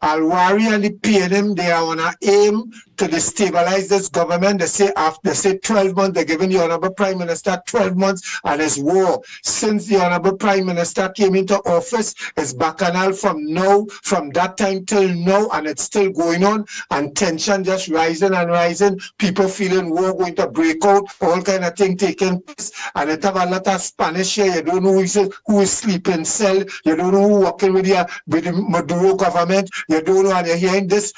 Alwari and the PNM, they are on an aim to destabilize this government. They say 12 months. They're giving the Honorable Prime Minister 12 months, and it's war. Since the Honorable Prime Minister came into office, it's bacchanal from that time till now, and it's still going on, and tension just rising and rising. People feeling war going to break out, all kind of thing taking place, and it have a lot of Spanish here. You don't know who is sleeping cell. You don't know who working with the Maduro government. You don't know, and you're hearing this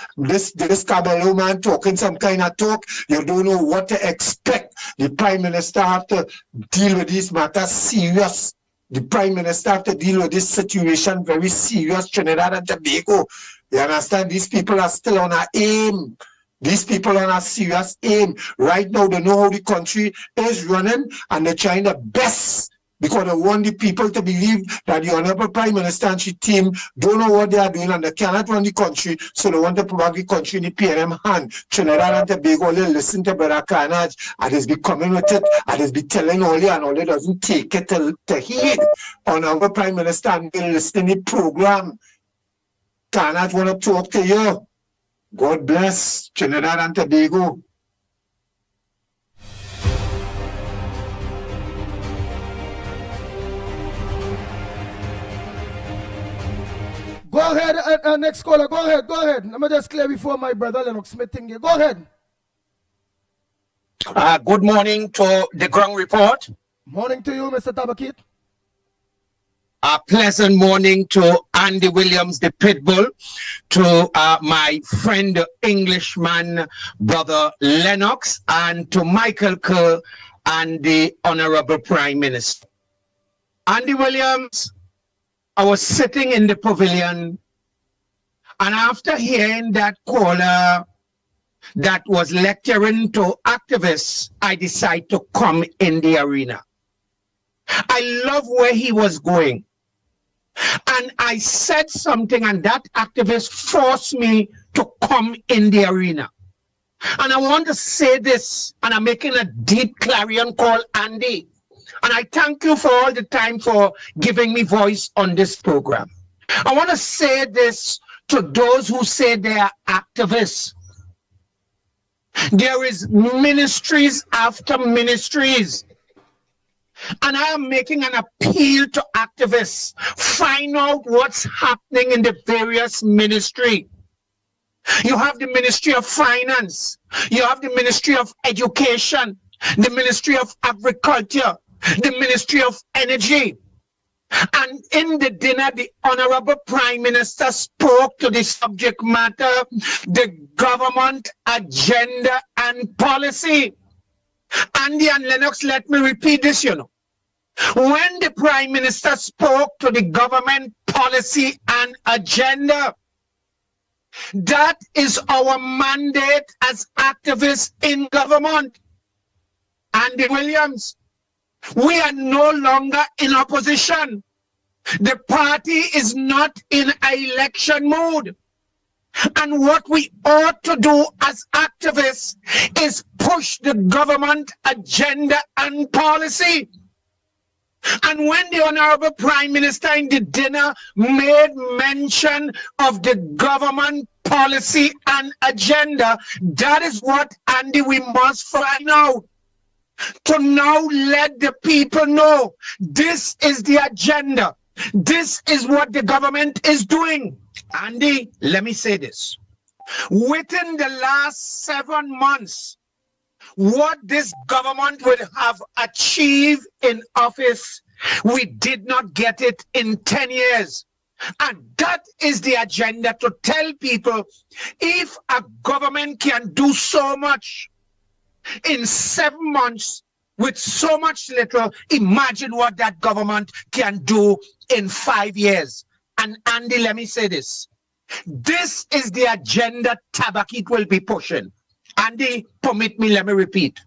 Cabello man talking some kind of talk. You don't know what to expect. The Prime Minister have to deal with these matters serious. The Prime Minister have to deal with this situation very serious. Trinidad and Tobago. You understand? These people are still on our aim. These people are on a serious aim. Right now, they know how the country is running, and they're trying their best, because they want the people to believe that the Honorable Prime Minister and his team don't know what they are doing, and they cannot run the country, so they want to put back the country in the PNM hand. Trinidad and Tobago, they listen to Brother Carnage, and they be coming with it, and they be telling Oli, and Oli doesn't take it to heed. Honorable Prime Minister, and they listen to the program. Carnage want to talk to you. God bless Trinidad and Tobago. Go ahead, next caller. Go ahead. Let me just clear before my brother Lennox Smith thing here. Go ahead. Good morning to the Ground Report. Morning to you, Mr. Tabakit. A pleasant morning to Andy Williams, the Pitbull, to my friend, the Englishman, Brother Lennox, and to Michael Kerr and the Honorable Prime Minister. Andy Williams, I was sitting in the pavilion, and after hearing that caller that was lecturing to activists, I decided to come in the arena. I love where he was going. And I said something, and that activist forced me to come in the arena. And I want to say this, and I'm making a deep clarion call, Andy. And I thank you for all the time for giving me voice on this program. I want to say this to those who say they are activists. There is ministries after ministries. And I am making an appeal to activists. Find out what's happening in the various ministries. You have the Ministry of Finance. You have the Ministry of Education, the Ministry of Agriculture, the Ministry of Energy. And in the dinner, the Honorable Prime Minister spoke to the subject matter, the government agenda and policy. Andy and Lennox, let me repeat this, you know. When the Prime Minister spoke to the government policy and agenda, that is our mandate as activists in government. Andy Williams, we are no longer in opposition. The party is not in election mode. And what we ought to do as activists is push the government agenda and policy. And when the Honorable Prime Minister in the dinner made mention of the government policy and agenda, that is what, Andy, we must find out. To now let the people know this is the agenda. This is what the government is doing. Andy, let me say this. Within the last 7 months, what this government would have achieved in office, we did not get it in 10 years. And that is the agenda, to tell people, if a government can do so much in 7 months with so much little, imagine what that government can do in 5 years. And Andy, let me say this. This is the agenda Tabakit will be pushing. Andy, permit me, let me repeat.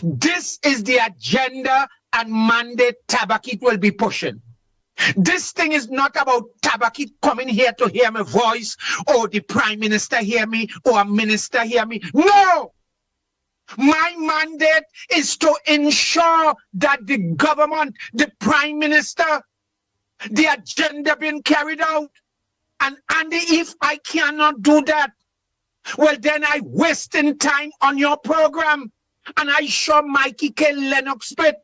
This is the agenda and mandate Tabakit will be pushing. This thing is not about Tabakit coming here to hear my voice, or the Prime Minister hear me, or a minister hear me. No! My mandate is to ensure that the government, the Prime Minister, the agenda being carried out. And Andy, if I cannot do that, Well, then I wasting time on your program. And I sure Mikey K. Lennox bit.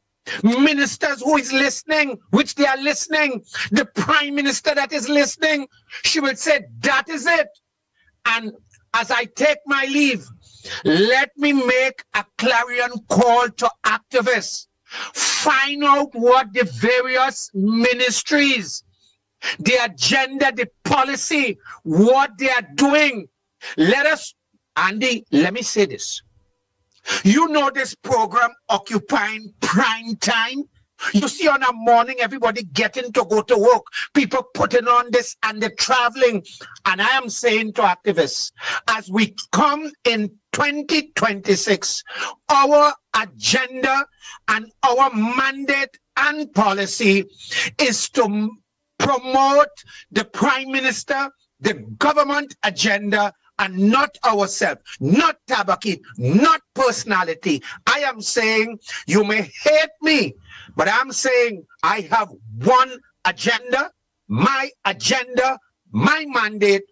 Ministers who is listening, which they are listening, the prime minister that is listening, she will say, that is it. And as I take my leave, let me make a clarion call to activists. Find out what the various ministries, the agenda, the policy, what they are doing. Let us, Andy, let me say this. You know this program occupying prime time. You see on a morning, everybody getting to go to work, people putting on this and they're traveling. And I am saying to activists, as we come in 2026, our agenda and our mandate and policy is to promote the prime minister, the government agenda, and not ourselves, not Tabaki, not personality. I am saying, you may hate me, but I'm saying I have one agenda. My agenda, my mandate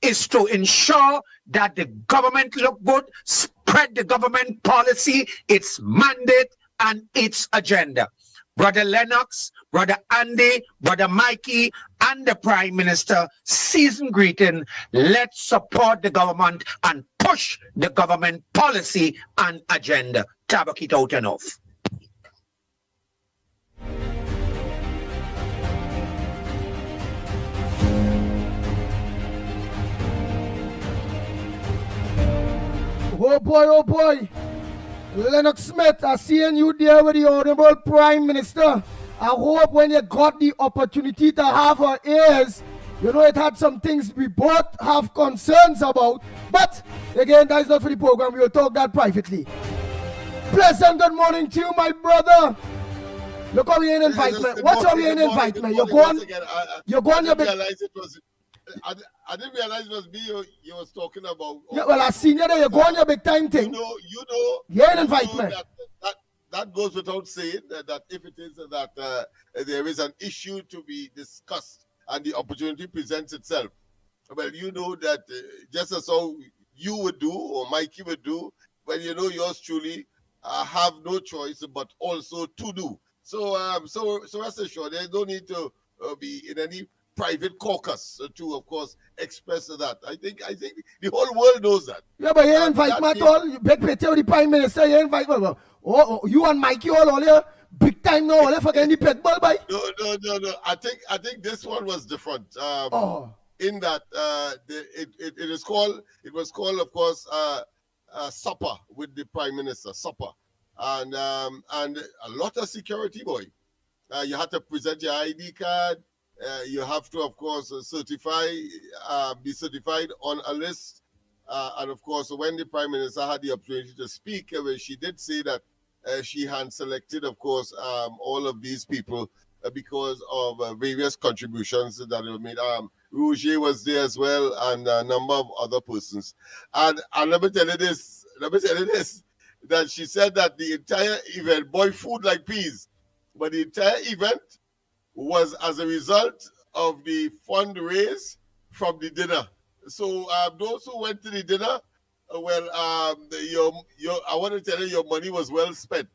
is to ensure that the government look good, spread the government policy, its mandate, and its agenda. Brother Lennox, Brother Andy, Brother Mikey, and the Prime Minister, season greeting. Let's support the government and push the government policy and agenda. Tabak it out and off. Oh boy, oh boy. Lennox Smith, I seeing you there with the Honorable Prime Minister. I hope when you got the opportunity to have her ears, you know it had some things we both have concerns about. But again, that is not for the program. We will talk that privately. Pleasant good morning to you, my brother. Look how we ain't invite me. What's how we ain't invite me? You're going, you're big. I didn't realize it was me you was talking about. Yeah, well, I seen you there. You're going your big time thing. You know. You ain't invite me. That goes without saying that if it is that there is an issue to be discussed and the opportunity presents itself, well, you know that just as how you would do or Mikey would do, well, you know yours truly have no choice but also to do. So rest assured, there's no need to be in any private caucus to, of course, express that. I think the whole world knows that. Yeah, but you ain't invite me at all. You beg me tell the Prime Minister, you invite me. Oh, you and Mikey all here, big time now, all forget the pet ball, bye. No. I think this one was different. In that it was called, of course, supper with the Prime Minister, supper, and a lot of security, boy. You had to present your ID card. You have to, of course, be certified on a list. And, of course, when the Prime Minister had the opportunity to speak, she did say that she had selected, of course, all of these people because of various contributions that were made. Rouget was there as well, and a number of other persons. And let me tell you this, that she said that the entire event, boy, food like peas, but the entire event was as a result of the fundraise from the dinner. So those who went to the dinner, well, I want to tell you, your money was well spent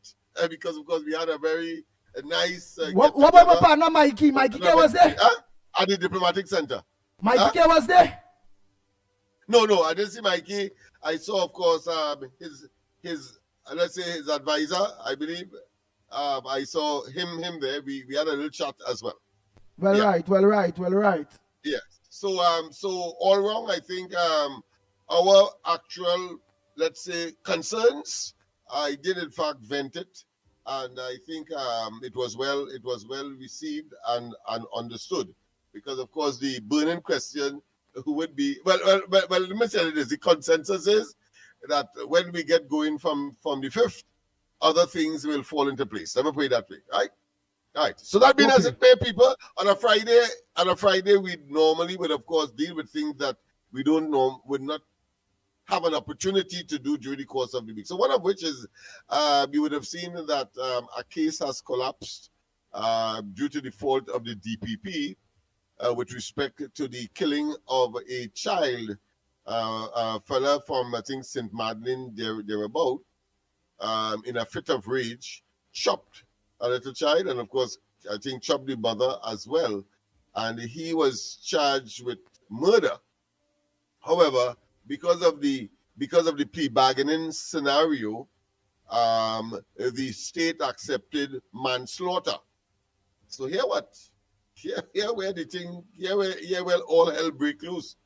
because, of course, we had a very nice. What about my partner Mikey? Mikey K was there? At the Diplomatic Center. Mikey K was there? No, I didn't see Mikey. I saw, of course, his let's say his advisor, I believe. I saw him there. We had a little chat as well. Well, right. Yeah. So all wrong, I think our actual, let's say, concerns, I did in fact vent it, and I think it was well received and understood, because of course the burning question would be well let me tell you this: the consensus is that when we get going from the 5th, other things will fall into place. Let me put it that way, right? Right. So that being as it may, people, on a Friday, we normally would, of course, deal with things that we would not have an opportunity to do during the course of the week. So one of which is, you would have seen that a case has collapsed due to the fault of the DPP with respect to the killing of a child a fella from, I think, St. Madeleine, thereabout, in a fit of rage, chopped a little child, and of course, I think chopped the mother as well. And he was charged with murder. However, because of the plea bargaining scenario, the state accepted manslaughter. So here where the thing, here where all hell break loose.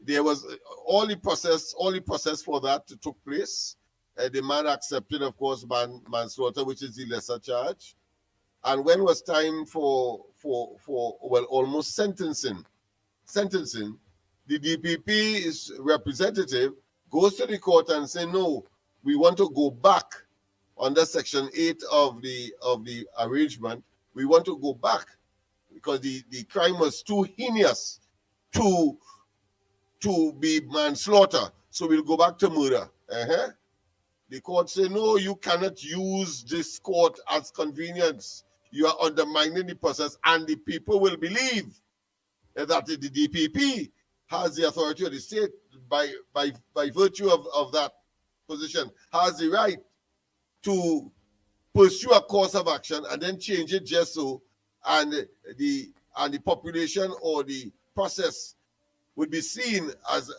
There was all the process for that took place. The man accepted, of course, manslaughter, which is the lesser charge. And when was time for almost sentencing, the DPP's representative goes to the court and say, no, we want to go back under Section 8 of the arrangement. We want to go back because the crime was too heinous to be manslaughter. So we'll go back to murder. The court say, no, you cannot use this court as convenience. You are undermining the process, and the people will believe that the DPP has the authority of the state by virtue of that position, has the right to pursue a course of action and then change it just so, and the population or the process would be seen as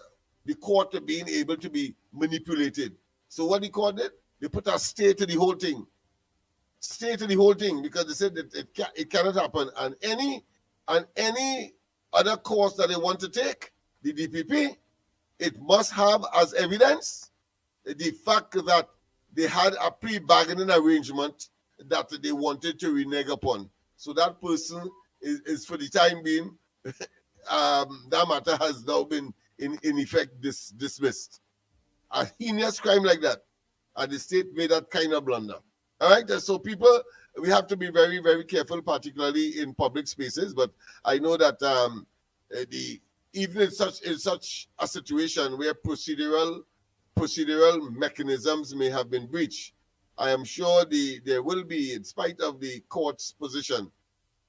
the court being able to be manipulated. So what the court did, they put a stay to the whole thing. Stay to the whole thing, because they said that it cannot happen. And any other course that they want to take, the DPP, it must have as evidence the fact that they had a pre-bargaining arrangement that they wanted to renege upon. So that person is for the time being, that matter has now been in effect dismissed. A heinous crime like that, and the state made that kind of blunder. All right, so people, we have to be very, very careful, particularly in public spaces. But I know that even in such a situation where procedural mechanisms may have been breached, I am sure there will be, in spite of the court's position,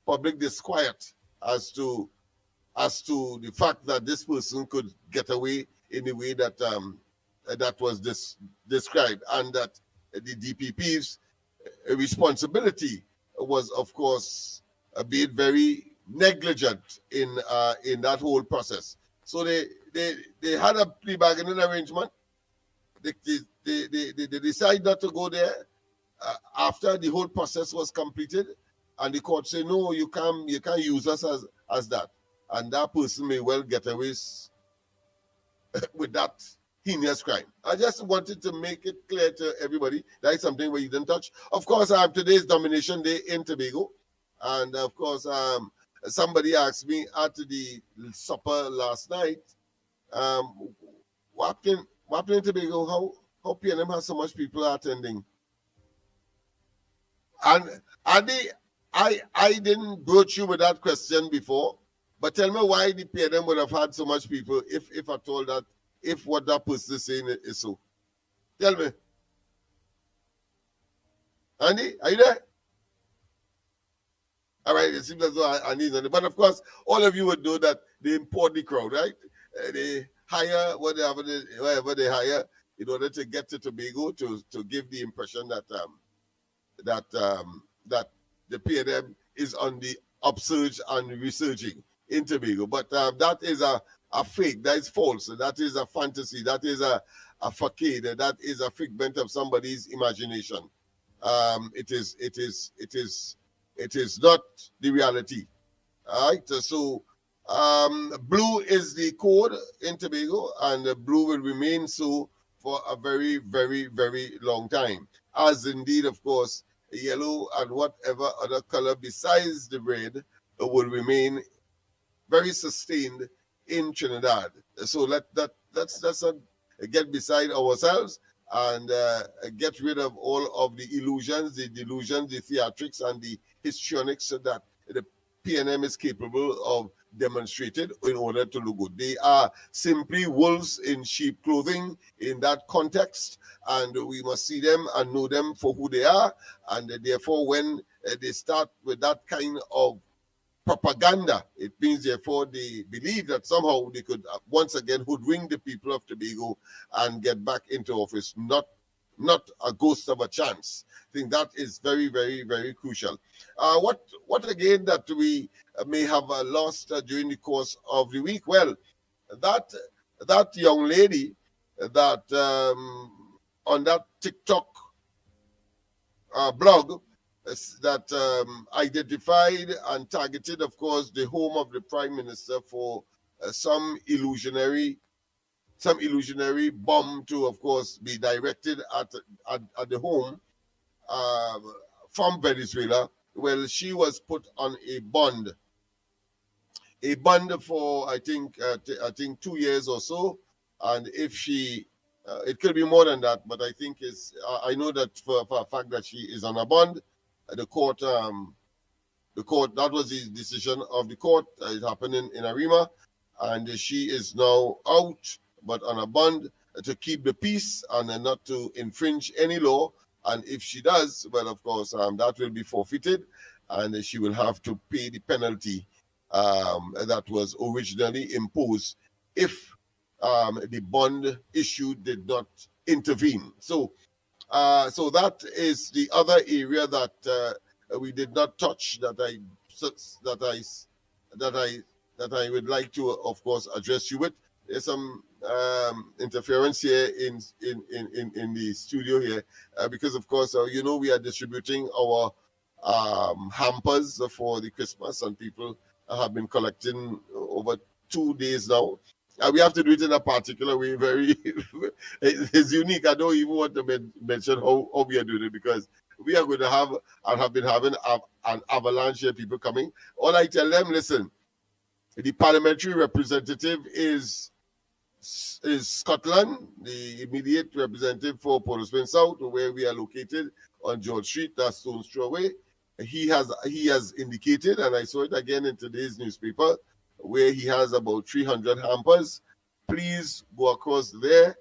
public disquiet as to the fact that this person could get away in the way that that was described, and that the DPP's responsibility was, of course, being very negligent in that whole process. So they had a plea bargaining arrangement. They decided not to go there after the whole process was completed, and the court said, no, you can't use us as that, and that person may well get away with that heinous crime. I just wanted to make it clear to everybody that is something where you didn't touch. Of course, today's Domination Day in Tobago, and of course, somebody asked me at the supper last night, what happened in Tobago? How PNM has so much people attending? And I didn't broach you with that question before, but tell me why the PNM would have had so much people if I told that. If what that person is saying is so. Tell me. Andy, are you there? All right, it seems as though I need it. But of course, all of you would know that they import the crowd, right? They hire whatever they hire in order to get to Tobago to give the impression that that the PNM is on the upsurge and resurging in Tobago. But that is a fake, that is false, that is a fantasy, that is a facade, that is a figment of somebody's imagination. It is not the reality. All right, so blue is the code in Tobago, and blue will remain so for a very, very, very long time, as indeed, of course, yellow and whatever other color besides the red will remain very sustained in Trinidad. So let's get beside ourselves and get rid of all of the illusions, the delusions, the theatrics, and the histrionics that the PNM is capable of demonstrating in order to look good. They are simply wolves in sheep clothing in that context, and we must see them and know them for who they are. And therefore, when they start with that kind of propaganda. It means, therefore, they believe that somehow they could once again hoodwink the people of Tobago and get back into office. Not a ghost of a chance. I think that is very, very, very crucial. What again that we may have lost during the course of the week? Well, that young lady that on that TikTok blog that identified and targeted, of course, the home of the Prime Minister for some illusionary bomb to, of course, be directed at the home from Venezuela. Well, she was put on a bond for I think 2 years or so, and if she it could be more than that, but I think I know that for a fact that she is on a bond. The court, that was the decision of the court. It happened in Arima, and she is now out, but on a bond to keep the peace and not to infringe any law. And if she does, well, of course, that will be forfeited, and she will have to pay the penalty that was originally imposed if the bond issue did not intervene. So that is the other area that we did not touch that I would like to, of course, address you with. There's some interference here in the studio here because, of course, we are distributing our hampers for the Christmas, and people have been collecting over 2 days now. We have to do it in a particular way. It's unique. I don't even want to mention how we are doing it, because we are going to have and have been having an avalanche of people coming. All I tell them, listen, the parliamentary representative is Scotland, the immediate representative for Port of Spain South, where we are located on George Street, that's Stone's Throw away. He has indicated, and I saw it again in today's newspaper, where he has about 300 hampers. Please go across there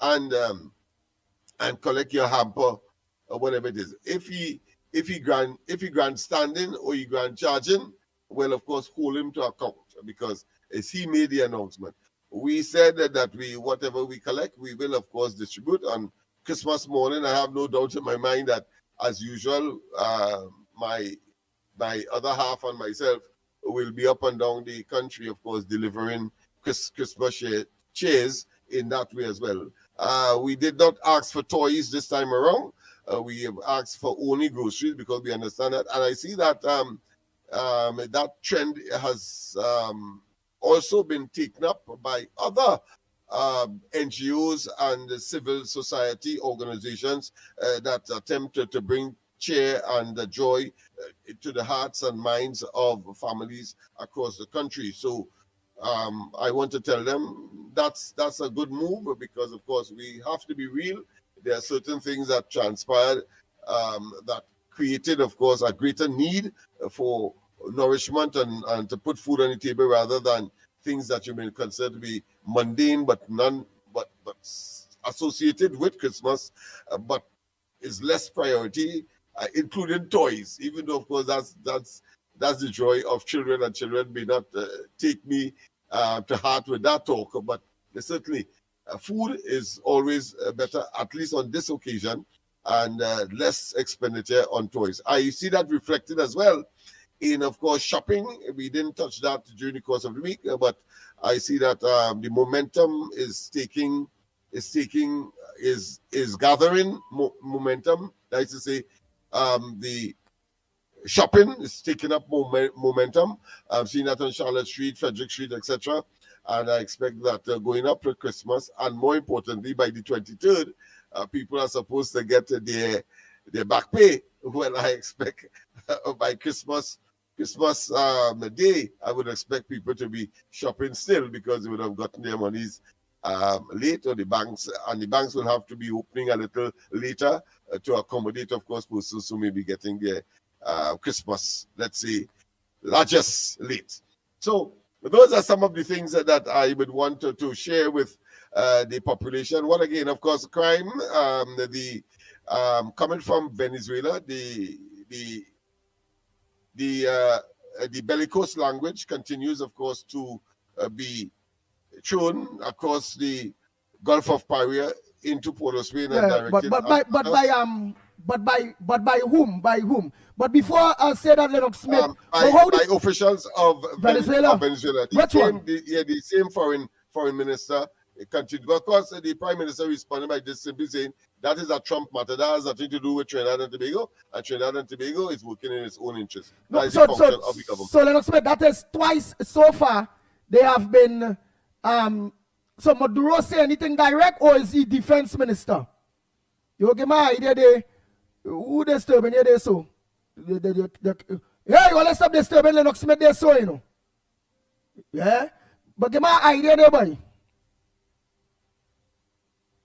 and collect your hamper or whatever it is. If he grant standing or he grant charging, well, of course, hold him to account, because as he made the announcement, we said that whatever we collect, we will, of course, distribute on Christmas morning. I have no doubt in my mind that, as usual, my other half and myself will be up and down the country, of course, delivering Christmas cheers in that way as well. We did not ask for toys this time around. We have asked for only groceries, because we understand that. And I see that that trend has also been taken up by other NGOs and civil society organizations that attempt to bring cheer and joy to the hearts and minds of families across the country. So I want to tell them that's a good move, because, of course, we have to be real. There are certain things that transpired that created, of course, a greater need for nourishment and to put food on the table, rather than things that you may consider to be mundane but associated with Christmas, but is less priority, including toys. Even though, of course, that's the joy of children, and children may not take me to heart with that talk, but certainly food is always better, at least on this occasion, and less expenditure on toys. I see that reflected as well in, of course, shopping. We didn't touch that during the course of the week, but I see that the momentum is gathering momentum. That is to say, the shopping is taking up momentum. I've seen that on Charlotte Street, Frederick Street, etc. And I expect that going up for Christmas, and more importantly, by the 23rd, people are supposed to get their back pay. Well, I expect by Christmas Day, I would expect people to be shopping still, because they would have gotten their monies late, or the banks will have to be opening a little later to accommodate, of course, persons who may be getting their Christmas, let's say, largest late. So those are some of the things that I would want to share with the population. What again, of course, crime, coming from Venezuela, the the bellicose language continues, of course, to be thrown across the Gulf of Paria into Port of Spain and Yeah, directed but by whom? By whom? But before I say that, Lennox Smith, by officials of Venezuela. Venezuela. Which one? The same foreign minister continued. Of course, the prime minister responded by just simply saying that is a Trump matter. That has nothing to do with Trinidad and Tobago, and Trinidad and Tobago is working in its own interest. No, that is the function of the government. So Lennox Smith, that is twice so far they have been. So Maduro say anything direct, or is he defense minister? You get my idea there? Who disturbing you there so? Yeah, you let's stop disturbing Lennox Smith there so, you know. Yeah? But get my idea there, boy.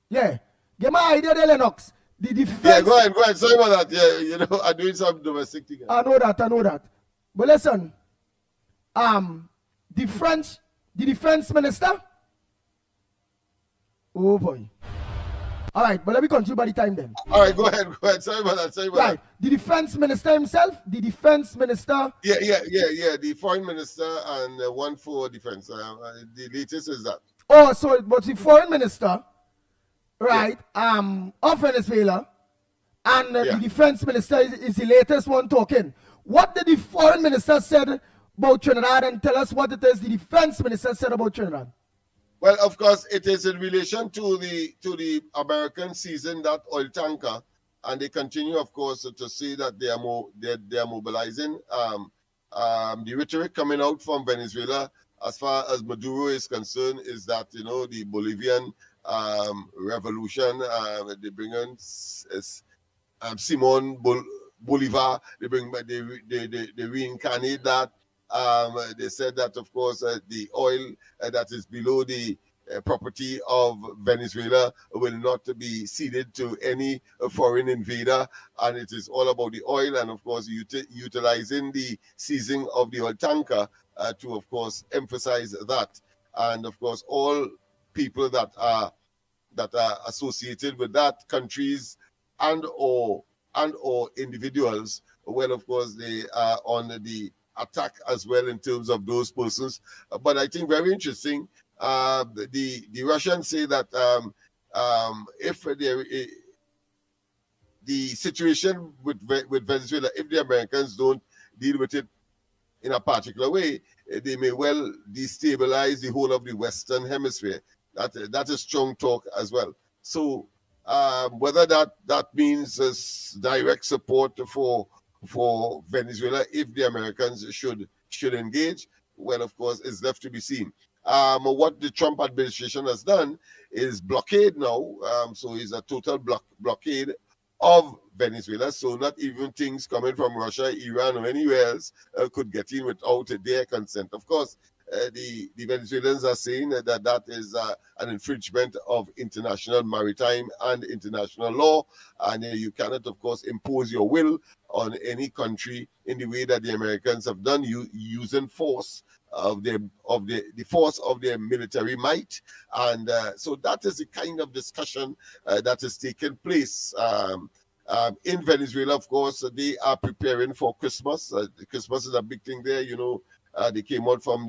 Yeah. Get my idea there, Lennox. The defense. Yeah, go ahead. Sorry about that. Yeah, you know, I'm doing some domestic thing. I know that. But listen, the defense minister. Oh boy. All right, but let me continue by the time then. All right, go ahead. Sorry about that. Right. The defense minister himself, Yeah. The foreign minister and one for defense. The latest is that. Oh, so but the foreign minister, right? Of Venezuela, and the defense minister is the latest one talking. What did the foreign minister said about Trinidad, and tell us what it is the defense minister said about Trinidad? Well, of course, it is in relation to the American seizing that oil tanker, and they continue, of course, to say that they are mobilizing. The rhetoric coming out from Venezuela, as far as Maduro is concerned, is that the Bolivian revolution, they bring in Simon Bolivar, they reincarnate that. They said that, of course, the oil that is below the property of Venezuela will not be ceded to any foreign invader, and it is all about the oil, and of course utilizing the seizing of the oil tanker to, of course, emphasize that. And of course, all people that are associated with that, countries and or individuals, well, of course, they are on the attack as well in terms of those persons. But I think very interesting, the Russians say that if the situation with Venezuela, if the Americans don't deal with it in a particular way, they may well destabilize the whole of the Western Hemisphere. That is strong talk as well. So whether that means direct support for Venezuela if the Americans should engage, well, of course, is left to be seen. What the Trump administration has done is blockade now. So it's a total blockade of Venezuela. So not even things coming from Russia, Iran, or anywhere else could get in without their consent. Of course, the Venezuelans are saying that is an infringement of international maritime and international law, and you cannot, of course, impose your will on any country in the way that the Americans have done, using force of the force of their military might. And so that is the kind of discussion that is taking place. In Venezuela, of course, they are preparing for Christmas. Christmas is a big thing there, they came out from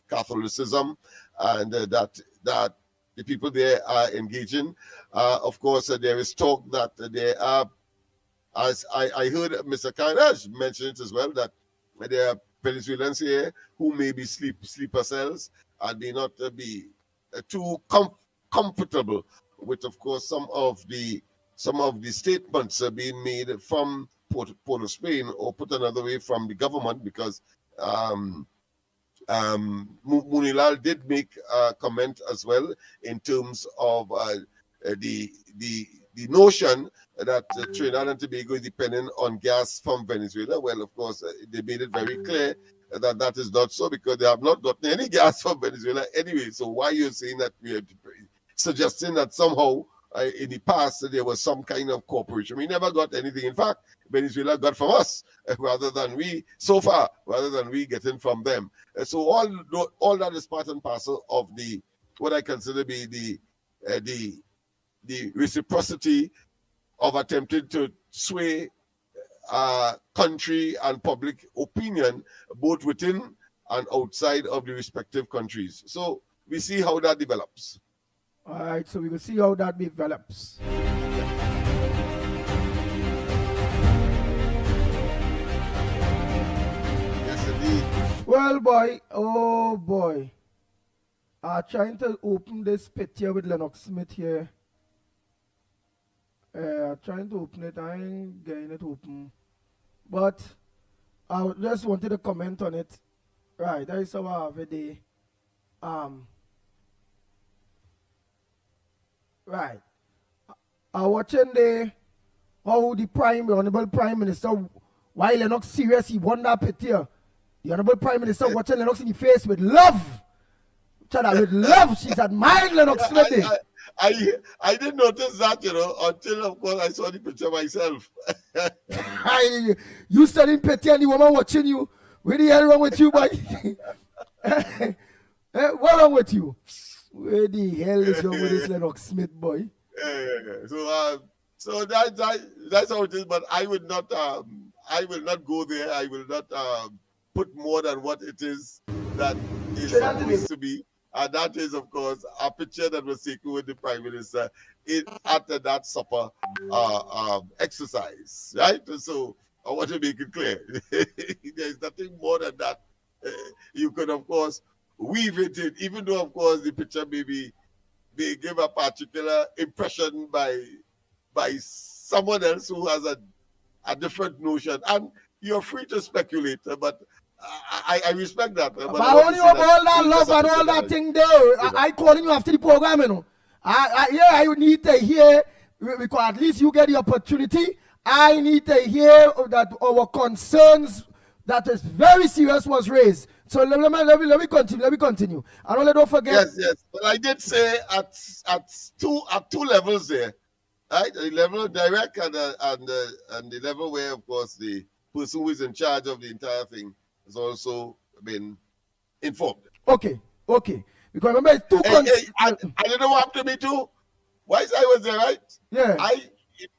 Catholicism, and that the people there are engaging. Of course, there is talk that there are, as I heard Mr. Kainaj mention it as well, that there are Venezuelans here who may be sleeper cells and may not be too comfortable with, of course, some of the statements being made from Port of Spain, or put another way, from the government, because Munilal did make a comment as well in terms of the notion that Trinidad and Tobago is dependent on gas from Venezuela. Well, of course, they made it very clear that that is not so, because they have not gotten any gas from Venezuela anyway. So why are you saying that? We are suggesting that somehow in the past there was some kind of cooperation. We never got anything. In fact, Venezuela got from us rather than we getting from them. So all that is part and parcel of what I consider be the reciprocity of attempting to sway country and public opinion, both within and outside of the respective countries. So we see how that develops. All right, so we will see how that develops. Yes, indeed. Well, boy, oh boy. I'm trying to open this pit here with Lennox Smith here. Trying to open it. I ain't getting it open. But I just wanted to comment on it. Right, that is how I have a day. Right. I watching how the Honorable Prime Minister, while Lennox serious, he won that pit here. The Honorable Prime Minister watching Lennox in the face with love. With love, she's admiring Lennox Smith. I didn't notice that, until of course I saw the picture myself. You studying pity and the woman watching you. What the hell wrong with you, boy? What wrong with you? Where the hell is wrong with this Lennox Smith, boy? So that's how it is. But I will not go there. I will not put more than what it is that is supposed to be. And that is, of course, a picture that was taken with the Prime Minister after that supper exercise, right? So I want to make it clear. There's nothing more than that. You could, of course, weave it in, even though, of course, the picture may give a particular impression by someone else who has a different notion. And you're free to speculate, but I respect that. But only of all that love and all that thing there. I calling you after the program, I need to hear, because at least you get the opportunity. I need to hear that our concerns that is very serious was raised. So let me continue. And don't forget. Yes. But I did say at two levels there, right? The level of direct and the level where, of course, the person who is in charge of the entire thing has also been informed. Okay. Because remember, it's two. I don't know what happened to me too. Why I was there, right? Yeah.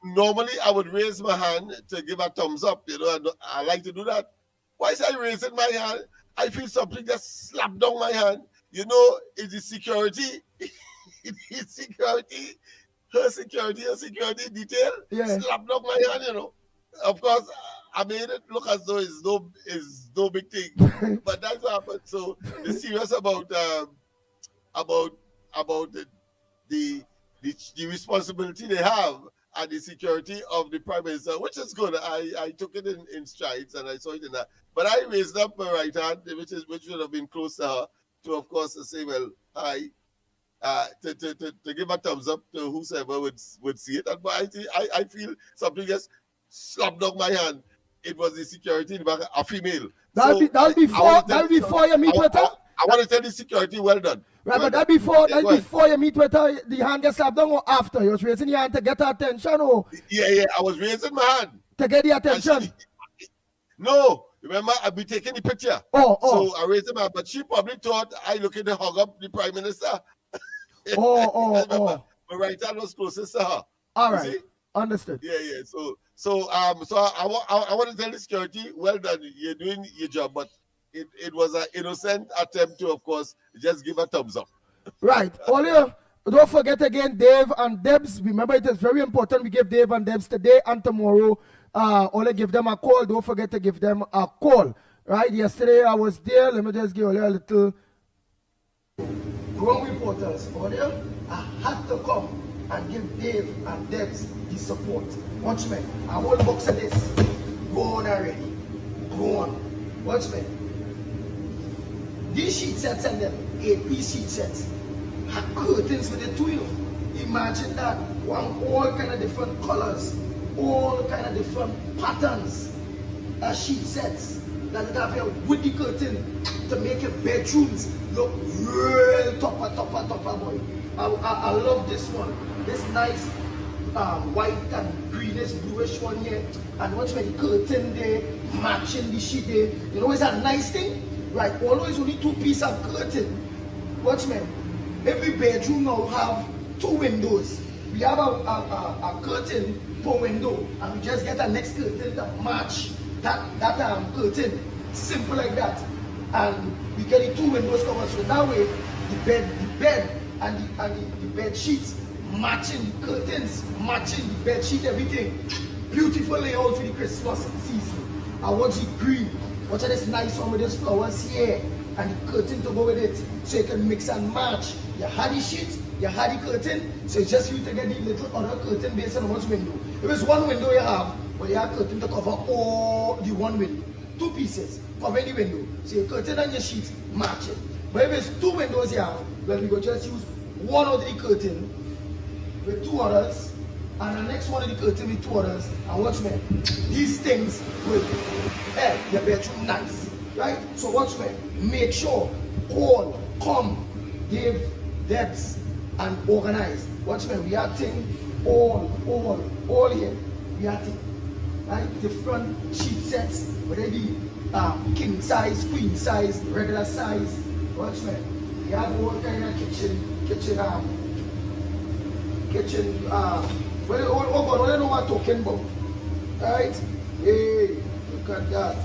Normally I would raise my hand to give a thumbs up. And I like to do that. Why is I raising my hand? I feel something just slapped down my hand. It's the security. It's security. Her security detail. Yeah. Slapped down my hand. Of course, I made it look as though it's no big thing, but that's what happened. So they're serious about the responsibility they have and the security of the Prime Minister, which is good. I took it in strides and I saw it in that. But I raised up my right hand, which would have been close to her, to of course to say, well, hi, to give a thumbs up to whosoever would see it. But I feel something just slapped down my hand. It was the security in the back, a female. That'll be before you meet with her. I want to tell the security, well done. Right, but that before you meet with her, the hand gets slapped down, or after? You was raising your hand to get her attention, or? Yeah, I was raising my hand. To get the attention? No, remember, I'd be taking the picture. Oh. So I raised my hand, but she probably thought I looking to hug up the Prime Minister. Oh. My right hand was closest to her. All right, see? Understood. Yeah. So I want to tell the security, well done, you're doing your job, but it was an innocent attempt to, of course, just give a thumbs up. Right. Don't forget again, Dave and Debs. Remember, it is very important we give Dave and Debs today and tomorrow. Only give them a call. Don't forget to give them a call. Right. Yesterday I was there. Let me just give a little. Ground reporters, I had to come and give Dave and Debs the support. Watchmen, I whole box of this. Go on already. Go on. Watchmen. These sheet sets and them 8-piece sheet sets have curtains with the two. Imagine that. All kind of different colors, all kind of different patterns. Sheet sets that it have here with the curtain to make your bedrooms look real topper, boy. I love this one. This nice white and greenish bluish one here. And watch the curtain there matching the sheet there. It's a nice thing. Right, always only 2 pieces of curtain. Watchmen, every bedroom now have 2 windows. we have a curtain per window, and we just get a next curtain to match that curtain. Simple like that. And we get the 2 windows covered, so that way the bed and the bed sheets matching, the curtains matching, the bed sheet, everything. Beautiful layout for the Christmas season. I want it green. Watch this nice one with these flowers here and the curtain to go with it, so you can mix and match. You had the sheet, you had the curtain, so it's just you to get the little other curtain based on which window. If it's one window you have, well, you have curtain to cover all the one window. 2 pieces cover any window, so your curtain and your sheet match it. But if it's 2 windows you have, well, we go just use one of the curtain with 2 others, and the next one of the curtain with 2 others, and watch me. These things will help your bedroom nice, right? So watch me. Make sure all come, give depths, and organize. Watch me. We are thing all here. We are thing, right? Different sheet sets, whether it be king size, queen size, regular size. Watch me. We have all kind of kitchen. Well, I don't know what I'm talking about. Right? Hey, look at that.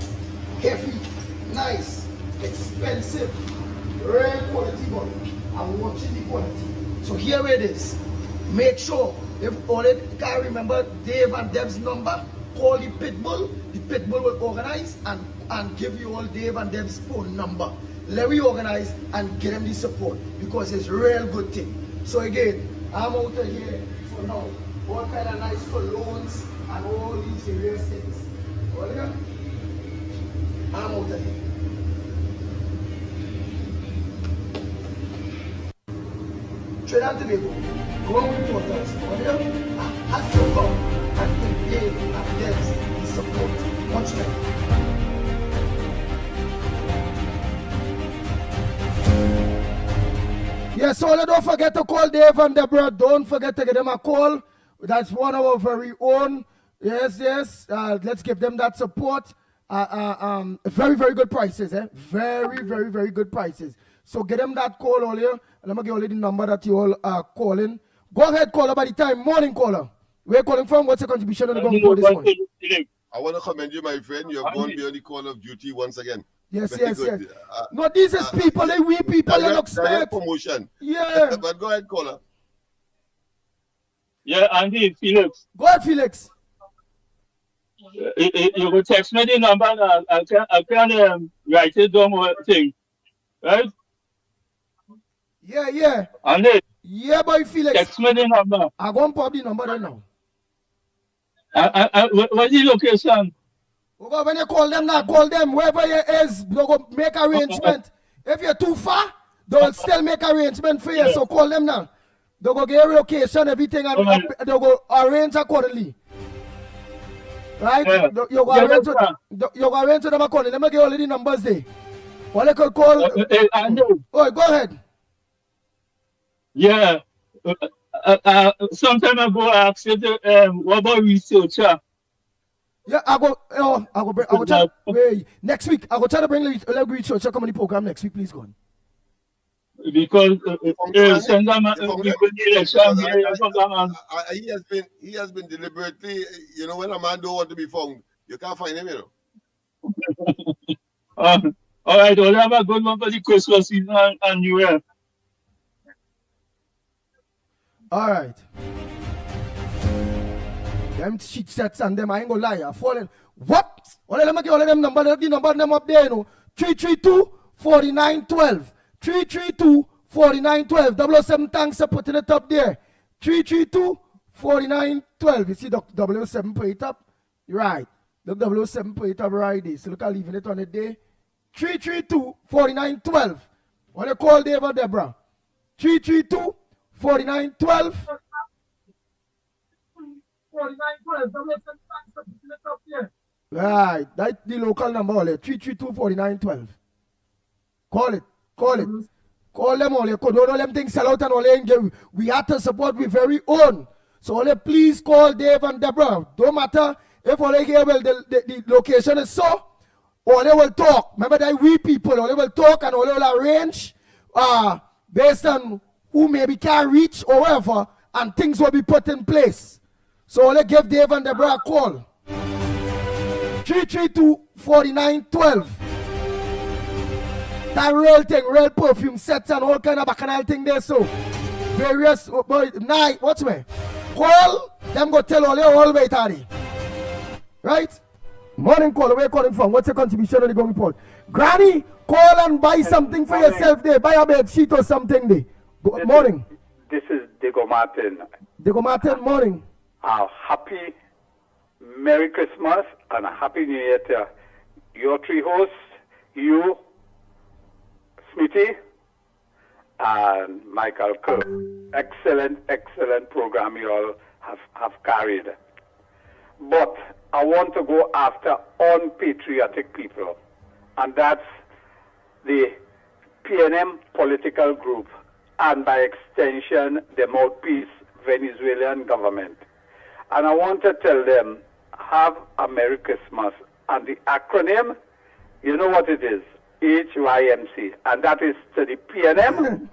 Heavy, nice, expensive, rare quality, but I'm watching the quality. So here it is. Make sure, if all it can't remember Dave and Deb's number, call the Pitbull. The Pitbull will organize and give you all Dave and Deb's phone number. Let me organize and get them the support, because it's a real good thing. So again, I'm out of here for now. All kind of nice colognes and all these various things. Well, yeah, I'm out of here. Trinidad and Tobago, growing waters. Well, yeah, has to come and give Dave and Deb's the support. Watch them. Yes, so don't forget to call Dave and Deborah. Don't forget to give them a call. That's one of our very own. Yes. Let's give them that support. Very, very good prices. Very, very, very good prices. So get them that call all here. Let me give you the number that you all are calling. Go ahead, caller, by the time. Morning, caller. Where you calling from? What's your contribution on the gun for this one? I want to commend you, my friend. You're going beyond the call of duty once again. Yes. No, these is people, we people, Lennox Smith. Promotion. Yeah. But go ahead, caller. Yeah, Andy, Felix. Go ahead, Felix. You will text me the number and I can write it down or thing. Right? Yeah. Andy. Yeah, boy, Felix. Text me the number. I'm going to pop the number right now. What's the location? When you call them now, call them wherever you is. They'll go make arrangement. If you're too far, they'll still make arrangement for you. So call them now. They'll go get a location, everything, and they'll go arrange accordingly. Right? You go arrange to them accordingly. Let me get all the numbers there. What they could call. Oh, go ahead. Yeah. Sometime ago, I asked you, what about researcher? Yeah, I go try to, next week. I go try to bring a researcher come on the program next week. Please go on. Because he has been deliberately, when a man don't want to be found, you can't find him, all right, we'll have a good one for the Christmas season and New Year. All right. Them sheet sets and them, I ain't gonna lie, I'm falling. What? Let me get all of them number, the number them up there, 332-4912. 332-4912. 07, thanks for putting it up there. 332-4912. You see the 07 put it up? Right. The 07 put it up right there. So look at leaving it on it there. 332-4912. What do you call Dave or Deborah? 332-4912. 4912. Right. That's the local number. 332-4912. Call it. Call them all. Don't them things sell out and all they we have to support we very own. So only please call Dave and Deborah. Don't matter if all they hear well the location is so, or they will talk. Remember that we people, or they will talk and all they will arrange based on who maybe can reach or whatever, and things will be put in place. So let's give Dave and Deborah a call. 332-4912. That real thing, real perfume sets and all kind of bacchanal thing there. So various night, what's me? Call them, go tell all your all way tardy. Right? Morning call, where you calling from? What's your contribution on the going report? Granny, call and buy something for yourself there. Buy a bed sheet or something there. Good morning. This is Diego Martin. Diego Martin, morning. Happy Merry Christmas and a Happy New Year to your three hosts, you, Smithy, and Michael Kerr. Excellent program you all have carried. But I want to go after unpatriotic people, and that's the PNM political group, and by extension, the mouthpiece Venezuelan government. And I want to tell them, have a Merry Christmas. And the acronym, you know what it is, HYMC, and that is to the PNM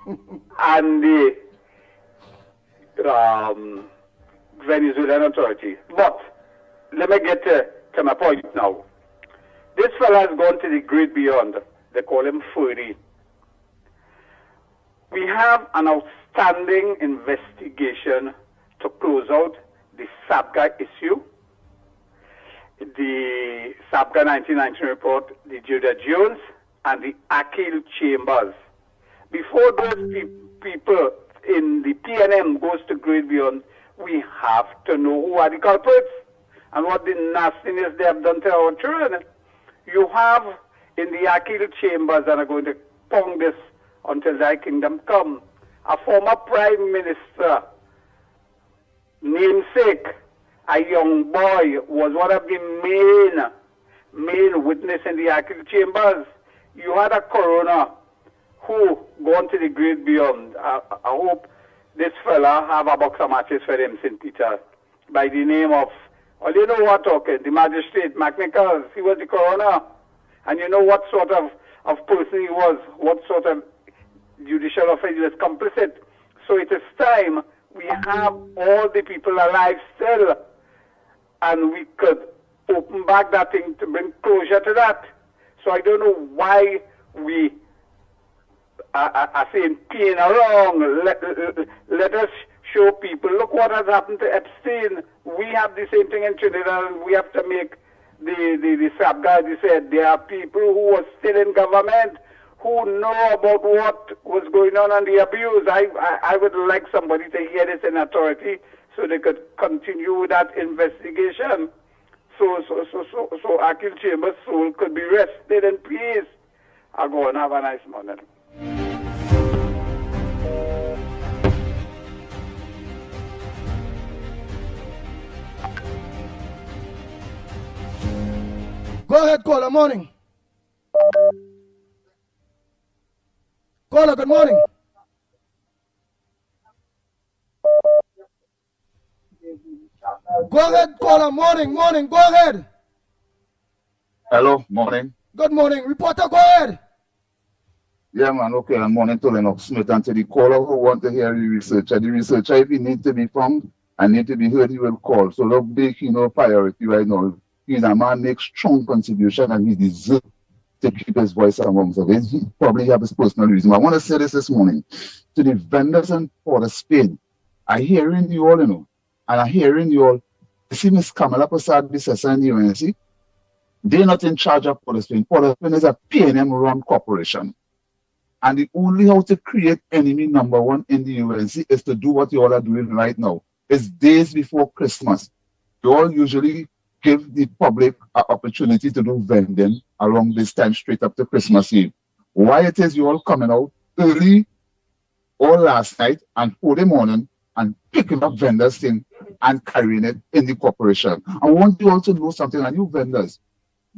and the Venezuelan Authority. But let me get to my point now. This fella has gone to the great beyond. They call him Furry. We have an outstanding investigation to close out the SABGA issue, the SABGA 1919 report, the Judah Jones, and the Akil Chambers. Before those people in the PNM goes to great beyond, we have to know who are the culprits and what the nastiness they have done to our children. You have in the Akil Chambers, and I'm going to pound this until thy kingdom come, a former prime minister, namesake, a young boy, was one of the main witness in the Akil Chambers. You had a coroner who gone to the great beyond. I hope this fella have a box of matches for him, St. Peter, by the name of, well, you know what talking, the magistrate, McNichols. He was the coroner. And you know what sort of person he was, what sort of judicial officer he was complicit. So it is time we have all the people alive still, and we could open back that thing to bring closure to that. So I don't know why we are saying peeing around. Let us show people, look what has happened to Epstein. We have the same thing in Trinidad, and we have to make the SABGA. They said there are people who are still in government who know about what was going on and the abuse. I would like somebody to hear this in authority so they could continue with that investigation. So Akil Chambers' soul could be rested in peace. I'll go and have a nice morning. Go ahead, caller, morning. Caller, good morning. Go ahead, caller, morning, go ahead. Hello, morning. Good morning. Reporter, go ahead. Yeah, man, okay, and morning to Lennox Smith and to the caller who want to hear the researcher. The researcher, if he need to be found and need to be heard, he will call. So don't make, priority right now. He's a man makes strong contribution and he deserves to keep his voice amongst us. He probably have his personal reason. I want to say this morning to the vendors in Port of Spain. I hearing you all, and I hearing you all. You see Miss Kamala Prasad Bissessa and the UNC? They're not in charge of Port of Spain. Port of Spain is a PNM-run corporation. And the only how to create enemy number one in the UNC is to do what you all are doing right now. It's days before Christmas. You all usually give the public an opportunity to do vending around this time straight up to Christmas Eve. Why it is you all coming out early or last night and early morning and picking up vendors thing and carrying it in the corporation. I want you all to know something, and you vendors,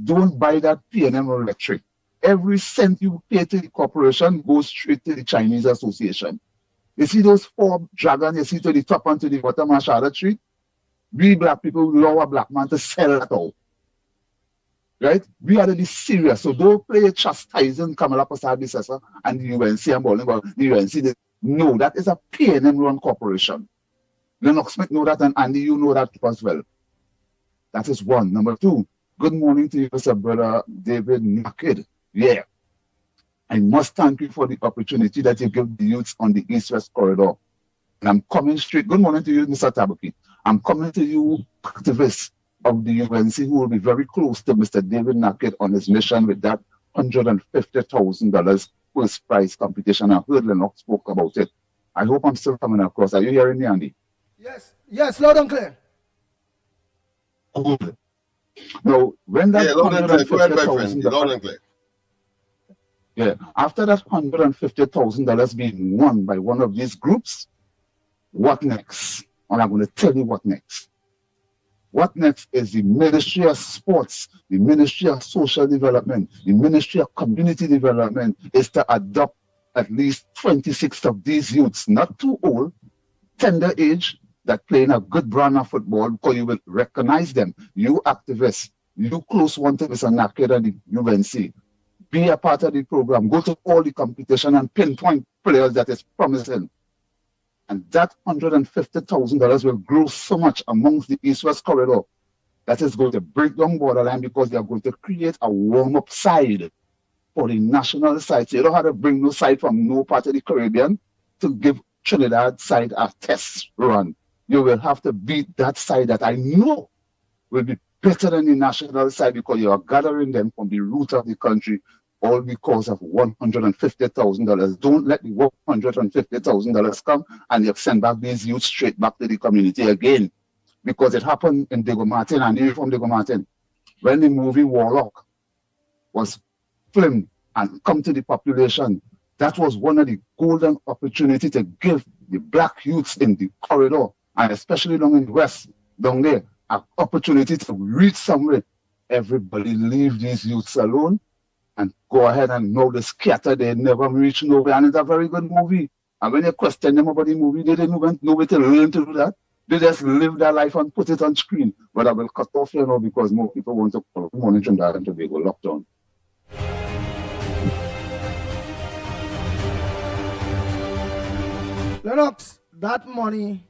don't buy that PNM electric. Every cent you pay to the corporation goes straight to the Chinese Association. You see those 4 dragons you see to the top and to the bottom of Charlotte Street? We black people allow a black man to sell that out. Right? We are really serious. So don't play chastising Kamala Prasad Bissessa and the UNC and bowling about the UNC. No, that is a PNM run corporation. Lennox Smith know that, and Andy, you know that as well. That is one. Number two, good morning to you, Mr. Brother David Naked. Yeah. I must thank you for the opportunity that you give the youths on the East-West corridor. And I'm coming straight. Good morning to you, Mr. Tabuki. I'm coming to you, activists of the UNC, who will be very close to Mr. David Naked on his mission with that $150,000 first prize competition. I heard Lennox spoke about it. I hope I'm still coming across. Are you hearing me, Andy? Yes, loud and clear. Good. Now, when that $150,000, yeah, after that $150,000 being won by one of these groups, what next? And I'm going to tell you what next. What next is the Ministry of Sports, the Ministry of Social Development, the Ministry of Community Development is to adopt at least 26 of these youths, not too old, tender age, that playing a good brand of football, because you will recognize them. You activists, you close one to Mr. Naked and the UNC, be a part of the program, go to all the competition and pinpoint players that is promising. And that $150,000 will grow so much amongst the East-West corridor that is going to break down borderline, because they are going to create a warm-up side for the national side. So you don't have to bring no side from no part of the Caribbean to give Trinidad side a test run. You will have to beat that side that I know will be better than the national side, because you are gathering them from the root of the country, all because of $150,000. Don't let the $150,000 come and you send back these youths straight back to the community again. Because it happened in Diego Martin, and even from Diego Martin, when the movie Warlock was filmed and come to the population, that was one of the golden opportunities to give the black youths in the corridor, and especially down in the West, down there, an opportunity to reach somewhere. Everybody leave these youths alone and go ahead and know the scatter. They never reach nowhere, and it's a very good movie. And when you question them about the movie, they didn't even know where to learn to do that. They just live their life and put it on screen. But I will cut off here now because more people want to call. Good morning, Trinidad and Tobago, lockdown. Lennox, that money,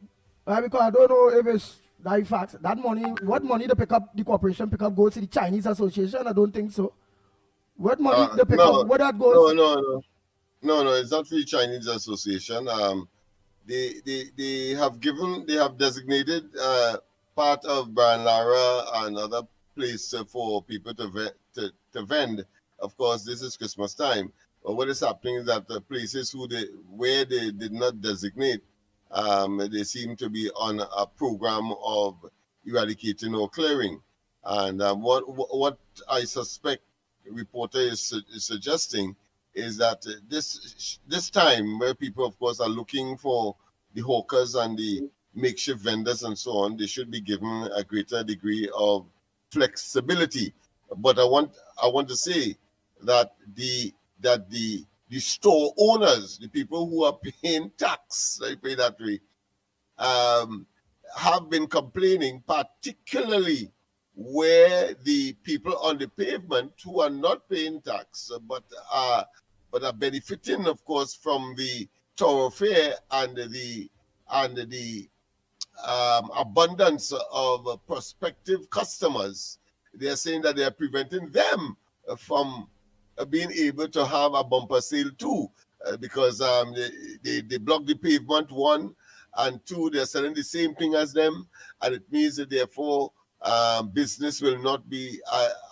because I don't know if it's that fact, that money, what money they pick up, the corporation pick up goes to the Chinese Association? I don't think so. What money they pick up, where that goes? No, it's not for the Chinese Association. They have designated part of Brian Lara and other places for people to vend. Of course, this is Christmas time. But what is happening is that the places where they did not designate, they seem to be on a program of eradicating or clearing. And what I suspect reporter is suggesting is that this time, where people, of course, are looking for the hawkers and the makeshift vendors and so on, they should be given a greater degree of flexibility. But I want to say that the store owners, the people who are paying tax, they pay that way, have been complaining, particularly where the people on the pavement who are not paying tax but are benefiting, of course, from the thoroughfare and the abundance of prospective customers. They are saying that they are preventing them from being able to have a bumper sale too, because they block the pavement, one, and two, they're selling the same thing as them, and it means that therefore business will not be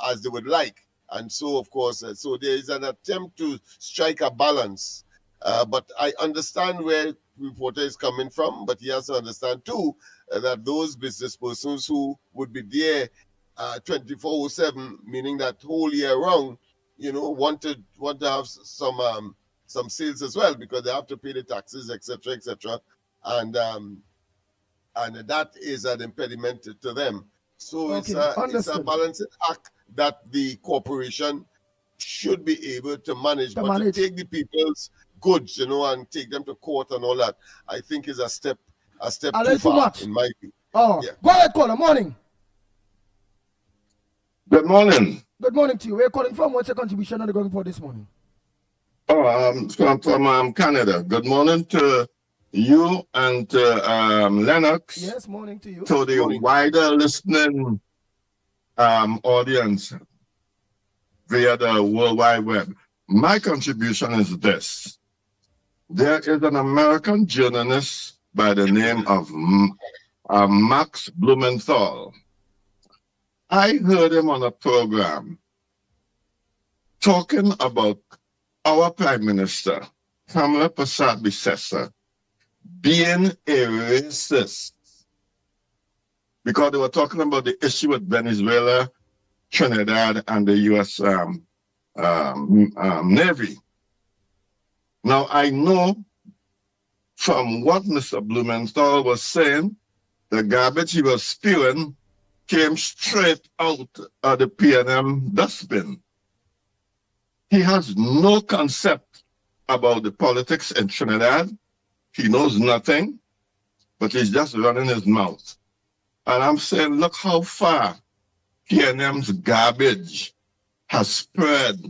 as they would like. And so, of course, so there is an attempt to strike a balance. But I understand where the reporter is coming from, but he has to understand too that those business persons who would be there 24/7, meaning that whole year round, want to have some sales as well, because they have to pay the taxes, etc., and that is an impediment to them. So it's a balancing act that the corporation should be able to manage, but to take the people's goods, and take them to court and all that, I think is a step too far, in my view. Oh, yeah. Go ahead, caller. Morning. Good morning. Good morning to you. Where are you calling from? What's your contribution on the going for this morning? Oh, I'm from Canada. Good morning to you and Lennox. Yes, morning to you. To the wider listening audience via the World Wide Web. My contribution is this. There is an American journalist by the name of Max Blumenthal. I heard him on a program talking about our Prime Minister, Kamala Persad-Bissessar, being a racist. Because they were talking about the issue with Venezuela, Trinidad, and the U.S. Navy. Now, I know from what Mr. Blumenthal was saying, the garbage he was spewing came straight out of the PNM dustbin. He has no concept about the politics in Trinidad. He knows nothing, but he's just running his mouth. And I'm saying, look how far PNM's garbage has spread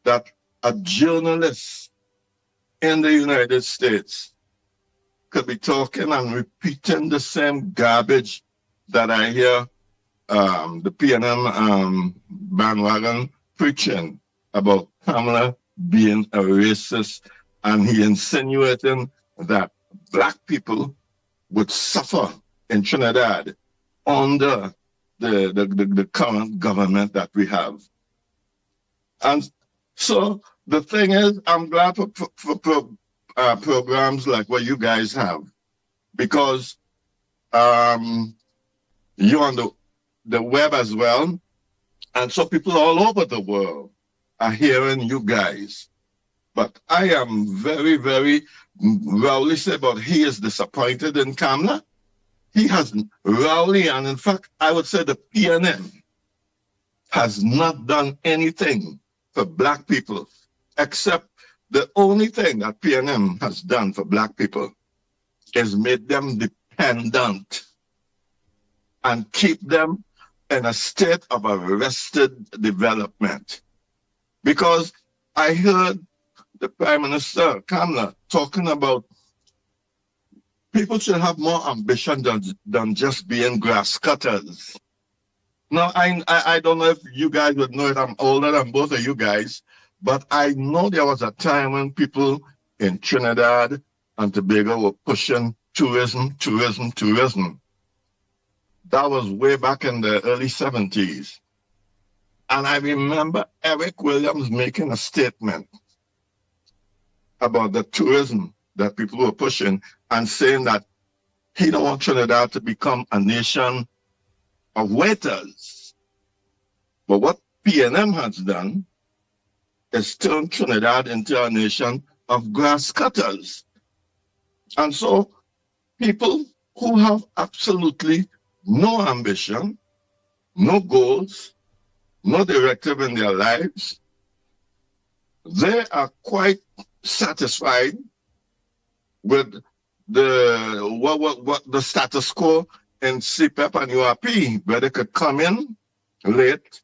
that a journalist in the United States could be talking and repeating the same garbage that I hear the PNM bandwagon preaching about Kamala being a racist, and he insinuating that black people would suffer in Trinidad under the current government that we have. And so the thing is, I'm glad for programs like what you guys have, because you're on the web as well, and so people all over the world are hearing you guys. But I am very, very Rowley said about he is disappointed in Kamala. He hasn't. Rowley, and in fact, I would say the PNM has not done anything for black people, except the only thing that PNM has done for black people is made them dependent and keep them in a state of arrested development. Because I heard the Prime Minister, Kamala, talking about people should have more ambition than just being grass cutters. Now, I don't know if you guys would know it. I'm older than both of you guys, but I know there was a time when people in Trinidad and Tobago were pushing tourism. That was way back in the early 70s. And I remember Eric Williams making a statement about the tourism that people were pushing and saying that he don't want Trinidad to become a nation of waiters. But what PNM has done is turn Trinidad into a nation of grass cutters. And so people who have absolutely no ambition, no goals, no directive in their lives, they are quite satisfied with the status quo in CPEP and URP, where they could come in late,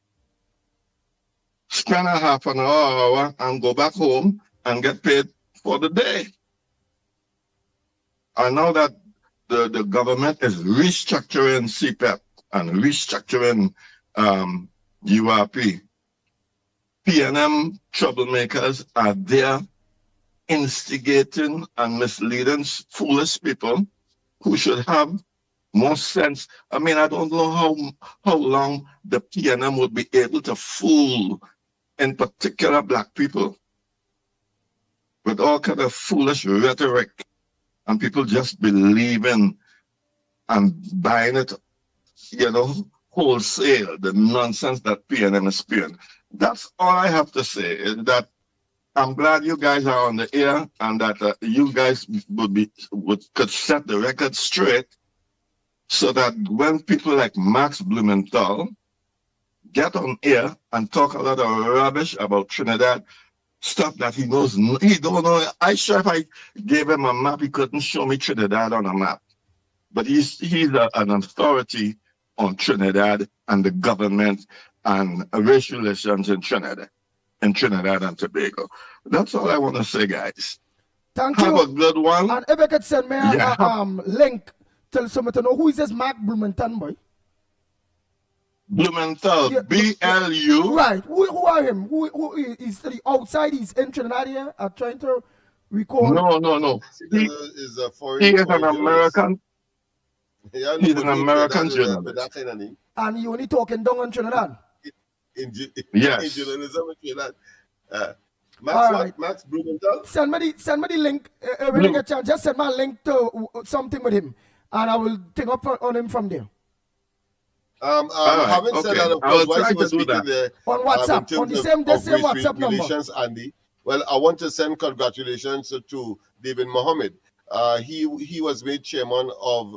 spend a half an hour, and go back home and get paid for the day. And now that the government is restructuring CPEP and restructuring URP, PNM troublemakers are there instigating and misleading foolish people who should have more sense. I mean, I don't know how long the PNM would be able to fool, in particular, black people with all kind of foolish rhetoric, and people just believing and buying it, wholesale, the nonsense that PNM is spewing. That's all I have to say, is that I'm glad you guys are on the air, and that you guys could set the record straight, so that when people like Max Blumenthal get on air and talk a lot of rubbish about Trinidad, stuff that he knows, he don't know. I'm sure if I gave him a map, he couldn't show me Trinidad on a map. But he's an authority on Trinidad and the government and racial relations in Trinidad and Tobago. That's all I want to say, guys. Thank Have you. a good one. And if you could send me a Yeah. link, tell someone to know who is this Mark Blumenthal boy. Blumenthal, Yeah, BLU. Right. Who are him? Who is he outside? He's in Trinidad here trying to record. No. Is a foreign, He is an foreign journalist. American. Yeah, He's an American with journalist. that kind of name. And you only talking down in Trinidad. In Yes. journalism in Trinidad. All right. Max Blumenthal. Send me the link when you get a chance. Just send me a link to something with him, and I will take up on him from there. Having said that, of course, while he was speaking there on WhatsApp, on the same WhatsApp number. Andy. Well, I want to send congratulations to David Mohammed. He was made chairman of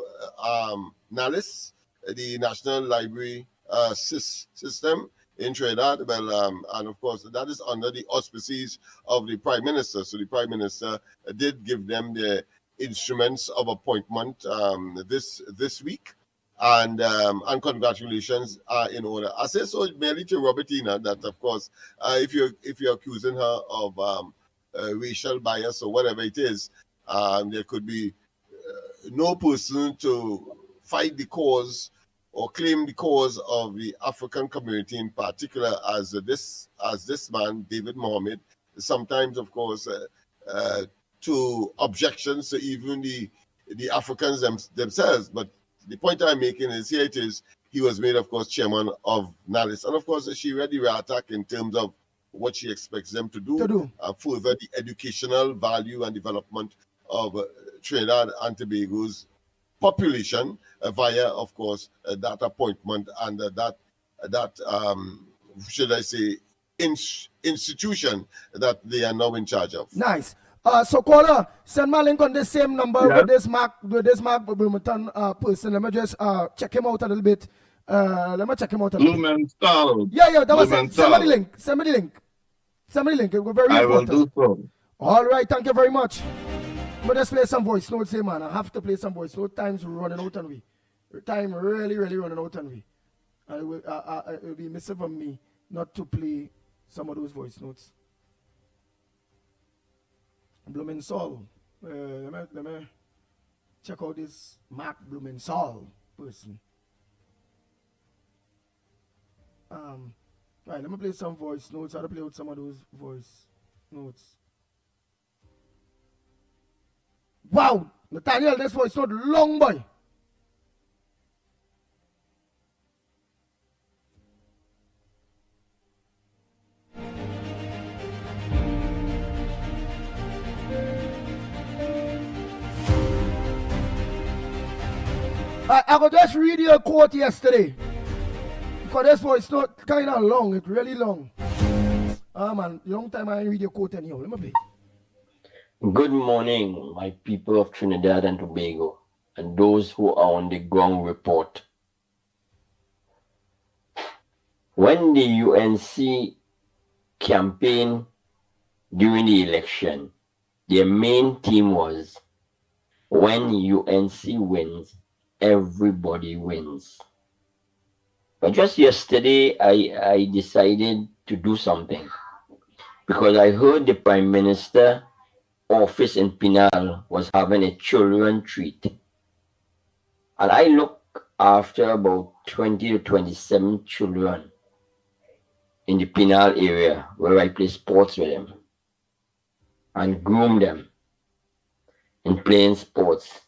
NALIS, the National Library System in Trinidad. Well, and of course, that is under the auspices of the Prime Minister. So the Prime Minister did give them the instruments of appointment this week. And congratulations are in order. I say so merely to Robertina that, of course, if you're accusing her of racial bias or whatever it is, there could be no person to fight the cause or claim the cause of the African community in particular as this man, David Mohammed. Sometimes, of course, to objections to even the Africans themselves, but the point I'm making is here it is. He was made, of course, chairman of NALIS. And, of course, she read the attack in terms of what she expects them to do. Further the educational value and development of Trinidad and Tobago's population via, of course, that appointment and that should I say, institution that they are now in charge of. Nice. So caller, send my link on this same number with this Mark Blumenthal person. Let me just check him out a little bit. Let me check him out a little bit. Yeah, that was it. Send me the link. It was very important. I will do so. All right, thank you very much. But just play some voice notes here, man. I have to play some voice notes. Time's running out on me. Time really running out on me. It will be missing from me not to play some of those voice notes. Blumenthal. Let me check out this Mark Blumenthal person. Right, let me play some voice notes. I'll play with some of those voice notes. Wow, Nathaniel, this voice note long, boy. I could just read your quote yesterday. Because this voice not kind of long. It's really long. Man, long time I read your quote anyhow. Let me play. Good morning, my people of Trinidad and Tobago, and those who are on the ground report. When the UNC campaign during the election, their main theme was, when UNC wins, everybody wins. But just yesterday, I decided to do something because I heard the Prime Minister office in Pinal was having a children treat. And I looked after about 20 to 27 children in the Pinal area where I play sports with them and groom them in playing sports.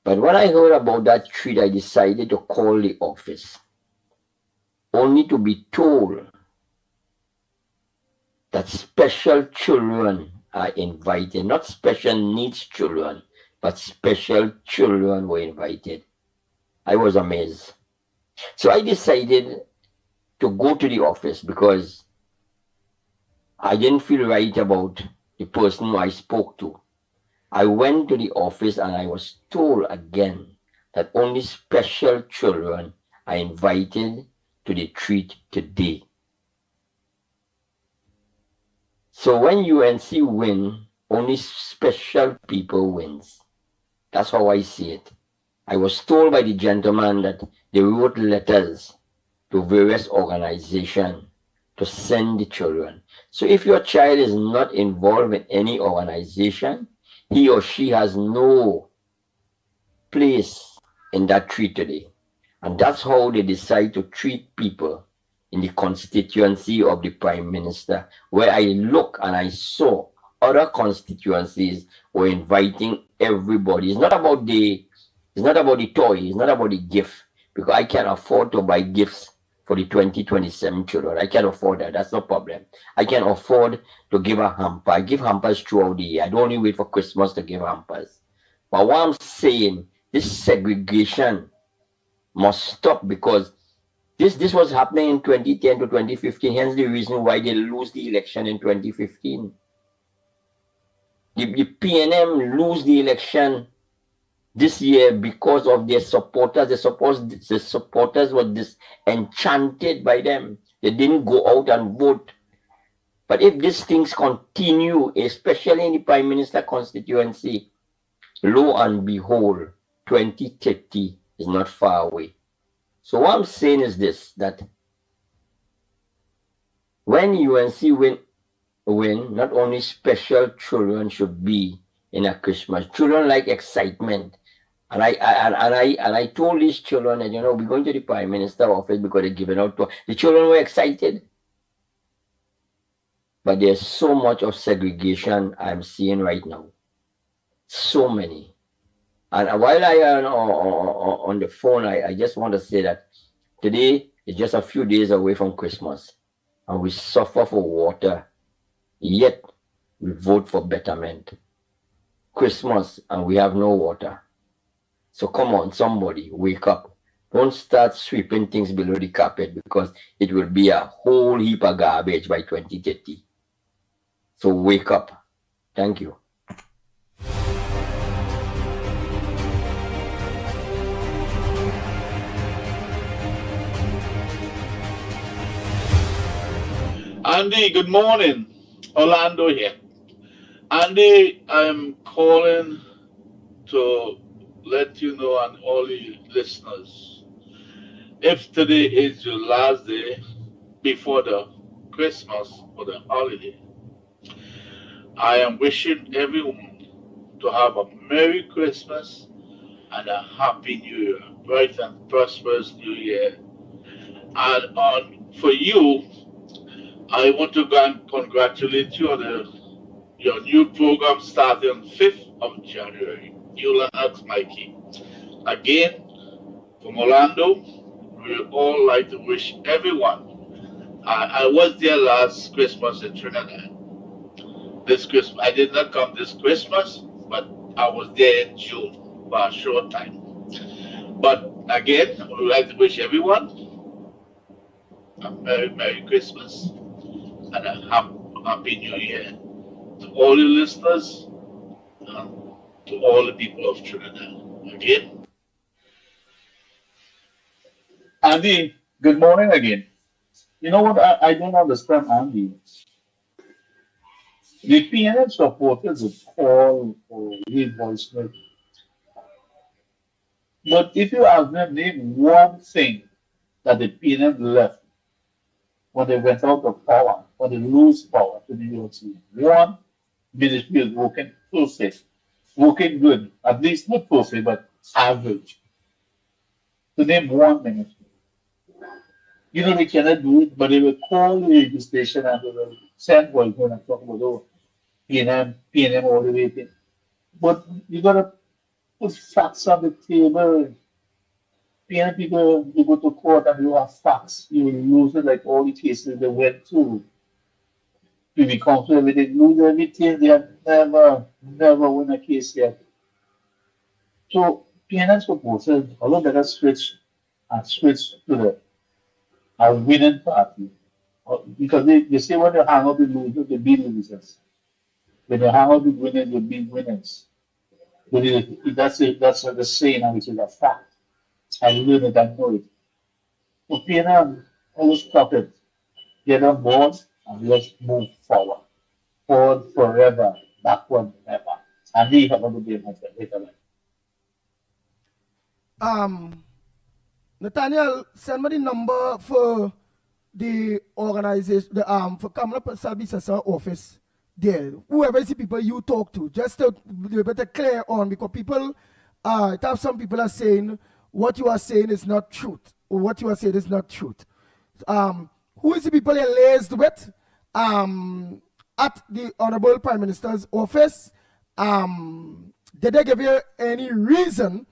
But when I heard about that treat, I decided to call the office, only to be told that special children are invited, not special needs children, but special children were invited. I was amazed. So I decided to go to the office because I didn't feel right about the person who I spoke to. I went to the office and I was told again that only special children are invited to the treat today. So when UNC win, only special people wins. That's how I see it. I was told by the gentleman that they wrote letters to various organizations to send the children. So if your child is not involved in any organization, he or she has no place in that tree today. And that's how they decide to treat people in the constituency of the prime minister, where I look and I saw other constituencies were inviting everybody. It's not about the toy, it's not about the gift, because I can afford to buy gifts for the 2027 children. I can afford that. That's no problem. I can afford to give a hamper. I give hampers throughout the year. I don't only wait for Christmas to give hampers. But what I'm saying, this segregation must stop, because this was happening in 2010 to 2015. Hence the reason why they lose the election in 2015. The PNM lose the election this year because of their supporters. The supporters were disenchanted by them. They didn't go out and vote. But if these things continue, especially in the Prime Minister constituency, lo and behold, 2030 is not far away. So what I'm saying is this, that when UNC win, not only special children should be in a Christmas. Children like excitement. And I told these children that, we're going to the Prime Minister office because they're giving out to the children were excited. But there's so much of segregation I'm seeing right now. So many. And while I am on the phone, I just want to say that today is just a few days away from Christmas. And we suffer for water, yet we vote for betterment. Christmas and we have no water. So come on, somebody, wake up. Don't start sweeping things below the carpet, because it will be a whole heap of garbage by 2030. So wake up. Thank you. Andy, good morning. Orlando here. Andy, I'm calling to let you know, and all you listeners, if today is your last day before the Christmas or the holiday, I am wishing everyone to have a Merry Christmas and a Happy New Year, bright and prosperous New Year. And for you, I want to congratulate you on your new program starting 5th of January. You Lennox Mikey. Again, from Orlando, we would all like to wish everyone. I was there last Christmas in Trinidad. This Christmas, I did not come this Christmas, but I was there in June for a short time. But again, we would like to wish everyone a Merry Christmas and a Happy New Year to all your listeners and to all the people of Trinidad. Again. Andy, good morning again. You know what I don't understand, Andy? The PNM supporters would call or leave voicemail. But if you ask them, name one thing that the PNM left when they went out of power, when they lose power to the UNC, one ministry is working perfect, working good, at least not perfect, but average. To name one ministry. They cannot do it, but they will call the radio station and they will send voice and talk about PNM all the way thing. But you gotta put facts on the table. PNM people, you go to court and you have facts. You will lose it like all the cases they went through. To be comfortable, they lose everything. They have never won a case yet. So PNM supporters, a lot better switch to a winning party. Because they say when you hang out with losers, they be losers. When you hang out with winners, you be winners. But that's the saying, and which is a fact. I learned it, I know it. So PNM, always stop it. Get on board and let's move forward. Forward forever, backward never. And we have a good day, my friend. Later, Nathaniel, send me the number for the organization, for Kamala Service office there, whoever is the people you talk to, just to be able to clear on, because people, some people are saying what you are saying is not truth, or what you are saying is not truth. Who is the people you're liaised with at the Honorable Prime Minister's office? Did they give you any reason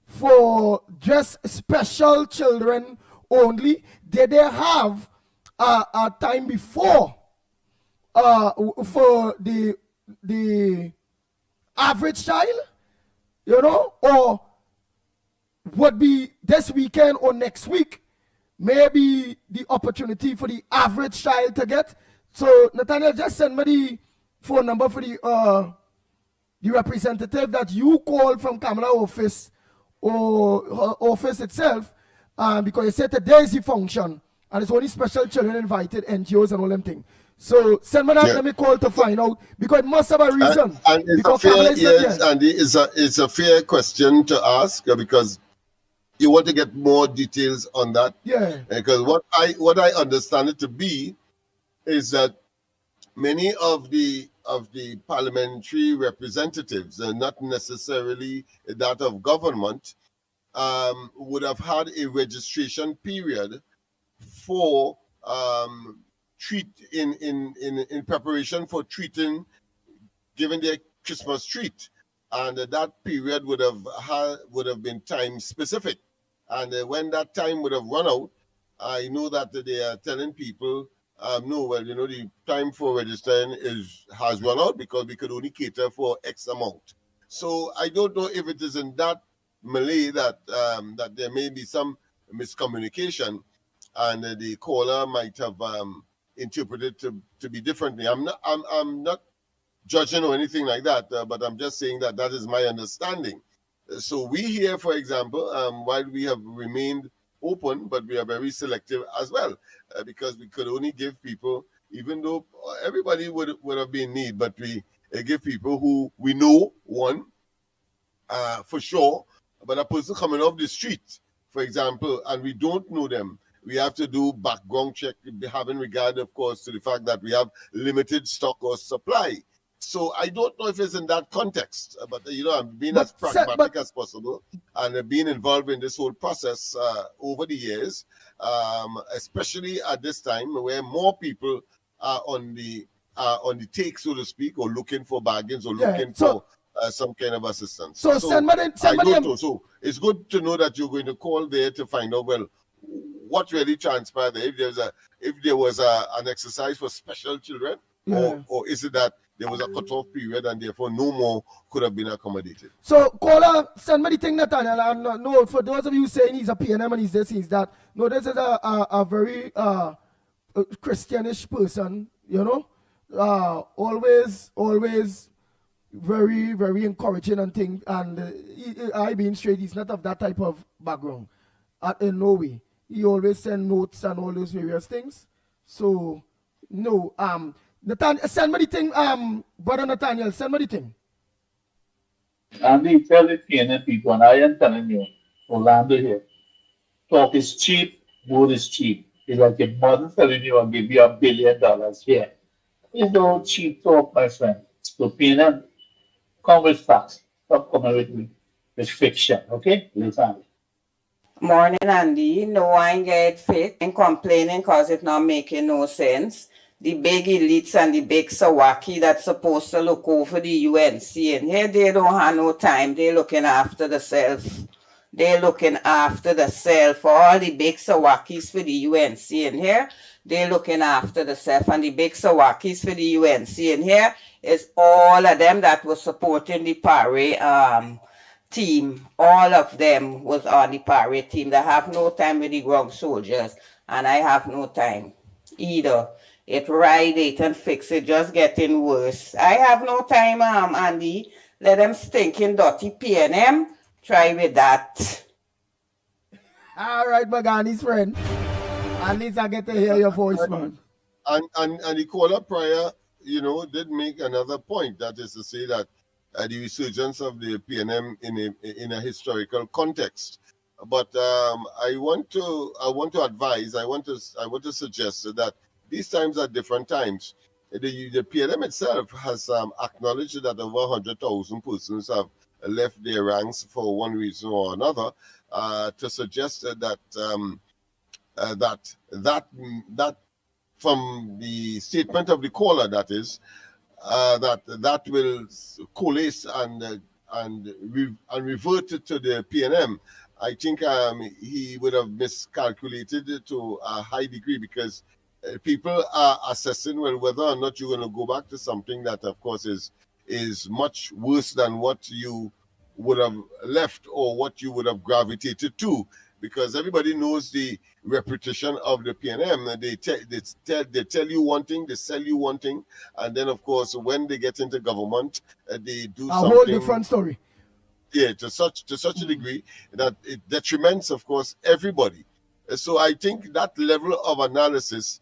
for just special children only? Did they have a time before for the average child, you know, or would be this weekend or next week, maybe the opportunity for the average child to get? So Nathaniel, just send me the phone number for the representative that you called from Kamala office or her office itself, because you said today is the function and it's only special children invited, NGOs and all them things. So send me that, let me call to find out, because it must have a reason. And it's a fair, yes, Andy, it's a fair question to ask, because you want to get more details on that. Yeah. Because what I understand it to be is that many of the parliamentary representatives, not necessarily that of government, would have had a registration period for in preparation for giving their Christmas treat, and that period would have been time specific, and when that time would have run out, I know that they are telling people, no, well, you know, the time for registering has run out because we could only cater for X amount. So I don't know if it is in that melee that that there may be some miscommunication, and the caller might have interpreted to be differently. I'm not judging or anything like that, but I'm just saying that is my understanding. So we here, for example, while we have remained open, but we are very selective as well, because we could only give people, even though everybody would have been in need, but we give people who we know, one, for sure, but a person coming off the street, for example, and we don't know them, we have to do background check, having regard, of course, to the fact that we have limited stock or supply. So I don't know if it's in that context, but you know, I'm being as pragmatic as possible, and being involved in this whole process over the years, especially at this time where more people are on the take, so to speak, or looking for bargains or looking for some kind of assistance. So somebody, so it's good to know that you're going to call there to find out, well, what really transpired there, if there was an exercise for special children, or is it that there was a cutoff period and therefore no more could have been accommodated? So caller, send me the thing, Nathaniel. And no, for those of you saying he's a PNM and he's this, he's that, no, this is a very Christianish person, you know, always very, very encouraging and thing. And I being straight, he's not of that type of background in no way. He always send notes and all those various things. So no, Nathaniel, send me the thing, brother Nathaniel, send me the thing. Andy, tell the PNM people, and I am telling you, Orlando here, talk is cheap, wood is cheap. It's like your mother telling you, I'll give you $1 billion here. It's no cheap talk, my friend. So PNM, come with facts. Stop coming with fiction, okay? Later. Morning, Andy. No, I ain't get fit and complaining because it's not making no sense. The big elites and the big Sawaki that's supposed to look over the UNC, and here they don't have no time. They're looking after themselves. They're looking after themselves. For all the big Sawakis for the UNC in here, they're looking after themselves. And the big Sawakis for the UNC in here is all of them that was supporting the parade team. All of them was on the parade team. They have no time with the ground soldiers, and I have no time either. It ride it and fix it, just getting worse. I have no time, Andy. Let them stinking dirty PNM try with that. All right, Magani's friend. At least I get to hear your voice, man. And the caller prior, you know, did make another point. That is to say that the resurgence of the PNM in a historical context. But I want to advise. I want to suggest that these times are different times. The PLM itself has acknowledged that over 100,000 persons have left their ranks for one reason or another. To suggest that from the statement of the caller, that is, that will coalesce and revert to the PNM. I think he would have miscalculated to a high degree, because people are assessing, well, whether or not you're going to go back to something that, of course, is much worse than what you would have left or what you would have gravitated to, because everybody knows the reputation of the PNM. They tell you one thing, they sell you one thing, and then, of course, when they get into government, they do a something. whole different story. Yeah, to such a degree that it detriments, of course, everybody. So I think that level of analysis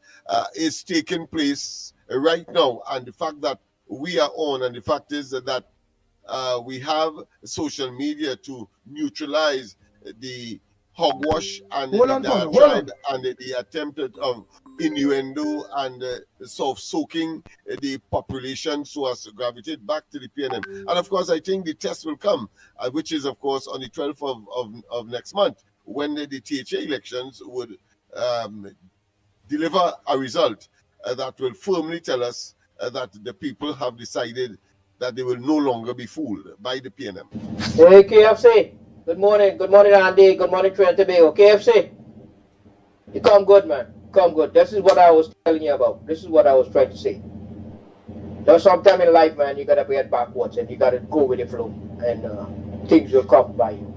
is taking place right now, and the fact that we are on, and the fact is that we have social media to neutralize the hogwash and the diatribe and the attempt of innuendo and soaking the population so as to gravitate back to the PNM. And of course, I think the test will come, which is, of course, on the 12th of next month, when the THA elections would deliver a result that will firmly tell us that the people have decided that they will no longer be fooled by the PNM. Hey, KFC. Good morning. Good morning, Andy. Good morning, Trinidad and Tobago. KFC. You come good, man. Come good. This is what I was telling you about. This is what I was trying to say. There's sometime in life, man, you got to be at backwards and you got to go with the flow, and things will come by you.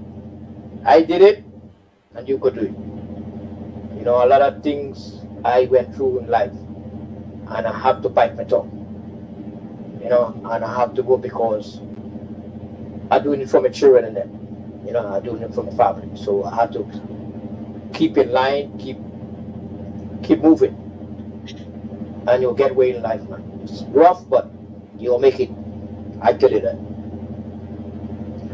I did it, and you could do it. You know, a lot of things I went through in life, and I have to bite my tongue. You know, and I have to go because I'm doing it for my children and them. You know, I'm doing it for my family. So I have to keep in line, keep moving. And you'll get way in life, man. It's rough, but you'll make it. I tell you that.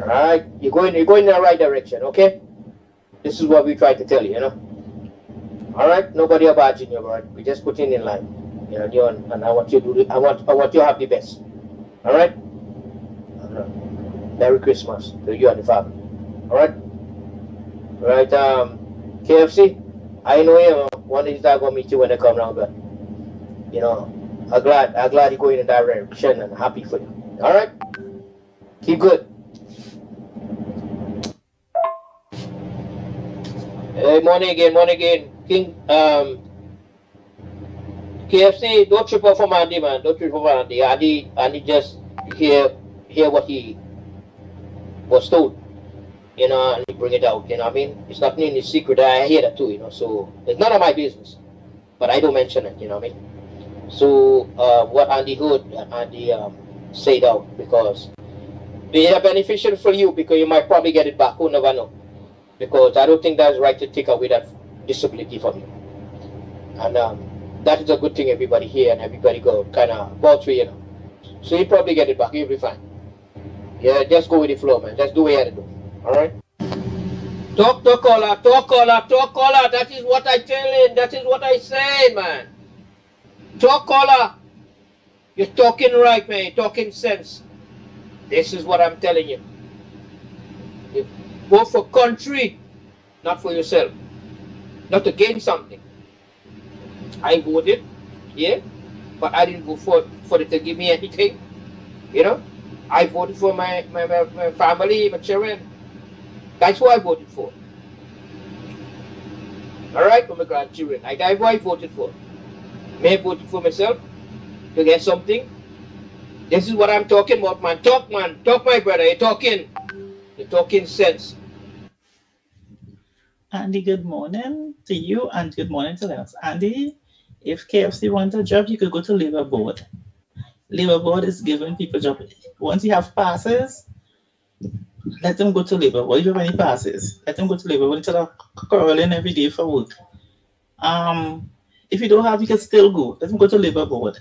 Alright? You're going in the right direction, okay? This is what we try to tell you, you know? Alright? Nobody abiding you, right? We just put in line. You know, and I want you to do I want you to have the best. All right? Merry Christmas to you and the family. All right? All right, KFC, I know you one day I'm gonna meet you when they come around, but you know, I'm glad you're going in that direction and happy for you. All right? Keep good. Hey, morning again. King, KFC, don't trip off from Andy, man. Don't trip off from Andy. Andy just hear what he was told, you know, and he bring it out, you know what I mean? It's not in his secret. I hear that too, you know, so it's none of my business. But I don't mention it, you know what I mean? So what Andy heard, Andy said out, because they are beneficial for you, because you might probably get it back. Who never know? Because I don't think that's right to take away that disability from you. And that is a good thing, everybody here and everybody go kind of go through, you know. So you probably get it back, you'll be fine. Yeah, just go with the flow, man. Just do what you have to do. Alright? Talk caller. That is what I tell him. That is what I say, man. Talk caller. You're talking right, man. You're talking sense. This is what I'm telling you. You vote for country, not for yourself. Not to gain something. I voted, yeah, but I didn't vote for it to give me anything, you know. I voted for my family, my children. That's who I voted for. All right, for my grandchildren. That's who I voted for. May I voted for myself to get something. This is what I'm talking about, man. Talk, my brother. You're talking sense. Andy, good morning to you and good morning to Lennox. Andy, if KFC wants a job, you could go to Labor Board. Labor Board is giving people jobs. Once you have passes, let them go to Labor Board. If you have any passes, let them go to Labor Board instead of quarreling every day for work. If you don't have, you can still go. Let them go to Labor Board.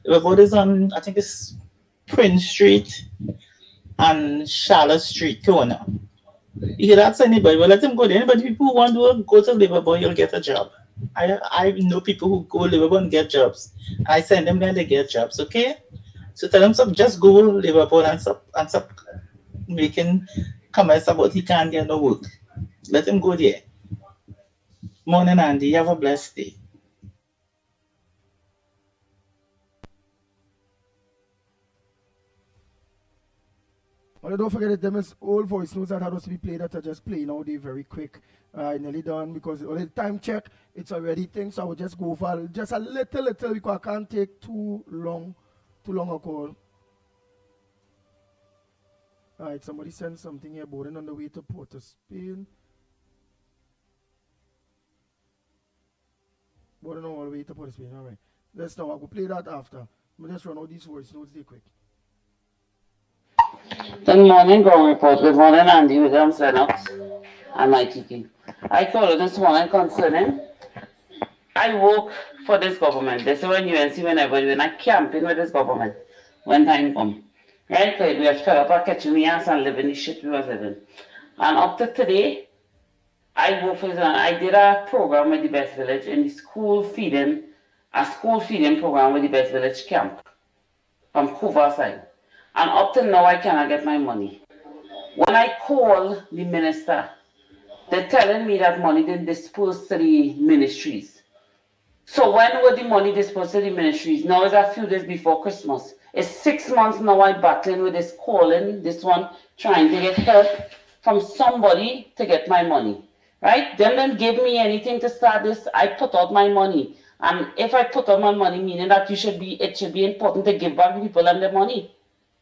Labor Board is on, I think it's Prince Street and Charlotte Street corner. You can ask anybody, but let him go there. Anybody people who want to go to Labour Boy, you'll get a job. I know people who go Labour Boy and get jobs. I send them there and they get jobs, okay? So tell them just go Labour Boy and stop making comments about he can't get no work. Let him go there. Morning, Andy. You have a blessed day. Well, don't forget that them is old voice notes that had to be played that are just playing now. They very quick. Nearly done because only time check, it's already things. So I will just go for just a little because I can't take too long a call. Alright, somebody sent something here, boarding on the way to Port of Spain. Boarding on the way to Port of Spain, alright. Let's now, I will play that after. We'll just run out these voice notes, they quick. Good morning, Ground Report. Good morning, Andy Williams, Lennox, and my TT. I called this morning concerning, I work for this government. This is when UNC, whenever you're not camping with this government, when time comes. Right, so we have fed up our catching the ass and living the shit we was living. And up to today, I work for this, I did a program with the Best Village in the school feeding program with the Best Village camp from Hoover side. And up to now, I cannot get my money. When I call the minister, they're telling me that money didn't disperse to the ministries. So when were the money dispersed to the ministries? Now it's a few days before Christmas. It's 6 months now I'm battling with this calling, this one trying to get help from somebody to get my money. Right? Them didn't give me anything to start this. I put out my money. And if I put out my money, meaning that it should be important to give back people and their money.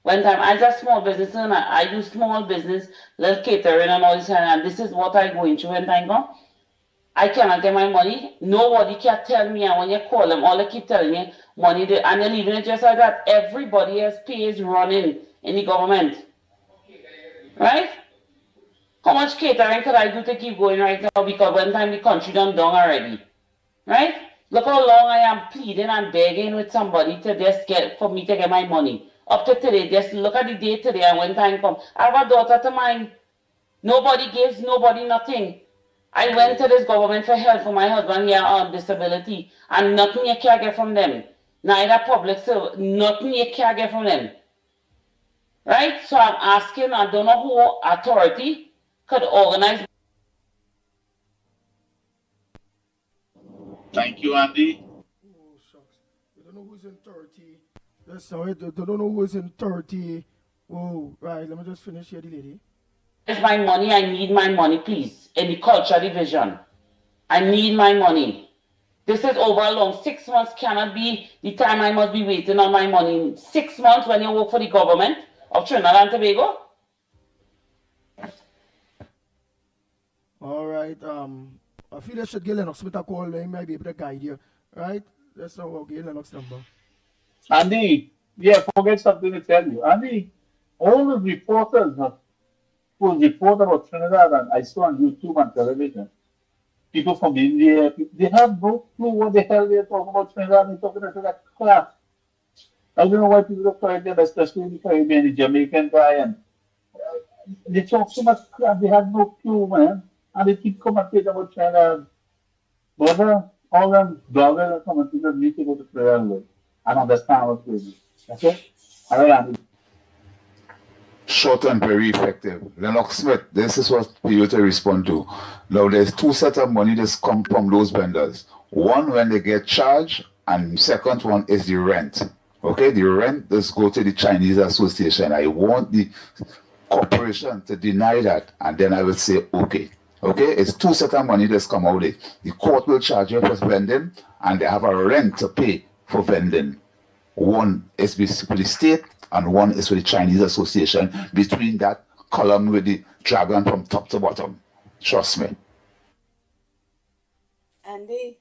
When time I just small business and I do small business, little catering and all this and this is what I go into when time go. I cannot get my money. Nobody can tell me, and when you call them, all they keep telling you money and then even it just like that, everybody else pays running in the government. Right? How much catering could I do to keep going right now? Because one time the country done down already. Right? Look how long I am pleading and begging with somebody to just for me to get my money. Up to today, just look at the day today and when time comes. I have a daughter to mine. Nobody gives, nobody nothing. I went to this government for help for my husband here on disability and nothing you can get from them. Neither public service, nothing you can get from them. Right? So I'm asking, I don't know who authority could organize. Thank you, Andy. Oh, shucks. We don't know who's in 30. That's how it. They don't know who's in 30. Whoa, right. Let me just finish here, the lady. It's my money. I need my money, please. In the culture division. I need my money. This is over long. 6 months cannot be the time I must be waiting on my money. 6 months when you work for the government of Trinidad and Tobago. All right. I feel I should get Lennox Smith a call. He might be able to guide you. Right? Let's now get Lennox number. Andy, yeah, forget something to tell you. Andy, all the reporters who report about Trinidad, and I saw on YouTube and television, people from India, they have no clue what the hell they're talking about Trinidad. They're talking about that crap. I don't know why people look for it, especially the Caribbean, the Jamaican guy, and they talk so much crap. They have no clue, man. And they keep commenting about Trinidad. Brother, all them bloggers and commentators need to go to Trinidad and understand what's going on. That's it. All right, Andy. Short and very effective. Lennox Smith, this is what for you to respond to. Now, there's two sets of money that come from those vendors. One when they get charged, and second one is the rent. Okay, the rent does go to the Chinese Association. I want the corporation to deny that, and then I will say, okay. Okay, it's two sets of money that's come out there. The court will charge you for vending, and they have a rent to pay for vending. One is for the state, and one is for the Chinese Association, between that column with the dragon from top to bottom. Trust me. Andy,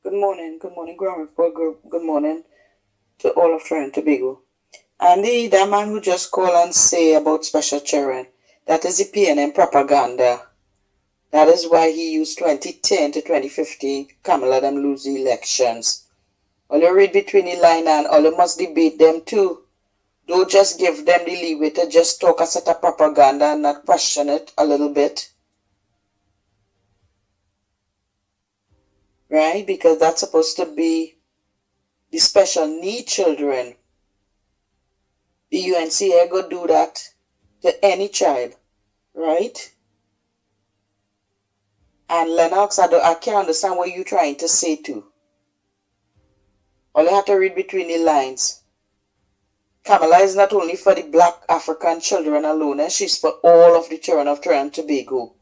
good morning, Ground Report, good morning to all of Trinidad and Tobago. Andy, that man who just called and say about special children, that is the PNM propaganda. That is why he used 2010 to 2015, Kamala them lose the elections. All you read between the line and all you must debate them too. Don't just give them the leeway to just talk a set of propaganda and not question it a little bit. Right? Because that's supposed to be the special need children. The UNCA go do that to any child. Right? And Lennox, I can't understand what you're trying to say too. All you have to read between the lines. Kamala is not only for the black African children alone, and she's for all of the children of Trinidad and Tobago.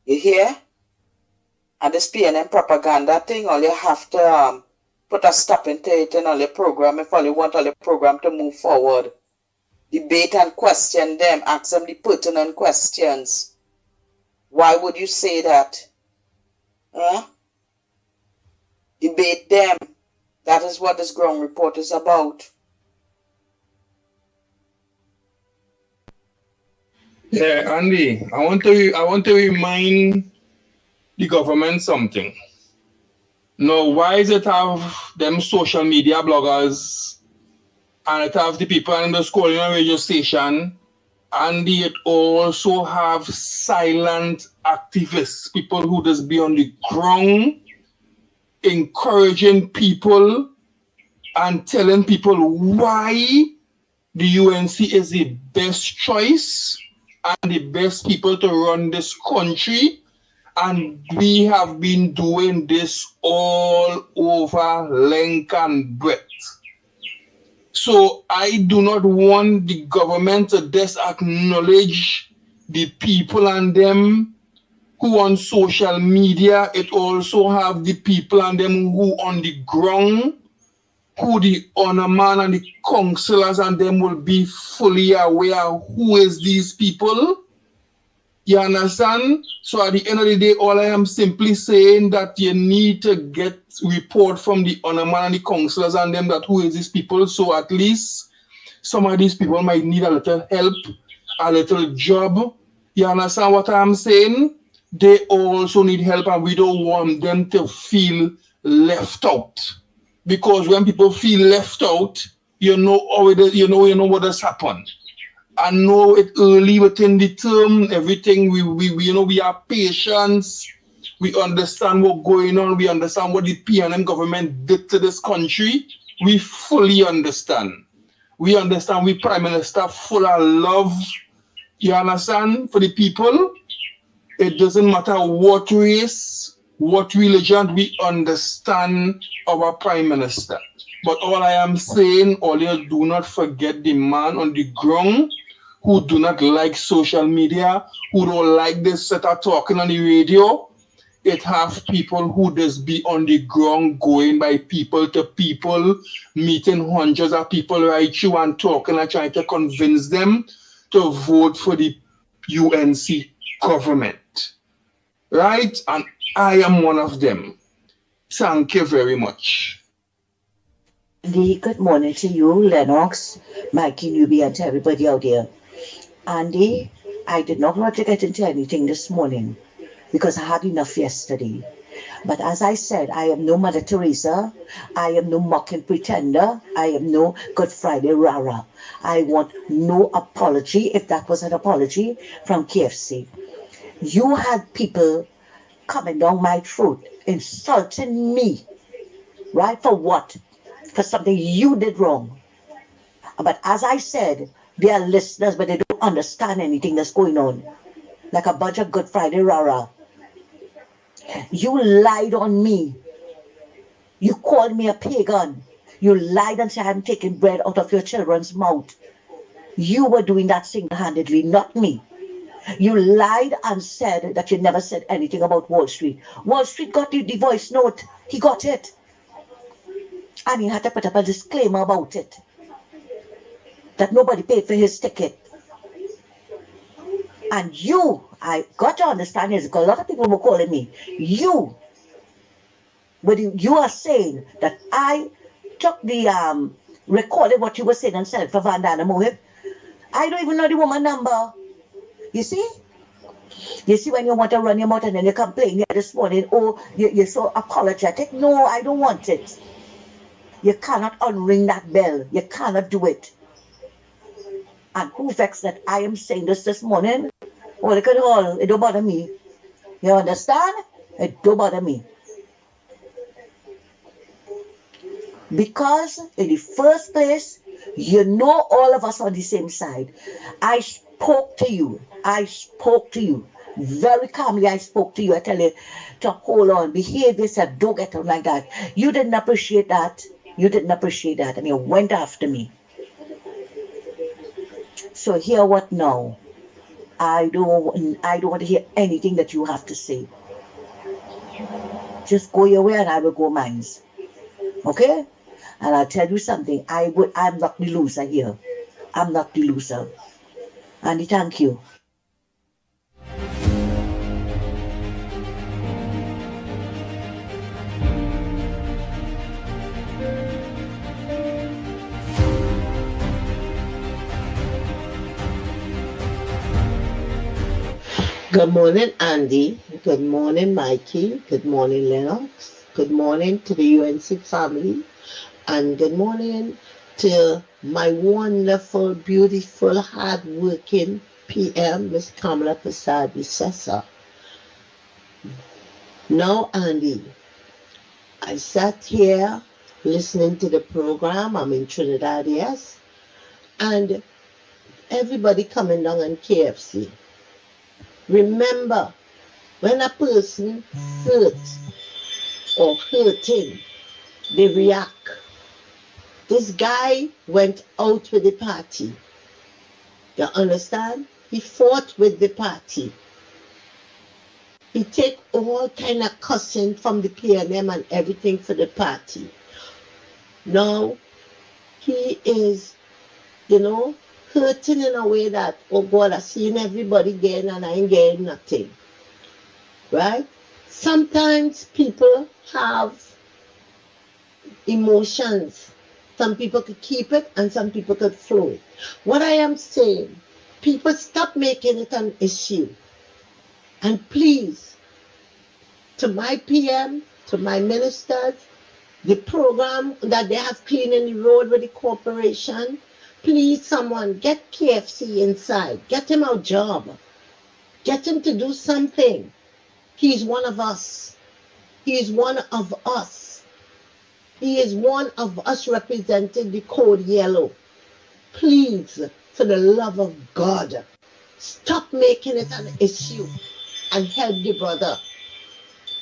You hear? And this PNM propaganda thing, all you have to put a stop into it in all your program if all you want all your program to move forward. Debate and question them, ask them the pertinent questions. Why would you say that? Huh? Debate them. That is what this ground report is about. Yeah, Andy, I want to remind the government something. Now, why is it have them social media bloggers and it have the people in the school on radio station, and it also have silent activists, people who just be on the ground encouraging people and telling people why the UNC is the best choice and the best people to run this country. And we have been doing this all over length and breadth. So I do not want the government to disacknowledge the people and them who on social media. It also have the people and them who on the ground, who the honor man and the councillors and them will be fully aware who is these people. You understand? So at the end of the day, all I am simply saying that you need to get report from the honor man and the councillors and them that who is these people. So at least some of these people might need a little help, a little job. You understand what I'm saying? They also need help, and we don't want them to feel left out. Because when people feel left out, you know how it is, you know what has happened. I know it early within the term, everything we have patience, we understand what's going on, we understand what the PNM government did to this country. We fully understand. We understand we Prime Minister full of love, you understand, for the people. It doesn't matter what race, what religion, we understand our Prime Minister. But all I am saying, all you do not forget the man on the ground who do not like social media, who don't like this set of talking on the radio. It have people who just be on the ground going by people to people, meeting hundreds of people right through and talking and trying to convince them to vote for the UNC government. Right? And I am one of them. Thank you very much. Andy, good morning to you, Lennox, Mikey Newby, and to everybody out there. Andy, I did not want to get into anything this morning because I had enough yesterday. But as I said, I am no Mother Teresa. I am no mocking pretender. I am no Good Friday rara. I want no apology, if that was an apology, from KFC. You had people coming down my throat, insulting me. Right? For what? For something you did wrong. But as I said, they are listeners, but they don't understand anything that's going on. Like a bunch of Good Friday rara. You lied on me. You called me a pagan. You lied and said I hadn't taken bread out of your children's mouth. You were doing that single-handedly, not me. You lied and said that you never said anything about Wall Street. Wall Street got you the voice note. He got it. And he had to put up a disclaimer about it. That nobody paid for his ticket. And you, I got to understand this because a lot of people were calling me. You are saying that I took the recorded what you were saying and said it for Vandana Mohib. I don't even know the woman number. You see? You see when you want to run your mouth and then you complain here this morning, oh, you're so apologetic. No, I don't want it. You cannot unring that bell. You cannot do it. And who vexed that I am saying this morning? Oh, look at all. It don't bother me. You understand? It don't bother me. Because in the first place, you know all of us on the same side. I spoke to you. I spoke to you. Very calmly, I spoke to you. I tell you to hold on, behave yourself, don't get on like that. You didn't appreciate that. You didn't appreciate that, and you went after me. So hear what now? I don't want to hear anything that you have to say. Just go your way and I will go mine. Okay? And I'll tell you something. I'm not the loser here. I'm not the loser. Andy, thank you. Good morning, Andy. Good morning, Mikey. Good morning, Lennox. Good morning to the UNC family. And good morning to my wonderful, beautiful, hard-working PM, Miss Kamala Prasad Visesa. Now, Andy, I sat here listening to the program. I'm in Trinidad, yes. And everybody coming down on KFC. Remember, when a person hurts or hurting, they react. This guy went out with the party. You understand? He fought with the party. He take all kind of cussing from the PNM and everything for the party. Now, he is, hurting in a way that, oh God, I seen everybody getting and I ain't getting nothing. Right? Sometimes people have emotions. Some people could keep it and some people could flow it. What I am saying, people stop making it an issue. And please, to my PM, to my ministers, the program that they have cleaning the road with the corporation, please someone get KFC inside. Get him a job. Get him to do something. He's one of us. He is one of us. He is one of us representing the code yellow. Please, for the love of God, stop making it an issue and help the brother.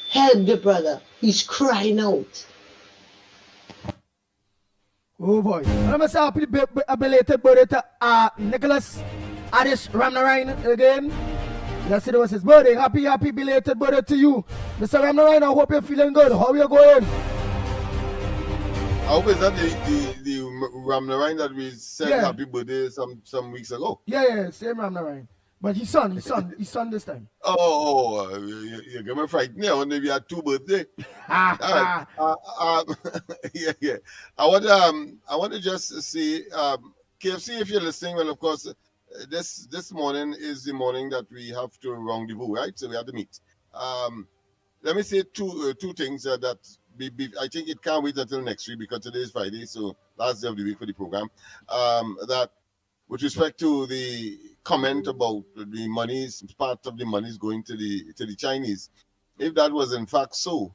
Help the brother. He's crying out. Oh boy. Let me say happy belated birthday to Nicholas Adish Ramnarayan again. Yesterday was his birthday. Happy belated birthday to you. Mr. Ramnarayan, I hope you're feeling good. How are you going? I hope it's not the Ramnarayan that we said happy birthday some weeks ago. Yeah, same Ramnarayan. But his son this time. You get me frightened. I wonder if you had two birthdays. All right. Yeah. I want to just say, KFC, if you're listening, well, of course, this morning is the morning that we have to rendezvous, right? So we have to meet. Let me say two things that I think it can't wait until next week because today is Friday, so last day of the week for the program. That with respect to the comment about the monies, part of the monies going to the Chinese, if that was in fact so,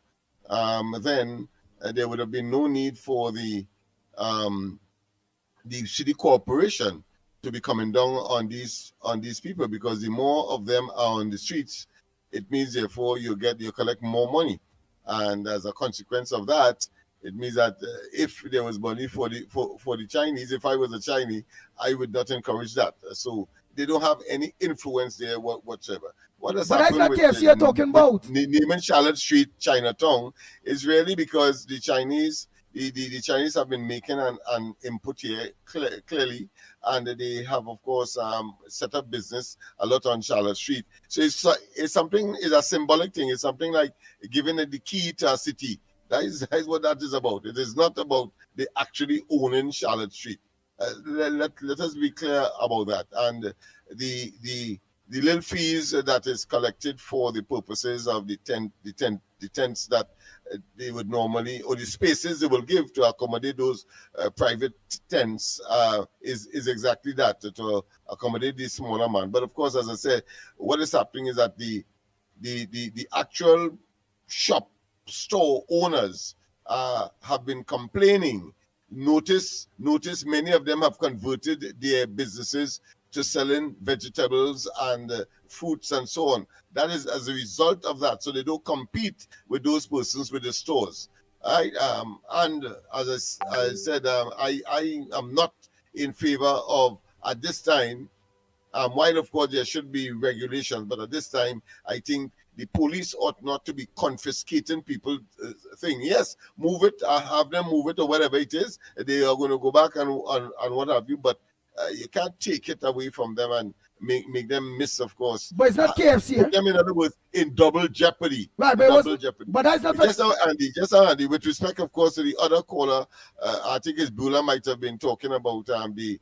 then there would have been no need for the city corporation to be coming down on these people, because the more of them are on the streets, it means therefore you collect more money, and as a consequence of that, it means that if there was money for the Chinese, if I was a Chinese, I would not encourage that. So they don't have any influence there whatsoever. What has happened with KFC you're talking about? Naming Charlotte Street Chinatown is really because the Chinese have been making an input here clearly, and they have, of course, set up business a lot on Charlotte Street. So it's a symbolic thing. It's something like giving it the key to a city. That is what that is about. It is not about they actually owning Charlotte Street. Let us be clear about that. And the little fees that is collected for the purposes of the tents that they would normally, or the spaces they will give to accommodate those private tents is exactly that, to accommodate the smaller man. But of course, as I said, what is happening is that the actual shop store owners have been complaining. Notice many of them have converted their businesses to selling vegetables and fruits and so on. That is as a result of that. So they don't compete with those persons with the stores. And as I said, I am not in favor of, at this time, while of course there should be regulations, but at this time, I think the police ought not to be confiscating people thing. Yes, move it, have them move it or whatever it is. They are going to go back and what have you, but you can't take it away from them and make them miss, of course. But it's not KFC. Put them, in other words, in double jeopardy. Right, but jeopardy. But that's not just how Andy, with respect, of course, to the other caller, I think it's Bula might have been talking about the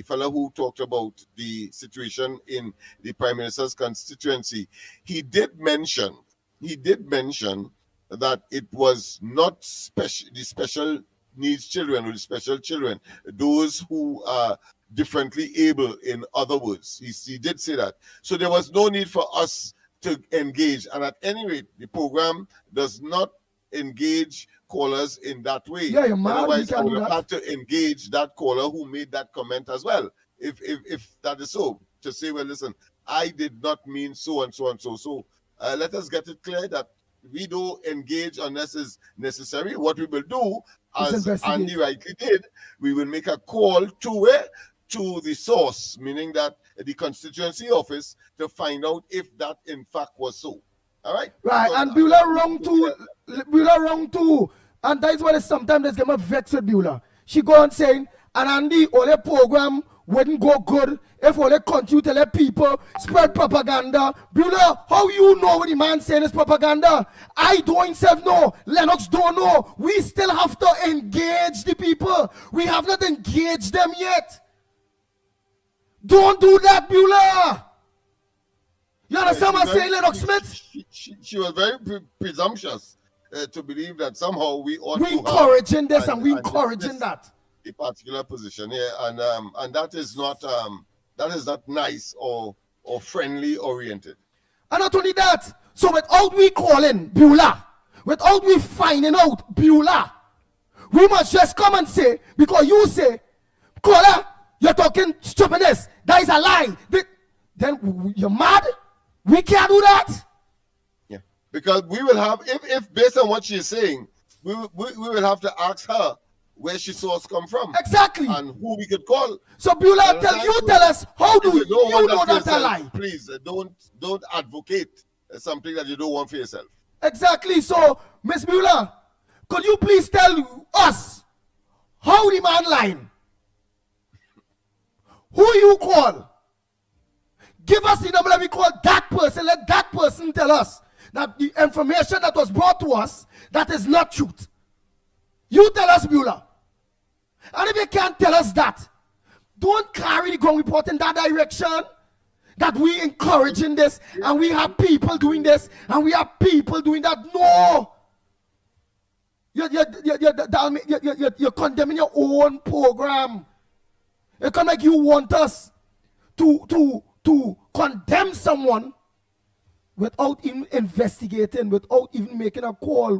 fellow who talked about the situation in the Prime Minister's constituency. He did mention that it was not the special needs children or the special children, those who are differently able, in other words. He did say that. So there was no need for us to engage. And at any rate, the program does not engage callers in that way. Yeah, you're mad. Otherwise, I You would can't have do had to engage that caller who made that comment as well. If that is so, to say, well, listen, I did not mean so and so and so. So let us get it clear that we don't engage unless it's necessary. What we will do, as Andy rightly did, we will make a call to the source, meaning that the constituency office, to find out if that in fact was so. All right? Right, and Beulah wrong too. And that's why sometimes there's get vexed with Beulah. She go on saying, and Andy, all the program wouldn't go good if all they continue to let people spread propaganda. Beulah, how you know what the man saying is propaganda? I don't self know. Lennox don't know. We still have to engage the people. We have not engaged them yet. Don't do that, Beulah. You understand what I'm saying, Lennox Smith? She was very presumptuous to believe that somehow we ought we to encouraging this and we encouraging that. A particular position here, and that is not nice or friendly oriented. And not only that, so without we calling Beulah, without we finding out Beulah, we must just come and say, because you say, caller, you're talking stupidness, that is a lie. Then you're mad? We can't do that. Yeah, because we will have, if based on what she's saying, we will have to ask her where she saw us come from. Exactly. And who we could call. So Beulah, tell us, how do you know that's a lie? Please, don't advocate something that you don't want for yourself. Exactly. So, Miss Beulah, could you please tell us how the man lying? Who you call? Give us the number that we call that person. Let that person tell us that the information that was brought to us, that is not truth. You tell us, Beulah. And if you can't tell us that, don't carry the ground report in that direction. That we encouraging this, and we have people doing this, and we have people doing that. No. You're condemning your own program. It's not like you want us to condemn someone without even investigating, without even making a call,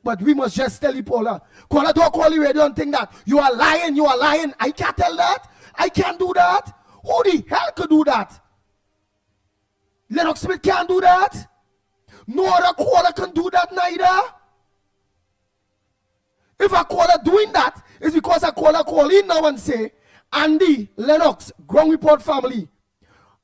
but we must just tell you, caller, don't call the radio and think that you are lying. I can't tell that. I can't do that. Who the hell could do that? Lennox Smith can't do that. No other caller can do that neither. If a caller doing that, it's because a caller call in now and say, Andy, Lennox, Ground Report family,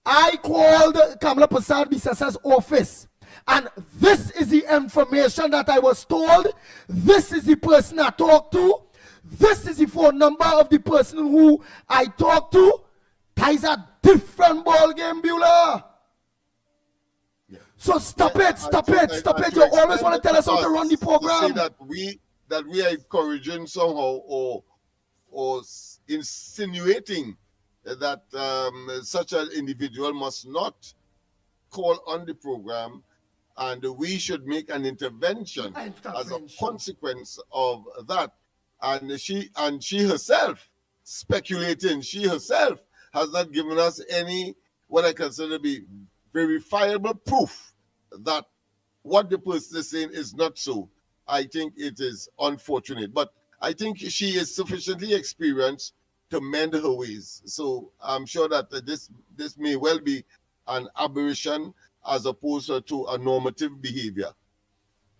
I called Kamala Prasad Bissasa's office, and this is the information that I was told. This is the person I talked to. This is the phone number of the person who I talked to. That is a different ball game, Beulah. Yeah. So stop it. You always want to tell us how to run the program. To say that we are encouraging somehow or insinuating that such an individual must not call on the program, and we should make an intervention as a consequence of that. And she herself speculating, she herself has not given us any what I consider to be verifiable proof that what the person is saying is not so. I think it is unfortunate, but I think she is sufficiently experienced to mend her ways. So I'm sure that this may well be an aberration as opposed to a normative behavior.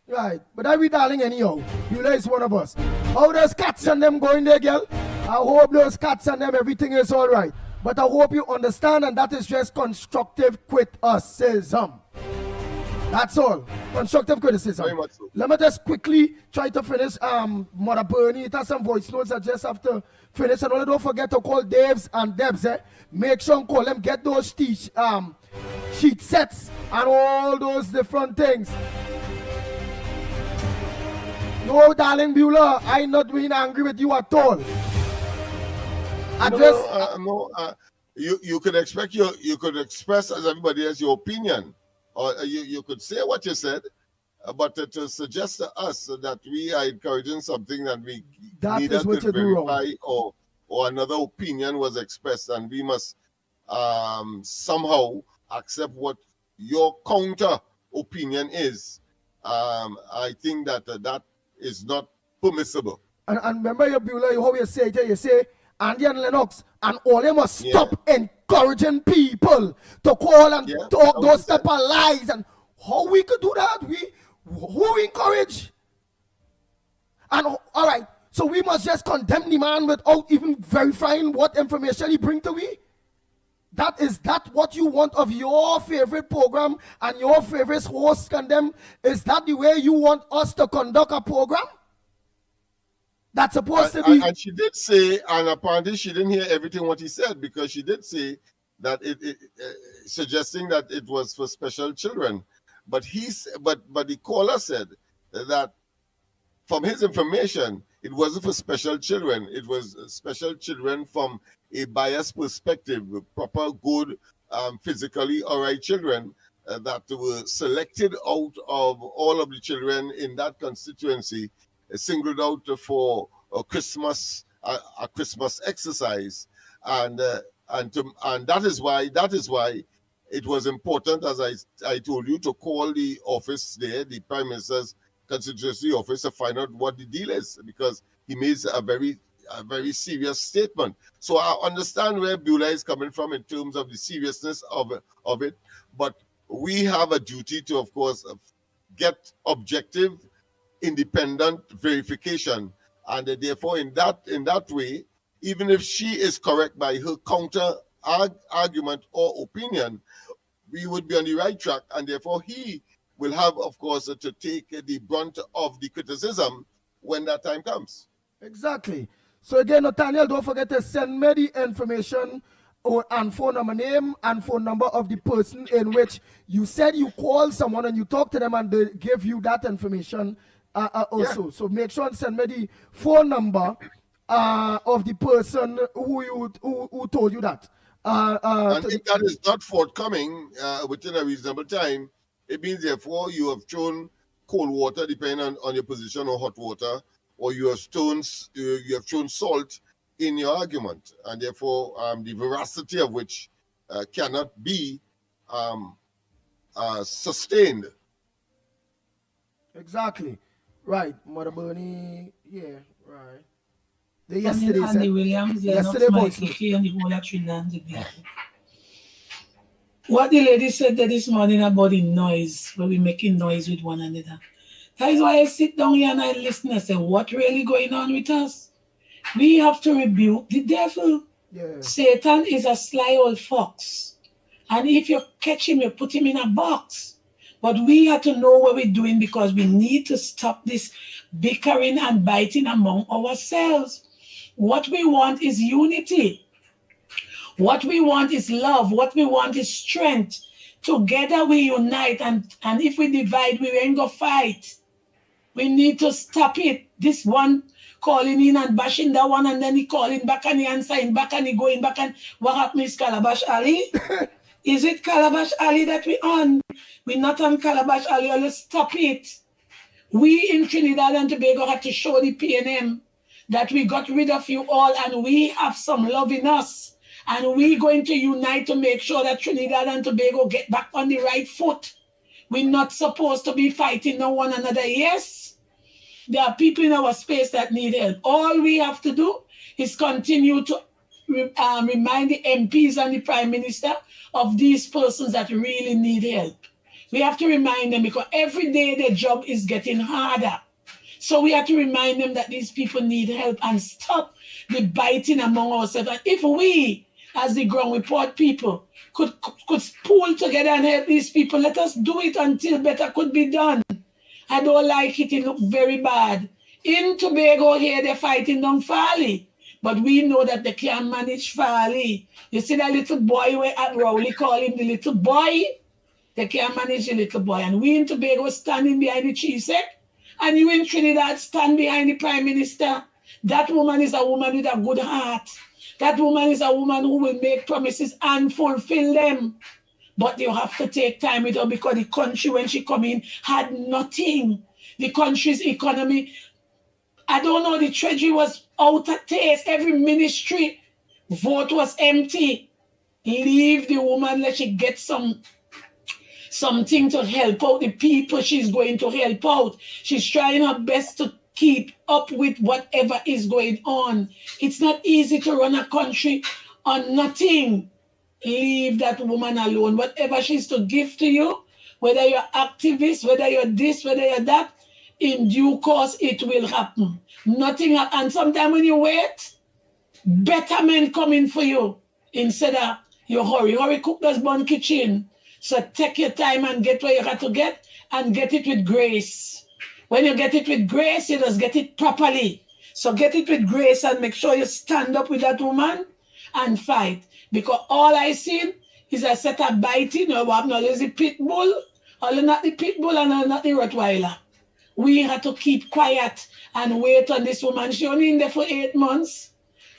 Right, but I be darling anyhow. Beulah is one of us. How those cats and them going there, girl? I hope those cats and them, everything is all right. But I hope you understand, and that is just constructive criticism. That's all. Constructive criticism. Very much so. Let me just quickly try to finish. Mother Bernie, it has some voice notes I just have to finish. And don't forget to call Daves and Debs. Make sure and call them. Get those sheet sets and all those different things. No, darling Beulah, I'm not being angry with you at all. You could expect you could express as everybody else your opinion, or you could say what you said, but to suggest to us that we are encouraging something that we neither could verify or another opinion was expressed, and we must somehow accept what your counter opinion is. I think that is not permissible. And remember, your Beulah, how you say it, you say, Andy and Lennox, and all them must stop encouraging people to call and talk those type of lies. And how we could do that? Who we encourage? And all right, so we must just condemn the man without even verifying what information he bring to we? Is that what you want of your favorite program and your favorite host condemn? Is that the way you want us to conduct a program? That's supposed to be. And she did say, and apparently she didn't hear everything what he said, because she did say that it suggesting that it was for special children. But the caller said that from his information, it wasn't for special children. It was special children from a biased perspective, proper, good, physically all right children that were selected out of all of the children in that constituency, singled out for a Christmas exercise, and that is why it was important, as I told you, to call the office there, the Prime Minister's constituency office, to find out what the deal is, because he made a very serious statement. So I understand where Beulah is coming from in terms of the seriousness of it, but we have a duty to, of course, get objective, independent verification, and therefore in that way, even if she is correct by her counter argument or opinion, we would be on the right track, and therefore he will have, of course, to take the brunt of the criticism when that time comes. Exactly. So again, Nathaniel, don't forget to send me the information and phone number, name and phone number of the person in which you said you call someone and you talk to them and they give you that information also. Yeah. So make sure and send me the phone number of the person who told you that. And if that is not forthcoming within a reasonable time, it means therefore you have thrown cold water, depending on your position, or hot water, or you have thrown salt in your argument, and therefore the veracity of which cannot be sustained. Exactly. Right. Mother Bernie, yeah, right. Andy Williams, yesterday Michael Kerr, and the whole of Trinidad. What the lady said there this morning about the noise, where we're making noise with one another. That is why I sit down here and I listen and say, what really going on with us? We have to rebuke the devil. Yeah. Satan is a sly old fox. And if you catch him, you put him in a box. But we have to know what we're doing, because we need to stop this bickering and biting among ourselves. What we want is unity. What we want is love. What we want is strength. Together we unite, and if we divide, we ain't gonna fight. We need to stop it. This one calling in and bashing that one, and then he calling back and he answering back and he going back, and what happened is Calabash Ali? Is it Calabash Ali that we on? We're not on Calabash Ali. Let's stop it. We in Trinidad and Tobago had to show the PNM that we got rid of you all and we have some love in us. And we're going to unite to make sure that Trinidad and Tobago get back on the right foot. We're not supposed to be fighting no one another. Yes, there are people in our space that need help. All we have to do is continue to remind the MPs and the Prime Minister of these persons that really need help. We have to remind them because every day their job is getting harder. So we have to remind them that these people need help and stop the biting among ourselves. And if we, as the ground report people, could pull together and help these people, let us do it until better could be done. I don't like it. It looks very bad. In Tobago here, they're fighting down Farley. But we know that they can't manage Farley. You see that little boy where at Rowley call him the little boy? They can't manage the little boy. And we in Tobago standing behind the chief and you in Trinidad stand behind the Prime Minister. That woman is a woman with a good heart. That woman is a woman who will make promises and fulfill them. But you have to take time with her because the country, when she come in, had nothing. The country's economy, I don't know, the treasury was out of taste. Every ministry vote was empty. Leave the woman, let she get something to help out the people she's going to help out. She's trying her best to keep up with whatever is going on. It's not easy to run a country on nothing. Leave that woman alone. Whatever she's to give to you, whether you're activist, whether you're this, whether you're that, in due course it will happen. Nothing, and sometimes when you wait, better men coming for you instead of you hurry cook those bun kitchen. So take your time and get what you got to get and get it with grace. When you get it with grace, you just get it properly. So get it with grace and make sure you stand up with that woman and fight. Because all I see is a set of biting or what not is the pit bull, or not the pit bull and not the Rottweiler. We have to keep quiet and wait on this woman. She only in there for 8 months.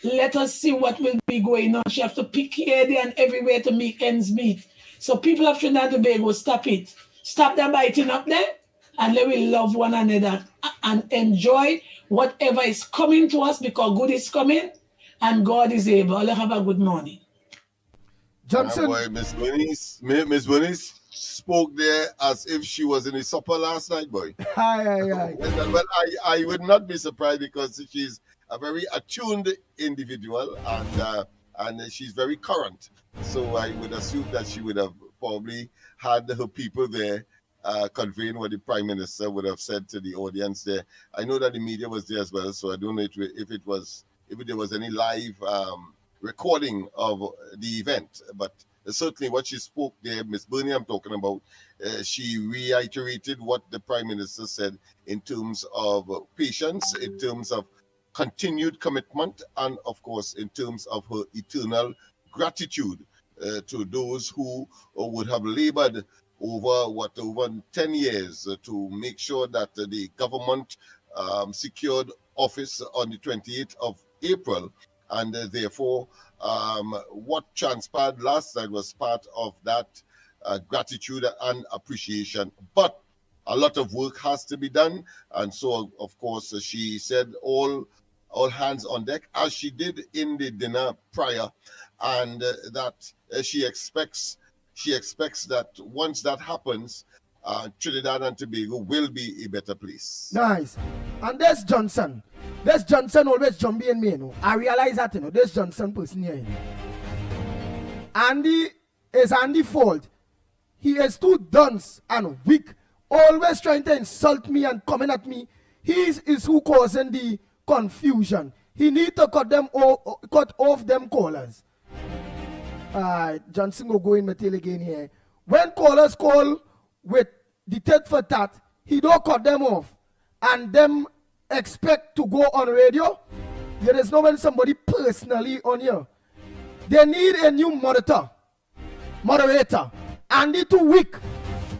Let us see what will be going on. She have to pick here, there, and everywhere to make ends meet. So people of Trinidad and Tobago, stop it. Stop that biting up there, and let we love one another and enjoy whatever is coming to us because good is coming and God is able. Let's have a good morning. Johnson. Boy, Miss Bernice spoke there as if she was in the supper last night, boy. Aye. Well, I would not be surprised because she's a very attuned individual and she's very current. So I would assume that she would have probably had her people there conveying what the Prime Minister would have said to the audience there. I know that the media was there as well, so I don't know if there was any live recording of the event, but certainly what she spoke there, Miss Bernie I'm talking about, she reiterated what the Prime Minister said in terms of patience, in terms of continued commitment, and of course in terms of her eternal gratitude to those who would have labored over 10 years to make sure that the government secured office on the 28th of April. And therefore, what transpired last night was part of that gratitude and appreciation. But a lot of work has to be done. And so, of course, she said all hands on deck, as she did in the dinner prior, and that she expects that once that happens, Trinidad and Tobago will be a better place. Nice. And there's Johnson. This Johnson always jumping in me, you know. I realize that, you know, this Johnson person here, you know. Andy is Andy's fault. He is too dunce and weak, always trying to insult me and coming at me. He is who causing the confusion. He need to cut off them callers. Johnson will go in my tail again here. When callers call with the tit for tat, he don't cut them off. And them expect to go on radio. There is no when somebody personally on here. They need a new moderator. Andy too weak.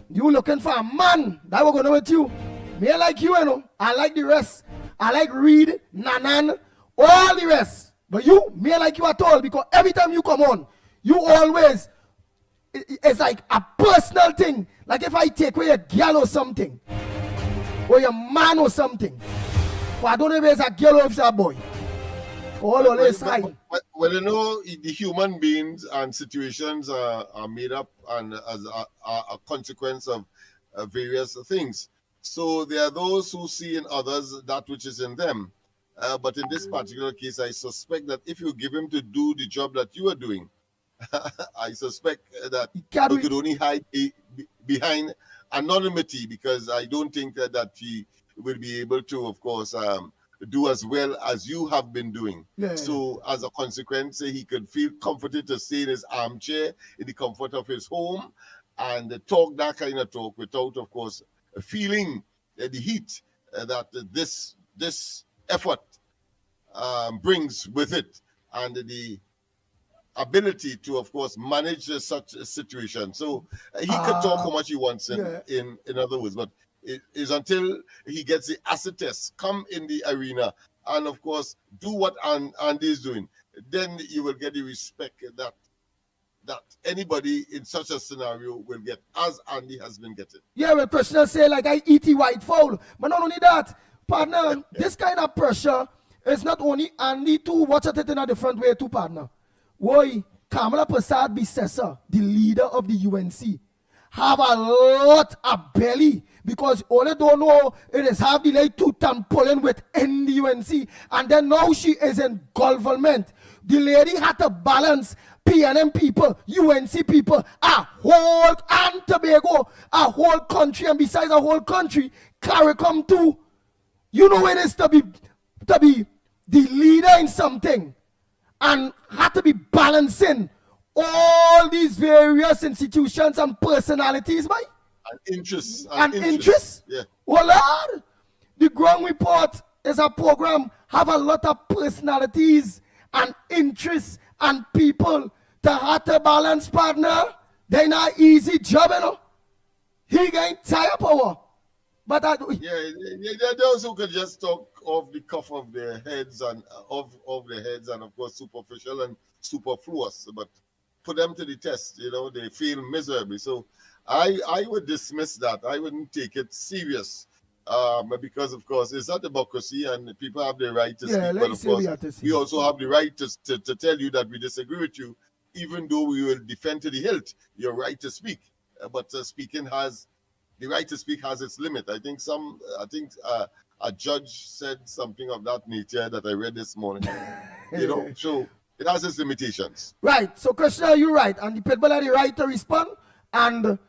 You looking for a man that will go with you. Me like you know. I like the rest. I like Reed, Nanan, all the rest. But you, me like you at all, because every time you come on, you always, it's like a personal thing. Like if I take away a girl or something, or your man or something, but I don't know if it's a girl or if it's a boy. Well, you know, the human beings and situations are made up and as a consequence of various things. So there are those who see in others that which is in them. But in this particular case, I suspect that if you give him to do the job that you are doing, I suspect that he could only hide behind anonymity, because I don't think that he will be able to, of course, do as well as you have been doing. Yeah. So as a consequence, he could feel comforted to stay in his armchair in the comfort of his home and talk that kind of talk without, of course, feeling the heat that this effort brings with it, and the ability to, of course, manage such a situation. So he could talk how much he wants in other words, but it is until he gets the acid test, come in the arena, and of course do what Andy is doing, then you will get the respect that anybody in such a scenario will get, as Andy has been getting. Yeah, well, Krishna say like I eat the white fowl, but not only that, partner, this kind of pressure is not only Andy to watch it in a different way too, partner. Why Kamala Prasad Bissessa, the leader of the UNC, have a lot of belly, because all they don't know it is have the like two tampolling within the UNC, and then now she is in government. The lady had to balance PNM people, UNC people, a whole and Tobago, a whole country, and besides a whole country, CARICOM too. You know it is to be the leader in something, and had to be balancing all these various institutions and personalities, boy. And interests. And interests. Yeah. Well, Lord, the Ground Report is a program, have a lot of personalities and interests and people to have to balance, partner. They're not easy job, you know. He getting tired power. But there are those who could just talk off the cuff of their heads and of their heads, and of course superficial and superfluous. But put them to the test, you know, they fail miserably. So I would dismiss that. I wouldn't take it serious, because of course it's not democracy and people have the right to speak. But of course we also have the right to tell you that we disagree with you, even though we will defend to the hilt your right to speak. But the right to speak has its limit. I think a judge said something of that nature that I read this morning. You know, so it has its limitations. Right. So, Krishna, you're right. And the people have the right to respond. And,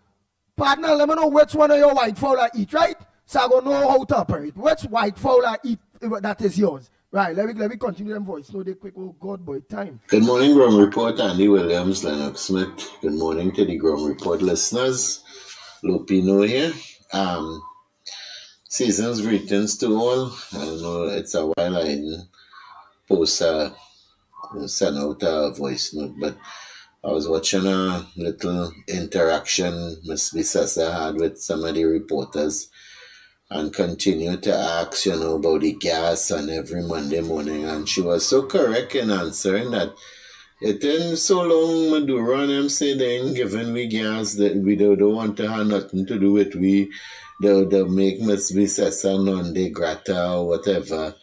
partner, let me know which one of your white fowl I eat, right? So I gonna know how to operate. Which white fowl I eat, that is yours. Right. Let me continue them voice. No, they quick. Oh, God, boy, time. Good morning, Ground Report. Andy Williams, Lennox Smith. Good morning to the Ground Report listeners. Lupino here. Season's greetings to all. I know it's a while I didn't send out a voice note, but I was watching a little interaction Miss Bissessa had with some of the reporters, and continued to ask, about the gas on every Monday morning, and she was so correct in answering that it ain't so long Maduro and them say they ain't giving we gas, that we don't want to have nothing to do with we. They'll make Miss Bissessa non de grata or whatever.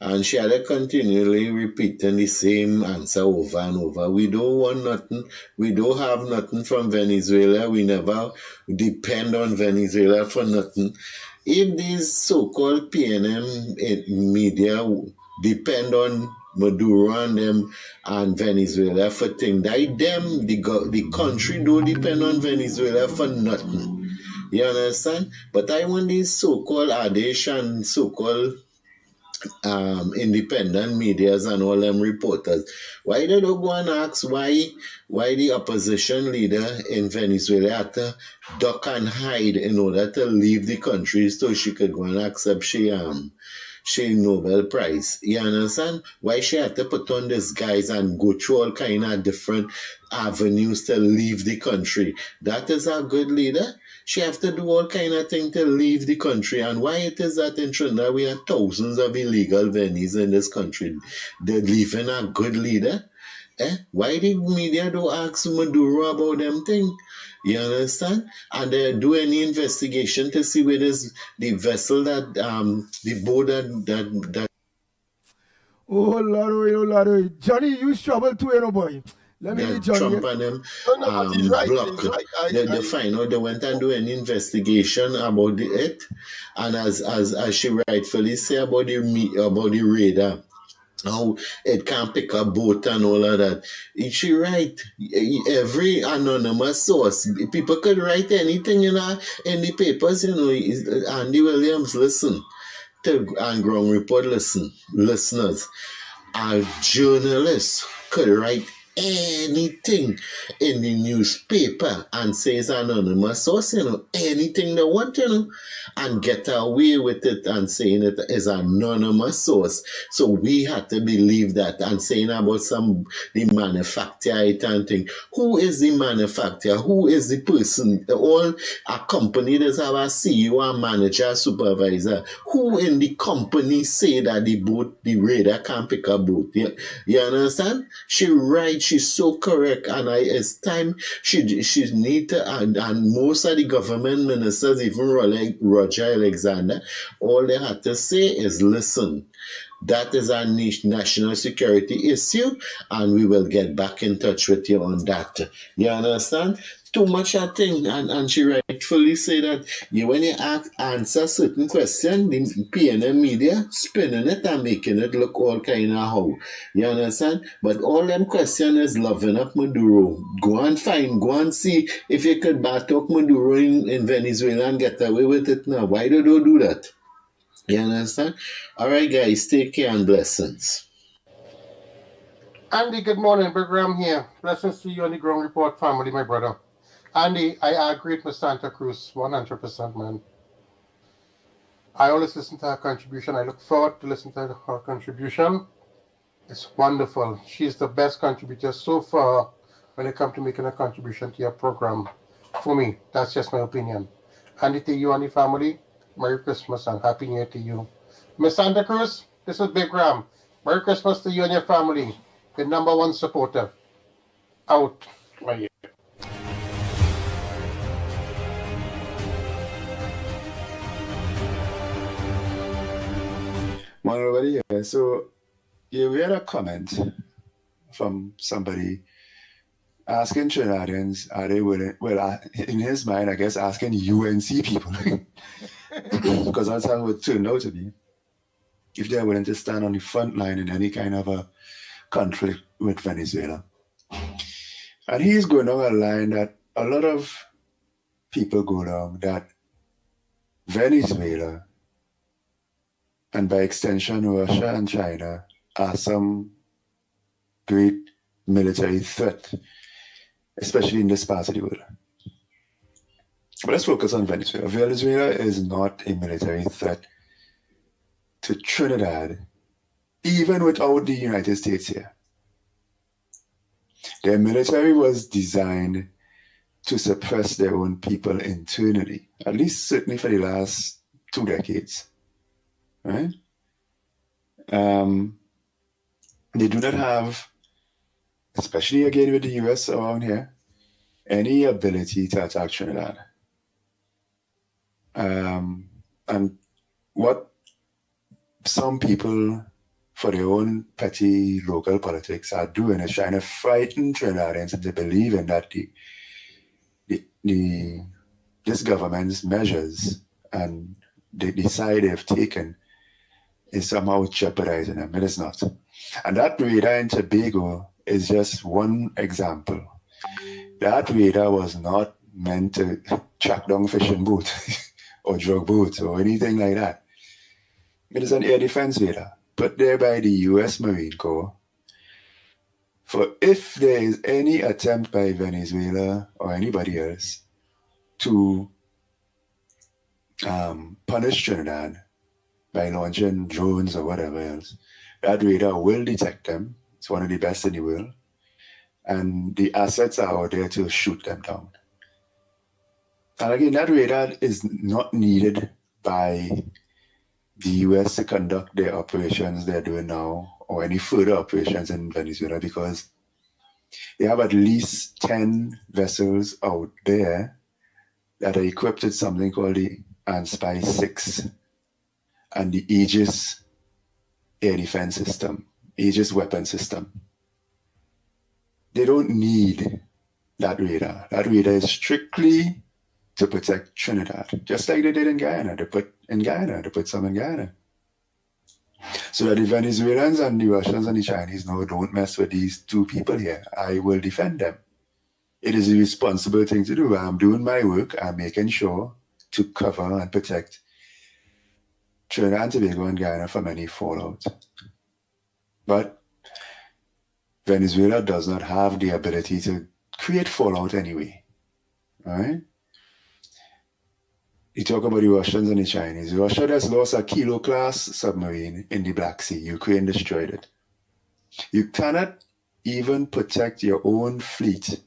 And she had to continually repeating the same answer over and over. We don't want nothing. We don't have nothing from Venezuela. We never depend on Venezuela for nothing. If these so-called PNM media depend on Maduro and them and Venezuela for things, the country don't depend on Venezuela for nothing. You understand? But I want these so-called Adash and so-called independent medias and all them reporters, why they don't go and ask why the opposition leader in Venezuela had to duck and hide in order to leave the country so she could go and accept she Nobel Prize. You understand? Why she had to put on this guise and go through all kind of different avenues to leave the country. That is a good leader. She have to do all kind of things to leave the country. And why it is that in Trinidad we have thousands of illegal venues in this country? They're leaving a good leader. Why the media don't ask Maduro about them thing? You understand? And they do any investigation to see where this the vessel that the boat that Oh Lord, Johnny, you trouble too, boy. Let me that meet Johnny. Trump and them but he's right. block. He's right. They find out they went and do an investigation about it, and as she rightfully say about the radar. How it can't pick up boat and all of that. She right. Every anonymous source, people could write anything in the papers, Andy Williams, listen. To and Ground Report, listeners. A journalist could write anything in the newspaper and say it's anonymous source, anything they want, and get away with it and saying it is anonymous source. So we had to believe that and saying about the manufacturer and thing. Who is the manufacturer? Who is the person? All a company that have a CEO, a manager, supervisor. Who in the company say that the radar can't pick up boat? You understand? She right. She's so correct, and it's time she need to, and most of the government ministers, even Roger Alexander, all they had to say is, listen, that is a national security issue, and we will get back in touch with you on that. You understand? Too much a thing, and she rightfully say that when you answer certain questions, the PNM media spinning it and making it look all kind of how. You understand? But all them questions is loving up Maduro. Go and see if you could bat up Maduro in Venezuela and get away with it now. Why do they do that? You understand? All right, guys, take care and blessings. Andy, good morning. Big Ram here. Blessings to you and the Ground Report family, my brother. Andy, I agree with Santa Cruz 100%, man. I always listen to her contribution. I look forward to listening to her contribution. It's wonderful. She's the best contributor so far when it comes to making a contribution to your program. For me, that's just my opinion. Andy, to you and the family, Merry Christmas and Happy New Year to you. Miss Santa Cruz, this is Big Ram. Merry Christmas to you and your family. The #1 supporter. Out. My year. Morning, everybody. Yeah, so we had a comment from somebody asking Trinidadians, are they willing, well, in his mind, I guess, asking UNC people, because that's how it turned out to be, if they're willing to stand on the front line in any kind of a conflict with Venezuela. And he's going down a line that a lot of people go down, that Venezuela, and by extension Russia and China, are some great military threat, especially in this part of the world. But let's focus on Venezuela. Venezuela is not a military threat to Trinidad, even without the United States here. Their military was designed to suppress their own people internally, at least certainly for the last 2 decades. Right? They do not have, especially again with the US around here, any ability to attack Trinidad. And what some people, for their own petty local politics, are doing is trying to frighten Trinidadians into believing that this government's measures and the side they've taken is somehow jeopardizing them. It is not. And that radar in Tobago is just one example. That radar was not meant to track down fishing boats or drug boats or anything like that. It is an air defense radar put there by the US Marine Corps for if there is any attempt by Venezuela or anybody else to punish Trinidad by launching drones or whatever else. That radar will detect them. It's one of the best in the world. And the assets are out there to shoot them down. And again, that radar is not needed by the US to conduct their operations they're doing now or any further operations in Venezuela because they have at least 10 vessels out there that are equipped with something called the Anspy 6 and the Aegis air defense system, Aegis weapon system. They don't need that radar. That radar is strictly to protect Trinidad, just like they did in Guyana. They put some in Guyana. So that the Venezuelans and the Russians and the Chinese know, don't mess with these two people here. I will defend them. It is a responsible thing to do. I'm doing my work. I'm making sure to cover and protect Trinidad and Tobago and Guyana from any fallout. But Venezuela does not have the ability to create fallout anyway. All right? You talk about the Russians and the Chinese. Russia just lost a Kilo-class submarine in the Black Sea. Ukraine destroyed it. You cannot even protect your own fleet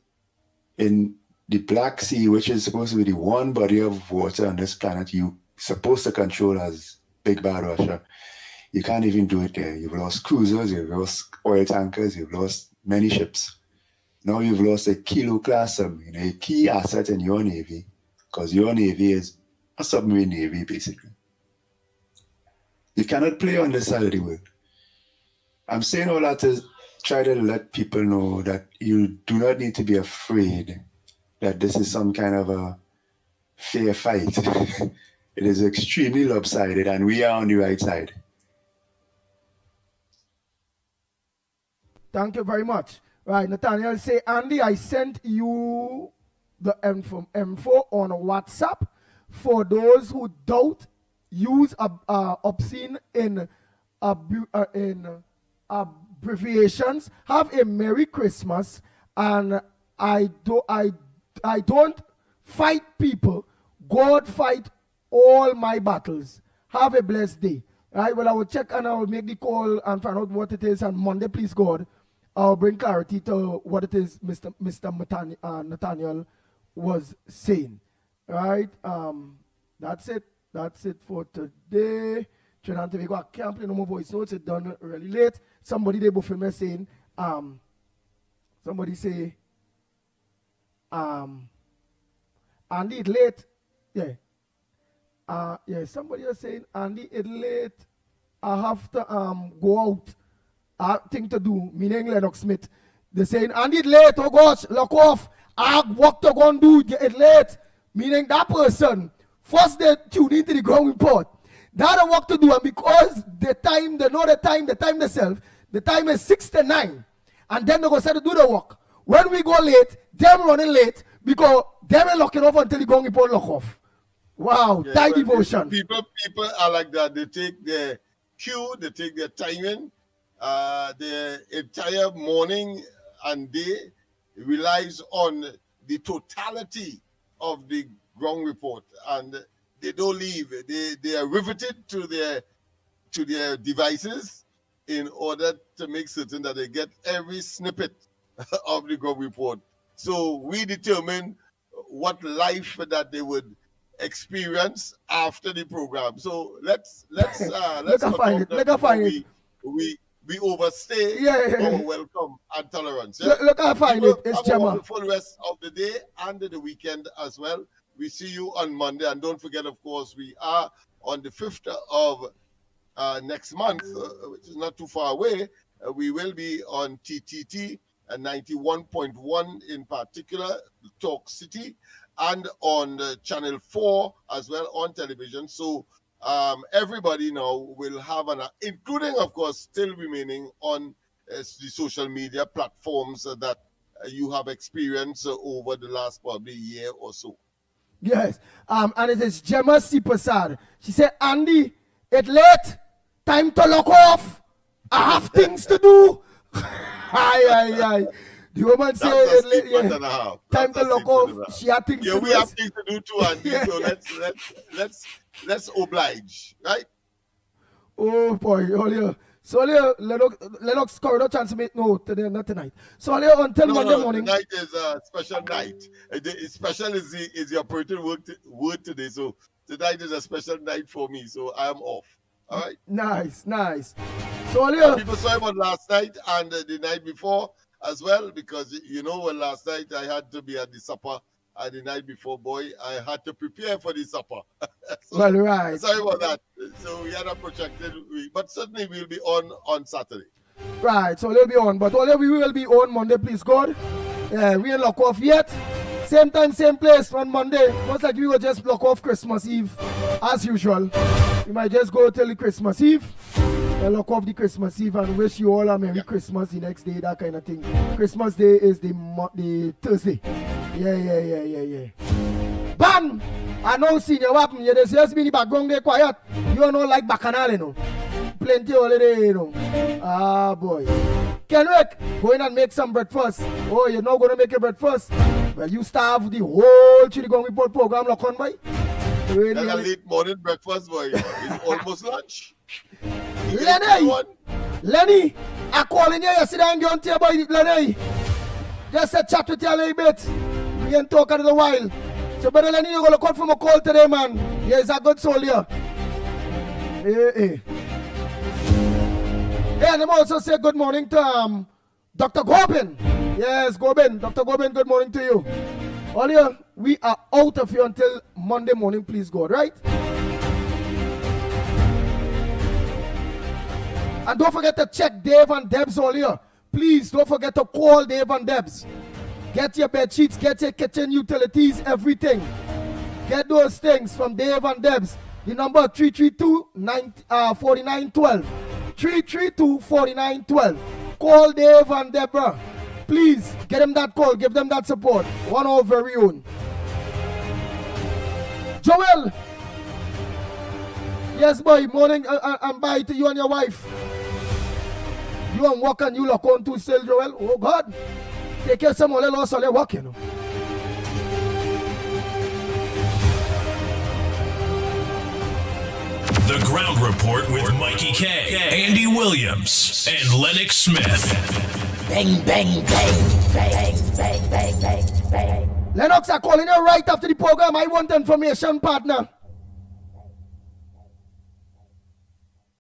in the Black Sea, which is supposed to be the one body of water on this planet you're supposed to control as big bad Russia. You can't even do it there. You've lost cruisers, you've lost oil tankers, you've lost many ships. Now you've lost a Kilo-class submarine, a key asset in your Navy, because your Navy is a submarine Navy, basically. You cannot play on this side of the world. I'm saying all that to try to let people know that you do not need to be afraid that this is some kind of a fair fight. It is extremely lopsided, and we are on the right side. Thank you very much. Right, Nathaniel say, Andy, I sent you the info on WhatsApp. For those who doubt, use obscene in abbreviations. Have a Merry Christmas, and I don't fight people. God fight all my battles. Have a blessed day. Right, well, I will check and I will make the call and find out what it is. And Monday, please God, I'll bring clarity to what it is Mr. Nathaniel was saying. Right, that's it. That's it for today. Trinidad and Tobago, I can't play no more voice notes. It's done really late. Somebody there before me saying, somebody say, Andy, it's late. Yeah. Yeah, somebody is saying, Andy, it's late. I have to go out. I have thing to do, meaning Lennox Smith. They're saying, Andy, it's late. Oh gosh, lock off. I have work to go and do. It's late. Meaning that person, first they tune into the ground report. They have work to do, and because the time, they know the time themselves, the time is 6 to 9. And then they go start to do the work. When we go late, them running late because they will locking off until the ground report lock off. Wow, Yeah, time well, devotion. People are like that. They take their cue, they take their timing, their entire morning and day relies on the totality of the ground report, and they don't leave. They are riveted to their devices in order to make certain that they get every snippet of the ground report. So we determine what life that they would experience after the program. So let's find it. We overstay our welcome and tolerance. Yeah? Look, I find it. It's have a Gemma. wonderful rest of the day and the weekend as well. We see you on Monday, and don't forget, of course, we are on the 5th of next month, which is not too far away. We will be on TTT 91.1 in particular, Talk City, and on Channel 4 as well on television. So everybody now will have including, of course, still remaining on the social media platforms that you have experienced over the last probably year or so. Yes. And it is Gemma C. Prasad. She said, Andy, it's late. Time to lock off. I have things to do. Aye. The woman said, time to lock off. She had things to do. We have things to do too, Andy. So let's oblige, right? Oh boy, earlier. So earlier, Lennox corridor chance to make no today, not tonight. So earlier until Monday morning. Tonight is a special night. Special is the operating word today. So tonight is a special night for me. So I am off. All right. Nice. So earlier, people saw him on last night and the night before as well, because when last night I had to be at the supper, and the night before, boy, I had to prepare for the supper. So, well, right. Sorry about that. So we had a projected week, but certainly we'll be on Saturday. Right, so we'll be on, but only we will be on Monday, please God. We ain't lock off yet. Same time, same place on Monday. Most like we will just block off Christmas Eve as usual. We might just go till the Christmas Eve. We'll lock off the Christmas Eve and wish you all a Merry Christmas the next day, that kind of thing. Christmas Day is the Thursday. Yeah. Bam! I know senior weapon. You just be in the background there quiet. You don't know like bacchanal, you know. Plenty holiday, you know. Ah, boy. Kenrick, go in and make some breakfast. Oh, you're not going to make your breakfast? Well, you starve the whole Chili Gong Report program lock on, boy. Really, that's a late morning breakfast, boy. It's almost lunch. Lenny, I call in here yesterday and go on to you, boy, Lenny. Just a chat with you a little bit. We ain't talk a little while. So, brother Lenny, you're going to come from a call today, man. Yeah, he's a good soul here. Hey, and I'm also say good morning to Dr. Gobin. Yes, Gobin. Dr. Gobin, good morning to you. Earlier, we are out of here until Monday morning, please God, right? And don't forget to check Dave and Debs earlier. Please don't forget to call Dave and Debs. Get your bed sheets, get your kitchen utilities, everything. Get those things from Dave and Debs. The number 332-4912. 332-4912. Call Dave and Deborah. Please, get them that call. Give them that support. One of our very own. Joel. Yes, boy. Morning and bye to you and your wife. You and walk and you lock on to still, Joel. Oh, God. Take care of some other loss on their walk, you know. The Ground Report with Mikey K, Andy Williams, and Lennox Smith. Bang, bang, bang, bang, bang, bang, bang, bang. Lennox are calling you right after the program. I want information, partner.